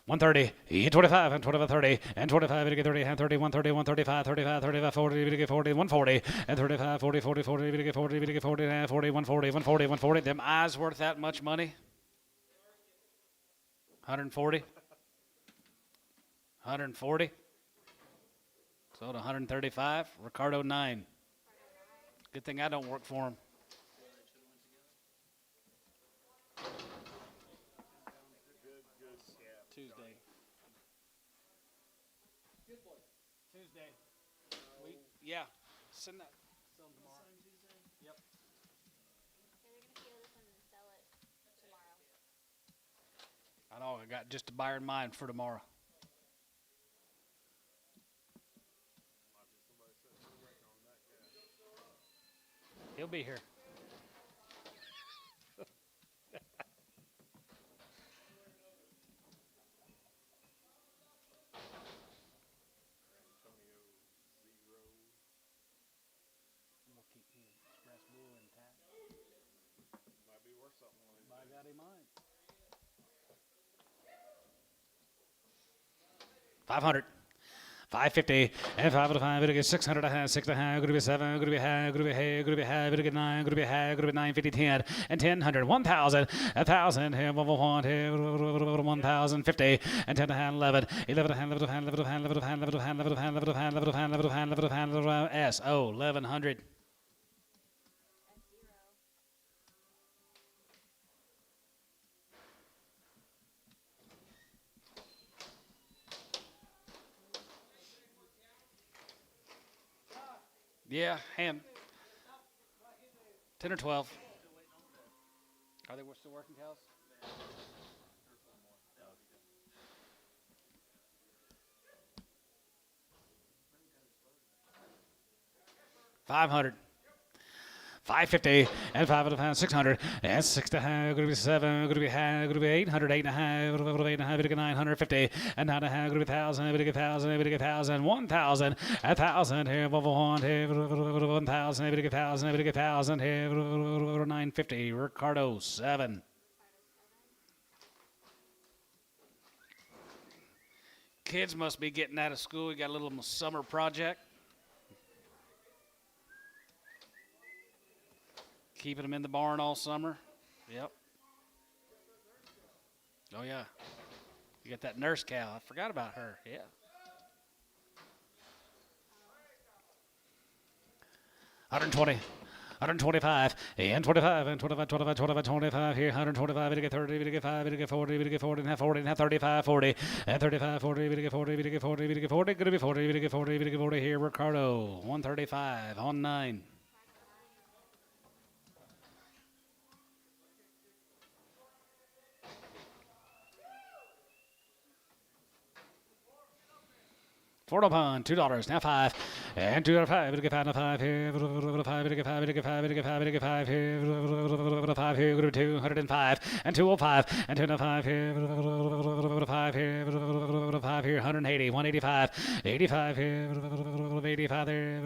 130, 25, and 25, 30, and 25, 30, and 30, 130, 135, 35, 35, 40, 40, 140, and 35, 40, 40, 40, 40, 40, and 40, 140, 140, 140. Them eyes worth that much money? 140? 140? So to 135. Ricardo 9. Good thing I don't work for him. Good scab. Tuesday. Tuesday. Yeah. Send that. Sell them tomorrow. Yep. So they're gonna kill this one and sell it tomorrow. I know. I got just a buyer in mind for tomorrow. Might be somebody sitting there waiting on that cat. He'll be here. Antonio 0. We'll keep him express bull intact. Might be worth something one of these I days. got him mine. 500. 550 and 5 to 5. It'll get 600 to have 6 to have. Gonna be 7. Gonna be high. Gonna be high. Gonna be high. It'll get 9. Gonna be high. Gonna be 9, 50, 10 and 10, 100, 1,000, 1,000, 1,050 and 10 to hand 11. 11 to hand. 11 to hand. 11 to hand. 11 to hand. 11 to hand. 11 to hand. 11 to hand. 11 to hand. 11 to hand. 11 to hand. 11 to hand. S O 1100. That's 0. Yeah, hand. 10 or 12. Are they still working, cows? 500. 550 and 5 and a half, 600 and 6 and a half, going to be 7, going to be half, going to be 800, 8 and a half, 8 and a half, 950 and 9 and a half, going to be 1,000, going to get 1,000, going to get 1,000, 1,000, 1,000 here, 1, here, 1,000, going to get 1,000, going to get 1,000 here, 950. Ricardo 7. Kids must be getting out of school. We got a little summer project. Keeping them in the barn all summer. Yep. Oh, yeah. You got that nurse cow. I forgot about her. Yeah. $120. 125 and 25 and 25, 25, 25, 25 here, 125, we get 30, we get 5, we get 40, we get 40 and a half, 40 and a half, 35, 40 and 35, 40, we get 40, we get 40, we get 40, going to be 40, we get 40, we get 40 here, Ricardo 135 on 9. Ford Pond, $2. Now 5 and 2.5. We get 5 and 5 here. 5. We get 5. We get 5. We get 5. We get 5 here. 5 here. Go to 205 and 205 and 205 here. 5 here. 5 here. 180. 185. 85 here. 85 there.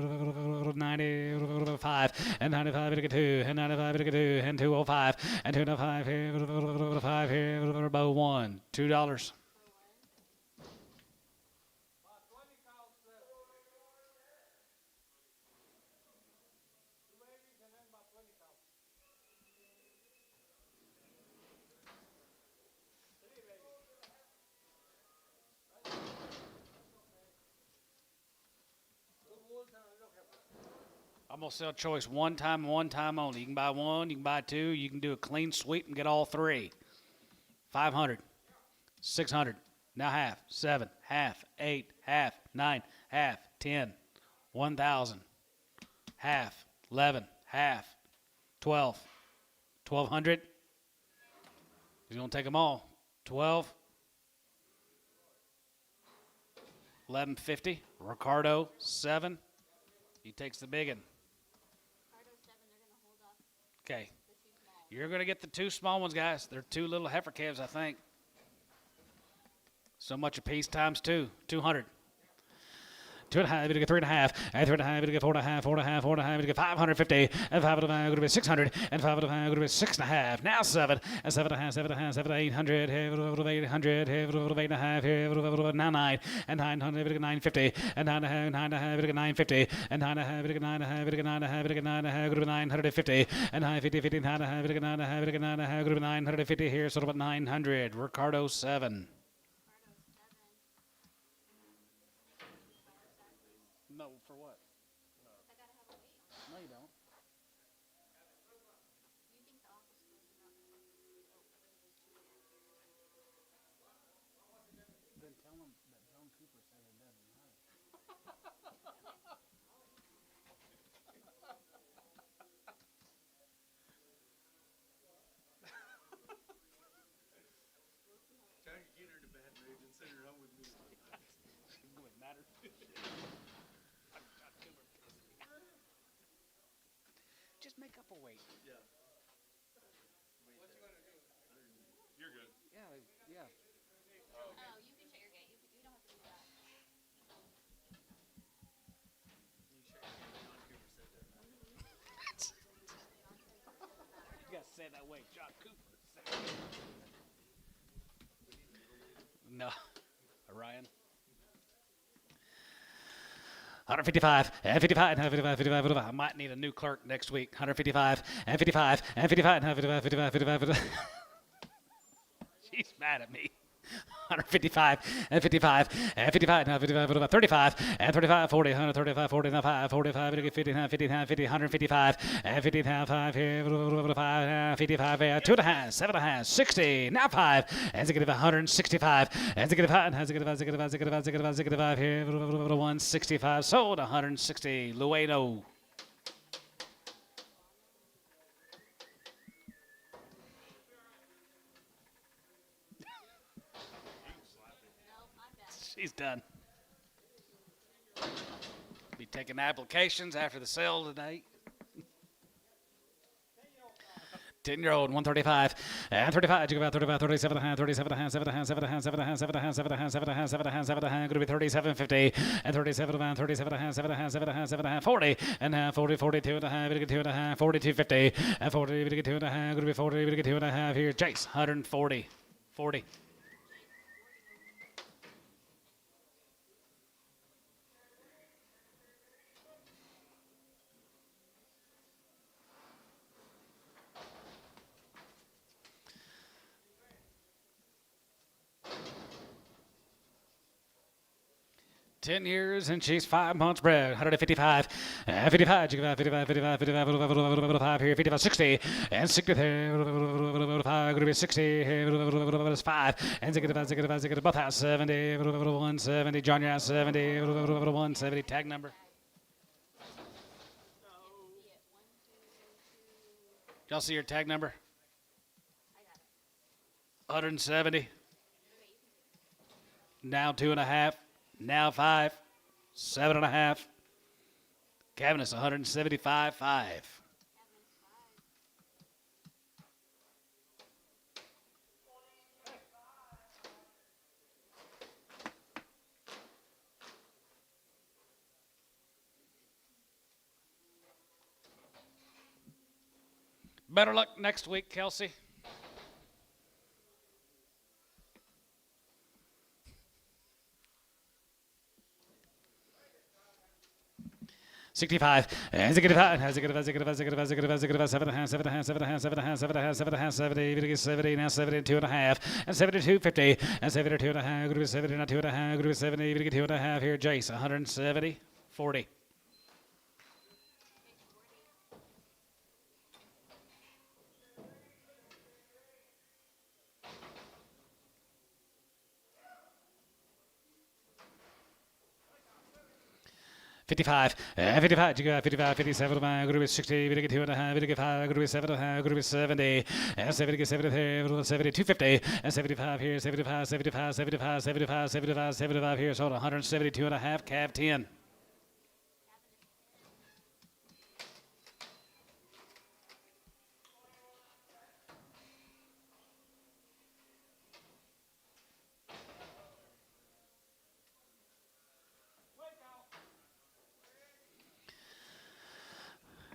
95 and 95. We get 2 and 95. We get 2 and 205 and 205 here. 5 here. Bow 1. $2. I'm going to sell choice one time only. You can buy one, you can buy two, you can do a clean sweep and get all three. 500, 600, now half, 7, half, 8, half, 9, half, 10, 1,000, half, 11, half, 12, 1,200. He's going to take them all. 12, 1150, Ricardo 7. He takes the big one. Okay. You're going to get the two small ones, guys. They're two little heifer calves, I think. So much a piece times 2. 200. 2.5, we get 3.5, and 3.5, we get 4.5, 4.5, 4.5, we get 550, and 5.5, going to be 600, and 5.5, going to be 6.5. Now 7, and 7.5, 7.5, 7, 800, 800, 8.5, now 9, and 900, we get 950, and 9.5, 9.5, we get 950, and 9.5, we get 9.5, we get 9.5, we get 9.5, going to be 950, and 950, 50, 9.5, we get 9.5, we get 9.5, going to be 950 here, so about 900. Ricardo 7. No, for what? No, you don't. Then tell them that John Cooper said it doesn't matter. Trying to get her in a bad mood and send her home with me. It wouldn't matter. Just make up a weight. Yeah. What you want to do? You're good. Yeah, yeah. Oh, you can shut your gate. You don't have to do that. You sure John Cooper said that? You gotta say it that way. John Cooper. No. Orion. 155 and 55 and 55, 55, 55. I might need a new clerk next week. 155 and 55 and 55 and 55, 55, 55, 55. She's mad at me. 155 and 55 and 55 and 55, 35 and 35, 40, 135, 45, 45, 50, 50, 155 and 55 here, 55, 2.5, 7.5, 60, now 5, and 165, and 5 here, 165, sold 160, Lueno. She's done. Be taking applications after the sale tonight. 10-year-old, 135. And 35, you go about 35, 37 and a half, 37 and a half, 7 and a half, 7 and a half, 7 and a half, 7 and a half, 7 and a half, 7 and a half, 7 and a half, 7 and a half, going to be 37.50. And 37 and a half, 37 and a half, 7 and a half, 7 and a half, 7 and a half, 40. And half, 40, 42 and a half, 2 and a half, 42.50. And 40, 2 and a half, going to be 40, 2 and a half here. Chase, 140. 40. Ten years and she's 5 months bred. 155. 55. 55, 55, 55, 55 here. 55, 60. And 60 there. 5. Going to be 60. 5. And 65, both house 70. 170. John, you're out 70. 170. Tag number. Y'all see your tag number? 170. Now 2.5. Now 5, 7.5. Cabinet's 175.5. Better luck next week, Kelsey. 65. And 65. 70. Now 72 and a half. And 72.50. And 72 and a half. Going to be 70. Now 2 and a half. Going to be 70. Going to get 2 and a half here. Jace. 170. 40. 55, 55, 55, 57, going to be 60, going to get 2 and a half, going to get 5, going to be 7 and a half, going to be 70, and 70, 73, 70, 250, and 75 here, 75, 75, 75, 75, 75, 75 here, so 172 and a half, calf 10.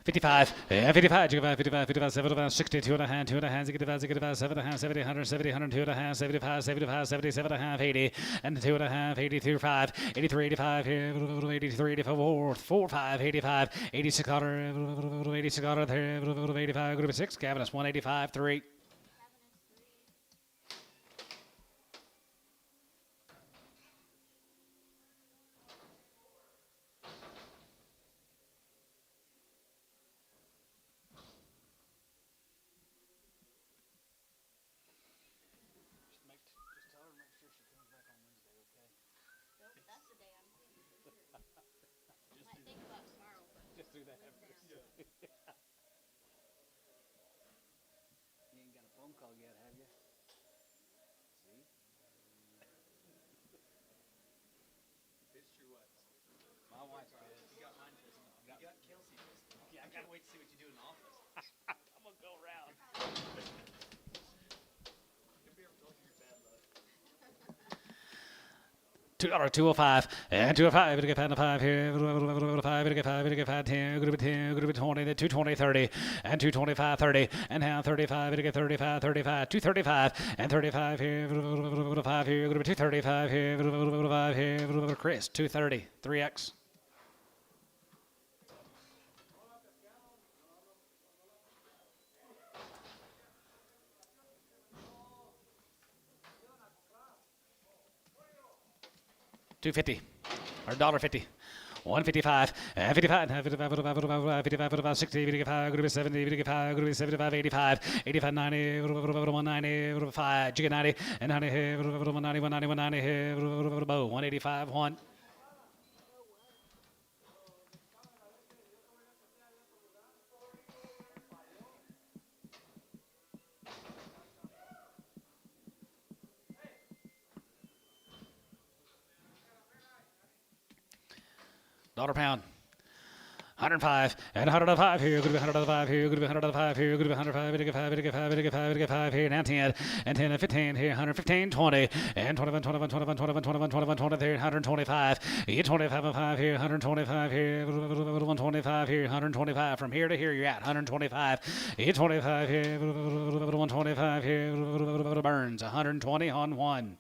$55, 55, 55, 55, 75, 60, 2 and a half, 2 and a half, 65, 65, 7 and a half, 70, 170, 102 and a half, 75, 75, 77 and a half, 80, and 2 and a half, 83, 5, 83, 85, 83, 84, 4, 5, 85, 86 $86, 85, group of 6, cabinets, 185, 3. $2.05 and 205. Gonna get 5 here. 5. Gonna get 5. Gonna get 5. 10. Gonna be 10. Gonna be 20. Then 220. 30 and 225. 30 and now 35. Gonna get 35. 35. 235 and 35 here. 5 here. Gonna be 235 here. 5 here. Chris 230. 3x. $2.50 or $1.50. 155, 55, 55, 60, 55, going to be 70, 55, going to be 75, 85, 85, 90, 190, 5, jigga 90, and 90, 190, 190, 190, 185, 1. $1 pound. 105 and 105 here, good to be 105 here, good to be 105 here, good to be 105, to get 5, to get 5, to get 5, to get 5 here, now 10 and 10 and 15 here, 115, 20 and 21, 21, 21, 21, 21, 21, 20 there, 125, 25 and 5 here, 125 here, 125 here, 125 from here to here, you're at 125, 25 here, 125 here, Burns, 120 on 1.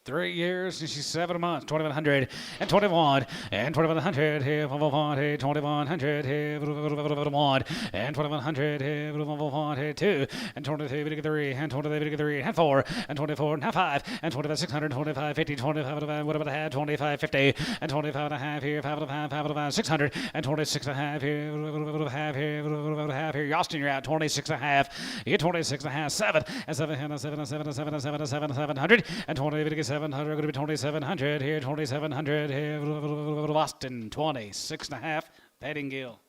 Three years, and she's 7 months, 2,100 and 21 and 2,100 here, 2,100 here, 1 and 2,100 here, 2 and 23 and 23 and 4 and 24 and 5 and 25, 25, 50, 25, whatever the had, 25, 50 and 25 and a half here, 5 and a half, 5 and a half, 600 and 26 and a half here, half here, half here. Austin, you're out 26 and a half, you're 26 and a half, 7 and 7 and 7 and 7 and 7 and 7 and 7, 700 and 20, 700, going to be 2,700 here, 2,700 here, Austin, 26 and a half, Pettingill.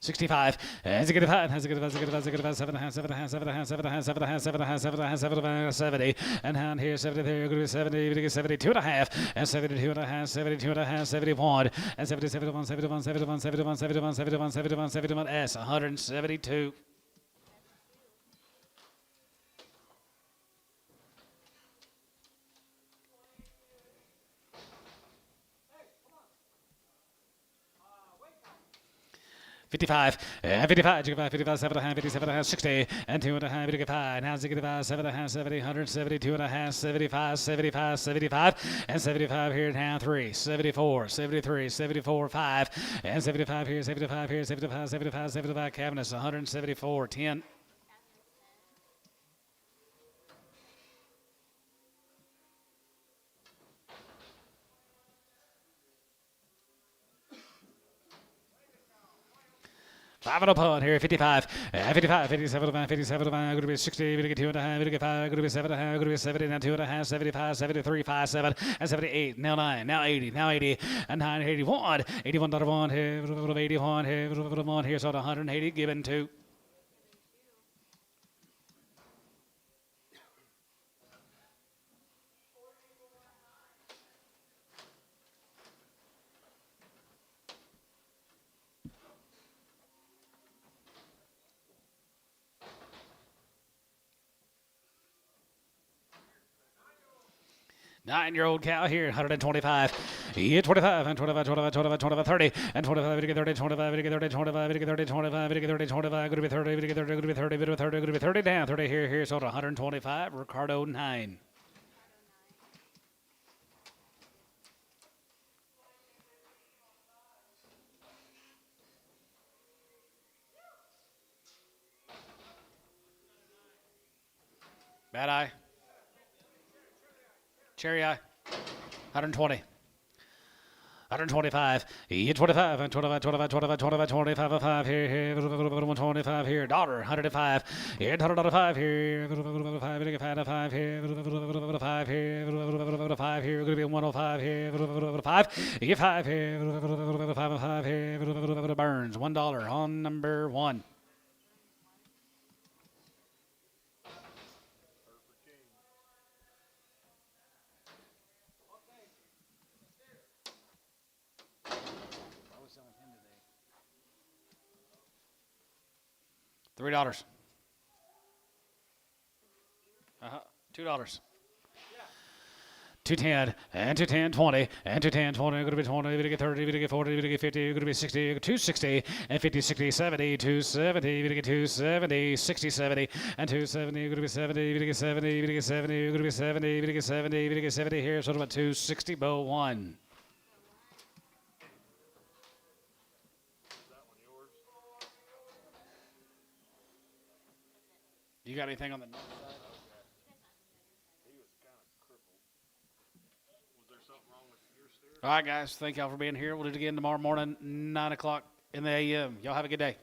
$65 has a good 5, has a good 5, has a good 5, has a good 5, 7 and a half, 7 and a half, 7 and a half, 7 and a half, 7 and a half, 7 and a half, 7 and a half, 7 and a half, 70 and down here 70 there, going to be 70, 72 and a half and 72 and a half, 72 and a half, 71 and 70, 71, 71, 71, 71, 71, 71, 71, 71 S 172. $55 and 55, 55, 7 and a half, 57 and a half, 60 and 2 and a half, 55, now 65, 7 and a half, 70, 172 and a half, 75, 75, 75 and 75 here now 3, 74, 73, 74, 5 and 75 here, 75 here, 75, 75, 75, cabinets 174, 10. Five and a punt here, 55, 55, 57, 57, going to be 60, going to get 2 and a half, going to get 5, going to be 7 and a half, going to be 70, now 2 and a half, 75, 73, 5, 7, and 78, now 9, now 80, now 80, and 9, 81, $81 here, 81 here, 1 here, so 180, given 2. Nine-year-old cow here, 125. Yeah, 25 and 25, 25, 25, 25, 30 and 25, 30, 25, 30, 25, 30, 25, 30, 25, going to be 30, going to be 30, going to be 30, going to be 30 down, 30 here, so 125. Ricardo 9. Bad eye. Cherry eye, 120, 125, 25, and 25, 25, 25, 25, 25, 5 here, 125 here, daughter, 105, 105 here, 5 here, 5 here, 5 here, going to be 105 here, 5, you 5 here, 5 here, Burns, $1 on number 1. $3. $2. 210 and 210, 20 and 210, 20. Going to be 20. Going to get 30. Going to get 40. Going to get 50. Going to be 60. 260 and 50, 60, 70, 270. Going to get 270, 60, 70 and 270. Going to be 70. Going to get 70. Going to get 70. Going to be 70. Going to get 70. Going to get 70 here. So about 260. Bow 1. You got anything on the north side? He was kind of crippled. Was there something wrong with your steer? All right, guys. Thank y'all for being here. We'll do it again tomorrow morning, 9 o'clock in the a.m. Y'all have a good day.